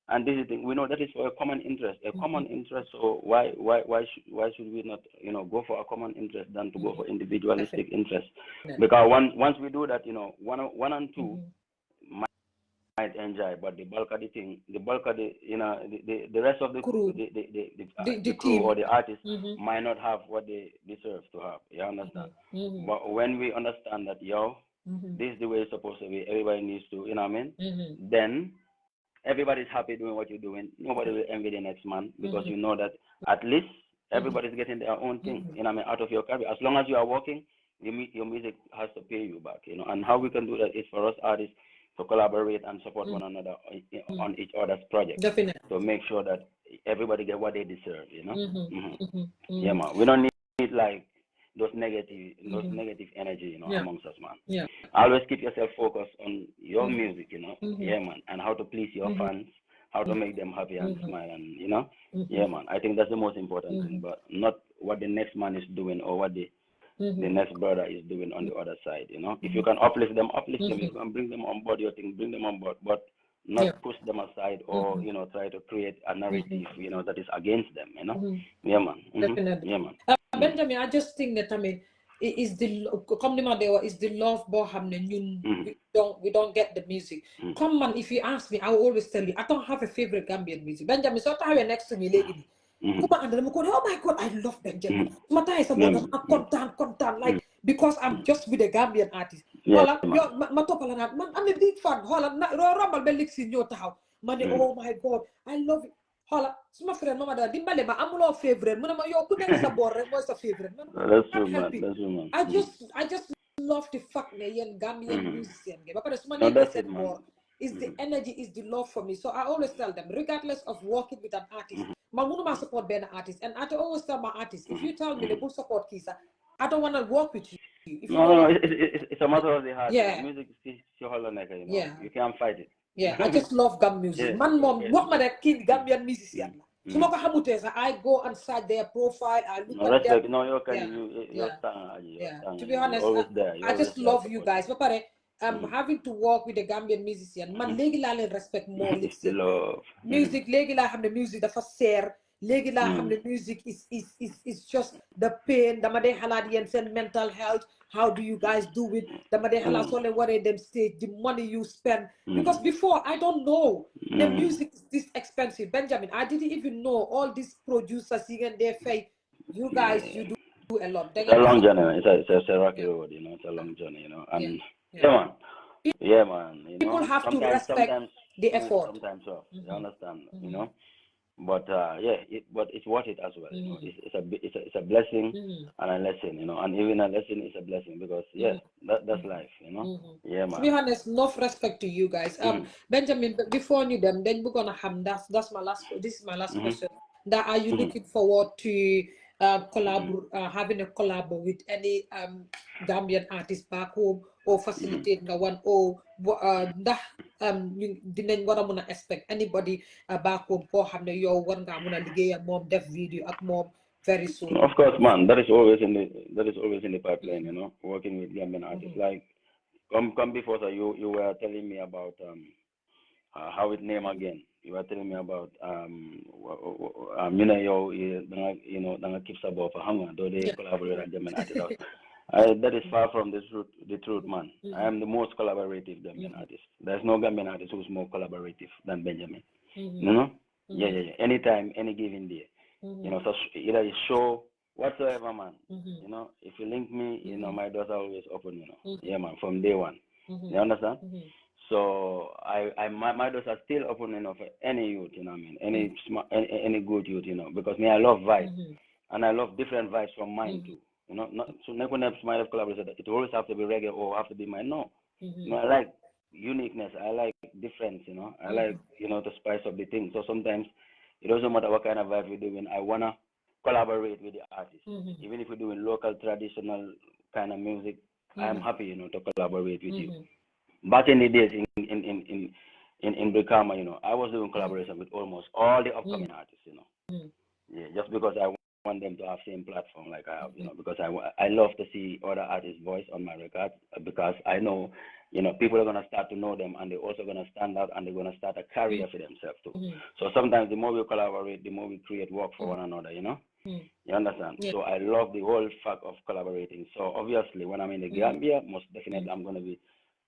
and this is the thing, we know that is for a common interest. A Mm-hmm. common interest. So why should we not go for a common interest than to go Mm-hmm. for individualistic Definitely. interest? Because once we do that, one and two Mm-hmm. might enjoy, but the bulk of the thing, the bulk of the rest of Crew, the the crew or team. the artists Mm-hmm. might not have what they deserve to have. You understand? Mm-hmm. Mm-hmm. But when we understand that, Mm-hmm. this is the way it's supposed to be. Everybody needs to, Mm-hmm. then everybody's happy doing what you're doing. Nobody will envy the next man, because you know that at least everybody's getting their own thing, out of your career. As long as you are working, your music has to pay you back. And how we can do that is for us artists to collaborate and support one another on each other's project, Definitely. to make sure that everybody get what they deserve. Mm-hmm. Mm-hmm. Yeah, Mm-hmm. man. We don't need like those negative energy, Yeah. amongst us, man. Yeah. Always keep yourself focused on your Mm-hmm. music, Mm-hmm. yeah, man, and how to please your Mm-hmm. fans, how to make them happy and Mm-hmm. smile, and Mm-hmm. yeah, man. I think that's the most important Mm-hmm. thing, but not what the next man is doing or what the Mm-hmm. next brother is doing on the other side. If you can uplift them. If Mm-hmm. you can bring them on board your thing, bring them on board, but Yeah. not push them aside, or Mm-hmm. try to create a narrative, Mm-hmm. that is against them. Mm-hmm. Yeah, man. Definitely. Yeah, man. Benjamin, I just think that I mean is the comme ni ma dee wax is the love boo xam ne ñun we don't get the music. Come man, if you ask me, I will always tell you I don't have a favorite Gambian music. Benjamin, soo taxawee next to me léegi nii ku ma ànd dama ko oh my god I love Benjamin. Su ma taxee sa bopp dama kontaan like because I'm just with a Gambian artist. Yeah, Xoolal man. yow ma toppala naan man I'm a big fan xoolal rombal ba lig si ñëw taxaw ma ne oh my god I love it. Hola, suma friend mama da dimbale ma amuloo favorite mu ne ma yow ku nekk sa boor rek mooy sa favorite man That's true, can't man. help it. That's true, man. I just love the fact ne yéen Gambian musician ge ba pare suma No, nekkee that's it, seen man. boor is the energy is the love for me so I always tell them regardless of working with an artist man mënuma support benn artist and I always tell my artist if you tell me ne bul support kii sax I don't want to work with you if you No, don't no, no. want It's a matter of the heart. yeah Music is your whole neck. yeah You can't fight it. yeah I just love gam music Yeah, man moom yeah. wax ma rek kii Gambian musician la su ma ko xamutee sax I go and search their profile I look No at them respect. No, you're yeah you're yeah stand. You're yeah stand. to be You're honest always there. You're I always just there love you guys supporting. ba pare having to work with a Gambian musician man léegi laa leen respect more It's the lipsing love. music léegi laa xam ne music dafa seer léegi laa xam ne music is just the pain dama dee xalaat yéen seen mental health how do you guys do it dama dee xalaat soo leen waree dem stage the money you spend because before I don't know the music is this expensive Benjamin I didn't even know all these producers yi ngeen dee fay You guys, you do a lot. It's a long journey. It's a rocky road, you know. It's a long journey, you know. And man. Yeah, man. You People know, have to respect the effort. Sometimes off. You understand, you know. But but it's worth it as well. You know, it's a blessing and a lesson, you know, and even a lesson is a blessing because that's life, you know. Yeah, man. To be honest, enough respect to you guys. Benjamin, before you them, then we're gonna have that's my last. This is my last question. That are you looking forward to having a collab with any Gambian artist back home or facilitate the one or dinañ war a mun a expect anybody back home koo xam ne yow war ngaa mun a liggéey ak moom def video ak moom very soon. Of course, man. That is always in the pipeline, you know. Working with Gambian artists like come before, so you were telling me about how it name again. You were telling me about you know danga keep about for hunger. Though they collaborate with Gambian artists. That is far from the truth, man. I am the most collaborative Gambian artist. There's no Gambian artist who's more collaborative than Benjamin. You know? Yeah. Anytime, any given day. You know, so either you show whatsoever, man. You know, if you link me, you know, my doors are always open. You know, yeah, man, from day one. You understand? So my doors are still open, you know, for any youth. You know, what I mean, any good youth. You know, because me, I love vibes, and I love different vibes from mine too. You know, not so never might have collaborated. It always have to be reggae or have to be mine. No, you know, I like uniqueness. I like difference. You know, I like, you know, the spice of the thing. So sometimes it doesn't matter what kind of vibe we're doing. I wanna collaborate with the artist, even if we're doing local traditional kind of music. I'm happy, you know, to collaborate with you. Back in the days in Brikama, you know, I was doing collaboration with almost all the upcoming artists, you know. Yeah, just because I want them to have same platform like I have, you know, because I love to see other artists' voice on my record because I know, you know, people are gonna start to know them and they're also gonna stand out and they're gonna start a career for themselves too. So sometimes the more we collaborate, the more we create work for one another, you know. You understand? So I love the whole fact of collaborating. So obviously when I'm in the Gambia, most definitely I'm gonna be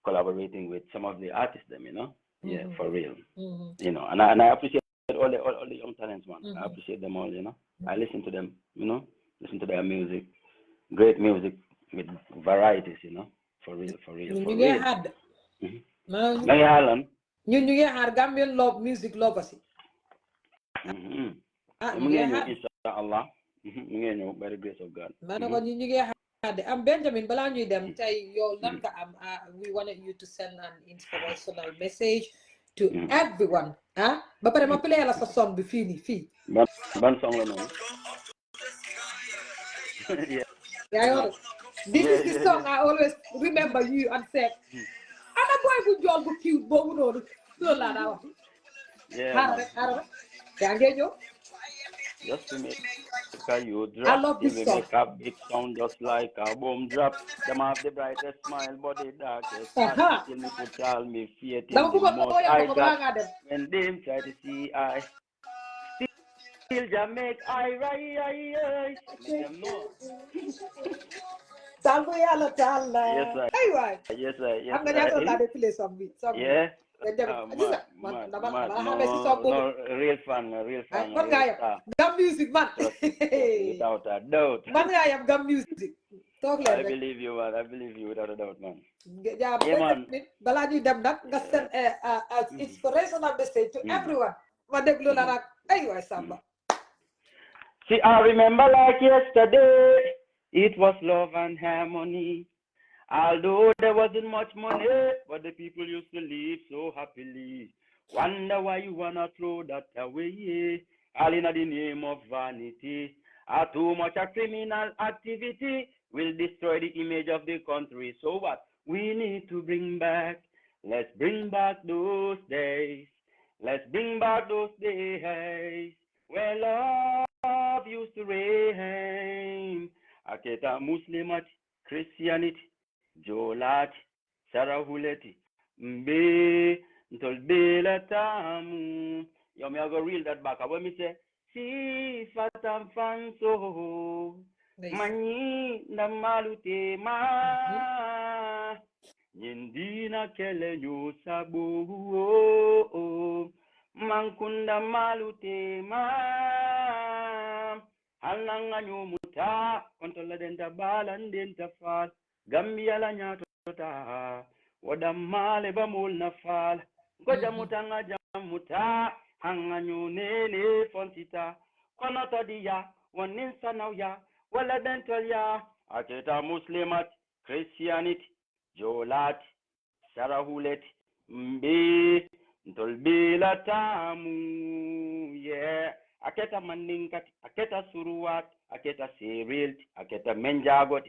collaborating with some of the artists them, you know. Yeah, for real. You know, and I appreciate all the young talents, man. I appreciate them all, you know. I listen to them, you know, listen to their music. Great music with varieties, you know. For real. ñu ngi hard ma ngi haalan ñu ngi hard Gambian love music lovers yi mu ngi ñëw inshallah mu ngi ñëw by the grace of God. ma ne ko ñu ngi hard am Benjamin balaa ñuy dem tey yow lan nga am we wanted you to send an inspirational message to everyone ba pare ma play la sa song bi fii nii fii ban song la noonu yeah. This is the song I always remember you and said ana boy bu jool bu cute boobu noonu loolu laa daa wax xaaral rek yaa ngee ñëw just to make you drop. I love this song. Make a big sound just like a bomb drop. Them have the brightest smile but the darkest heart. Till me put all me faith in the most I got. When them try to see I still just make I rise. Make them know. Salvo yàlla taal la. Yes sir. Aywa. Yes sir. Yes am nga ñaata laa de play song bi. Yeah. Real fan. Man ngaa yam Gam Music man. Without a doubt. Man ngaa yam Gam Music. Toog leen rek. I believe you, man. I believe you without a doubt, man. Yeah, man. Balaa ñuy dem nag nga send inspirational message to everyone. Ma déglu la nag aywa Samba. See, I remember like yesterday, it was love and harmony. Although there wasn't much money, but the people used to live so happily. Wonder why you wanna throw that away, all in the name of vanity. Too much a criminal activity will destroy the image of the country. So what? We need to bring back, let's bring back those days. Let's bring back those days where love used to reign. Aketa Muslimat, Christianity, Jolat, Sarahuleti, Mbe, Ntolbela Tamu. Yo, me I go reel that back. When me say, Si Fatam Fanso, Mani Namalute Ma, Yendina Kele Yo Sabu, Mankunda Malute Ma, Hanganga nyumuta, kontola denta balan denta fal, Gambia la nyatota, wadamale bamul na fal, Gojamuta nga jamuta, hanga nyunene fontita, Konoto diya, waninsa nauya, wala dental ya, Aketa Muslimat, Christianity, Jolat, Sarahulet, Mbe, Ntolbila tamu, yeah. Aketa mandinkat, aketa suruat, aketa serilt, aketa menjagot,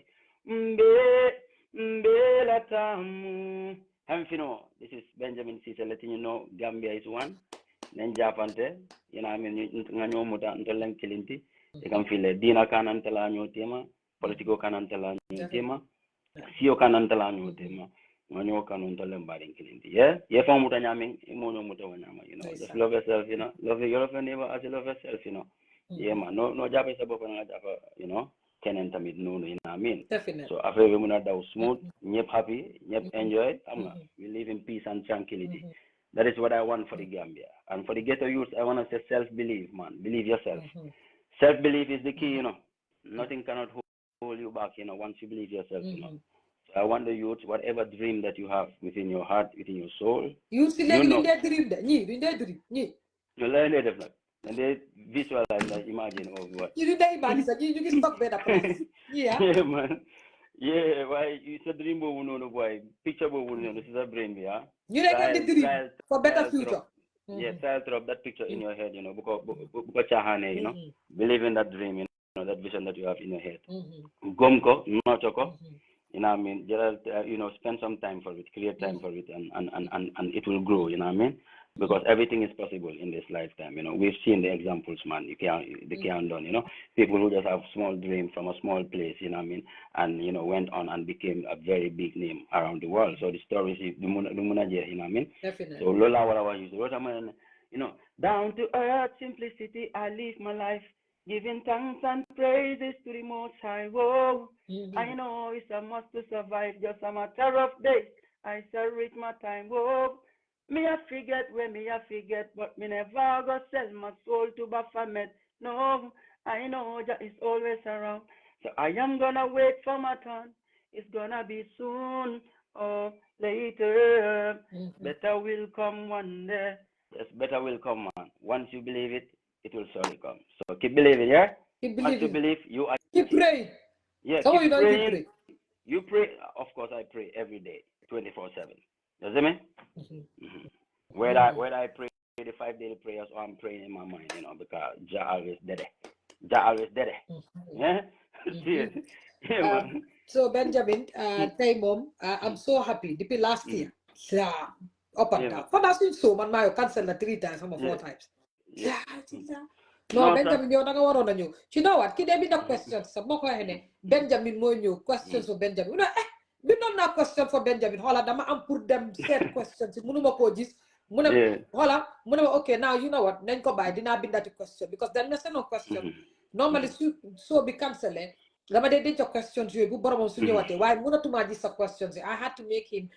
Mbe la tamu. Hamfino, this is Benjamin Cisse letting you know Gambia is one. Nenjapante, you know I mean, nganyo muta ntolang kilinti. You can feel it. Dina kanan tala nyo tema, politiko kanan tala nyo tema, siyo kanan tala nyo tema. Manyo kanon tala mbaring kilinti. Yeah, fa muta nyaming, imonyo muta wanyama. You know, just love yourself. You know, love your neighbor as you love yourself. You know, yeah man. No japa sa bopa na japa. You know, kenen tamid no. You know what I mean? Definitely. So after we muna daw smooth, nyep happy, nyep enjoy. We live in peace and tranquility. That is what I want for the Gambia. And for the ghetto youth, I want to say self-belief, man. Believe yourself. Self-belief is the key, you know. Nothing cannot hold you back, you know, once you believe yourself, you know. So I want the youth, whatever dream that you have within your heart, within your soul, you know. Dream. You learn it, definitely. And they visualize, like, imagine of what. You can stop better place. Yeah. Yeah, man. Yeah, why it's a dream, boy. Picture, this is a brain, yeah. You can the dream for better future. Yeah, try to drop that picture in your head, you know, because you know, believe in that dream, you know, that vision that you have in your head. Gomko, nochoko, you know what I mean? You know, spend some time for it, create time for it, and it will grow, you know what I mean? Because everything is possible in this lifetime, you know. We've seen the examples, man. They can't done, you know. People who just have small dreams from a small place, you know what I mean, and you know went on and became a very big name around the world. So the stories, you know what I mean. Definitely. So Lola, what I want you to, you know, down to earth simplicity, I live my life, giving thanks and praises to the Most High. Whoa, I know it's a must to survive, just a matter of days. I shall reach my time. Whoa. Me I forget, but me never go sell my soul to Baphomet. No, I know that is always around. So I am gonna wait for my turn. It's gonna be soon or later. Better will come one day. Yes, better will come, man. Once you believe it, it will surely come. So keep believing, yeah? Keep believing. Once you believe, you are. Keep praying. Yeah, so keep praying. You pray. Of course, I pray every day, 24/7. You see me? Whether I pray the 5 daily prayers or I'm praying in my mind, you know, because Jah always did it. Yeah? Yeah, man. So Benjamin, tey mom, I'm so happy. Depuis last year, up and down. For that's so man, I cancel 3 times, some 4 times. Yeah. No, Benjamin, you're not going to know. You know what? Can there be no questions? Benjamin, more new questions for Benjamin. We don't have question for Benjamin. Hold on, I'm put them set questions. Okay, now you know what? Then go by. Didn't have been that question because then there's no question. Normally, so be cancelled. Lama de your questions you bu borom su ñewate why mënatuma gis sa questions I had to make him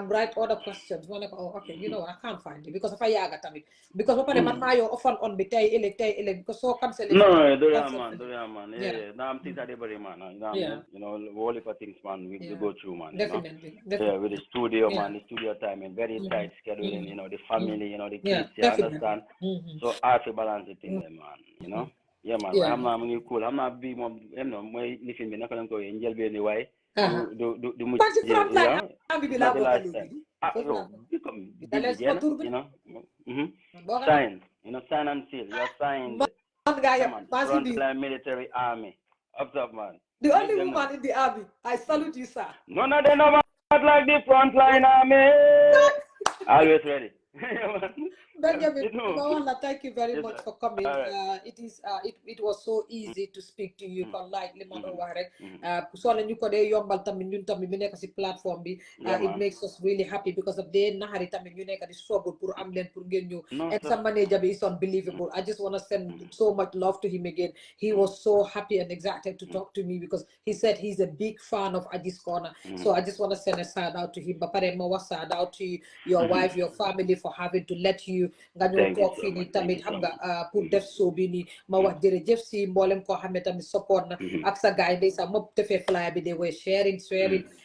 write other questions oh, okay, you know what, I can't find it because if I yaga tamit because ba pare man ma yo often on bi tay elek because so cancel no do ya man yeah now I'm things are very man you know all of things man we go through man definitely yeah with the studio man the studio time and very tight scheduling you know the family you know the kids you understand so I have to balance the thing there man you know. Yeah, man. Yeah. I'm not cool. I'm not be more. You know, my living. Not gonna go in jail. Be anyway. Do yeah. Not the lifestyle. Become busy, you know. Sign. You know, sign and seal. You're signed. Frontline Military Army. Up top, man. The only woman in the army. I salute you, sir. None of them are like the Frontline Army. Always ready. Benjamin, thank you very much for coming. It was so easy to speak to you politely. So you could yombal tamit ñun tamit mi nekk ci platform bi it makes us really happy because of the naxari tamit ñu nekk di struggle pour am leen pour ngeen ñëw and some manager bi is unbelievable. I just want to send so much love to him again. He was so happy and excited to talk to me because he said he's a big fan of Agies Corner. So I just want to send a shout out to him. But shout out to your wife, your family for having to let you nga ñëw Thank you toog so fii much. nii Thank tamit you xam so nga much. pour def show bi nii ma wax jërëjëf si mboolem koo xam ne tamit support na ak sa gars yi ndeysaan ma defee flyer bi they were sharing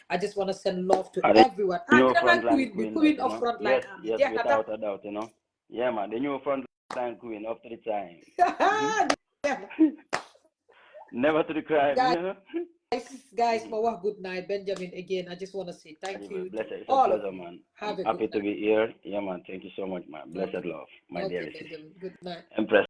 I just want to send love to everyone The new dina naan frontline queen you of know. Frontline Yes, Army yes, jeex na without a doubt, you know. Yeah, man, the new frontline queen up to the time. Never to the crime, you know. Guys, ma wax good night. Benjamin, again, I just want to say thank you to Blessed. It's a all of pleasure, you. man. Have I'm a good happy to night. be here. Yeah, man. Thank you so much, man. Blessed Okay, love, my okay, dearest sister. Benjamin. Good night. Empress.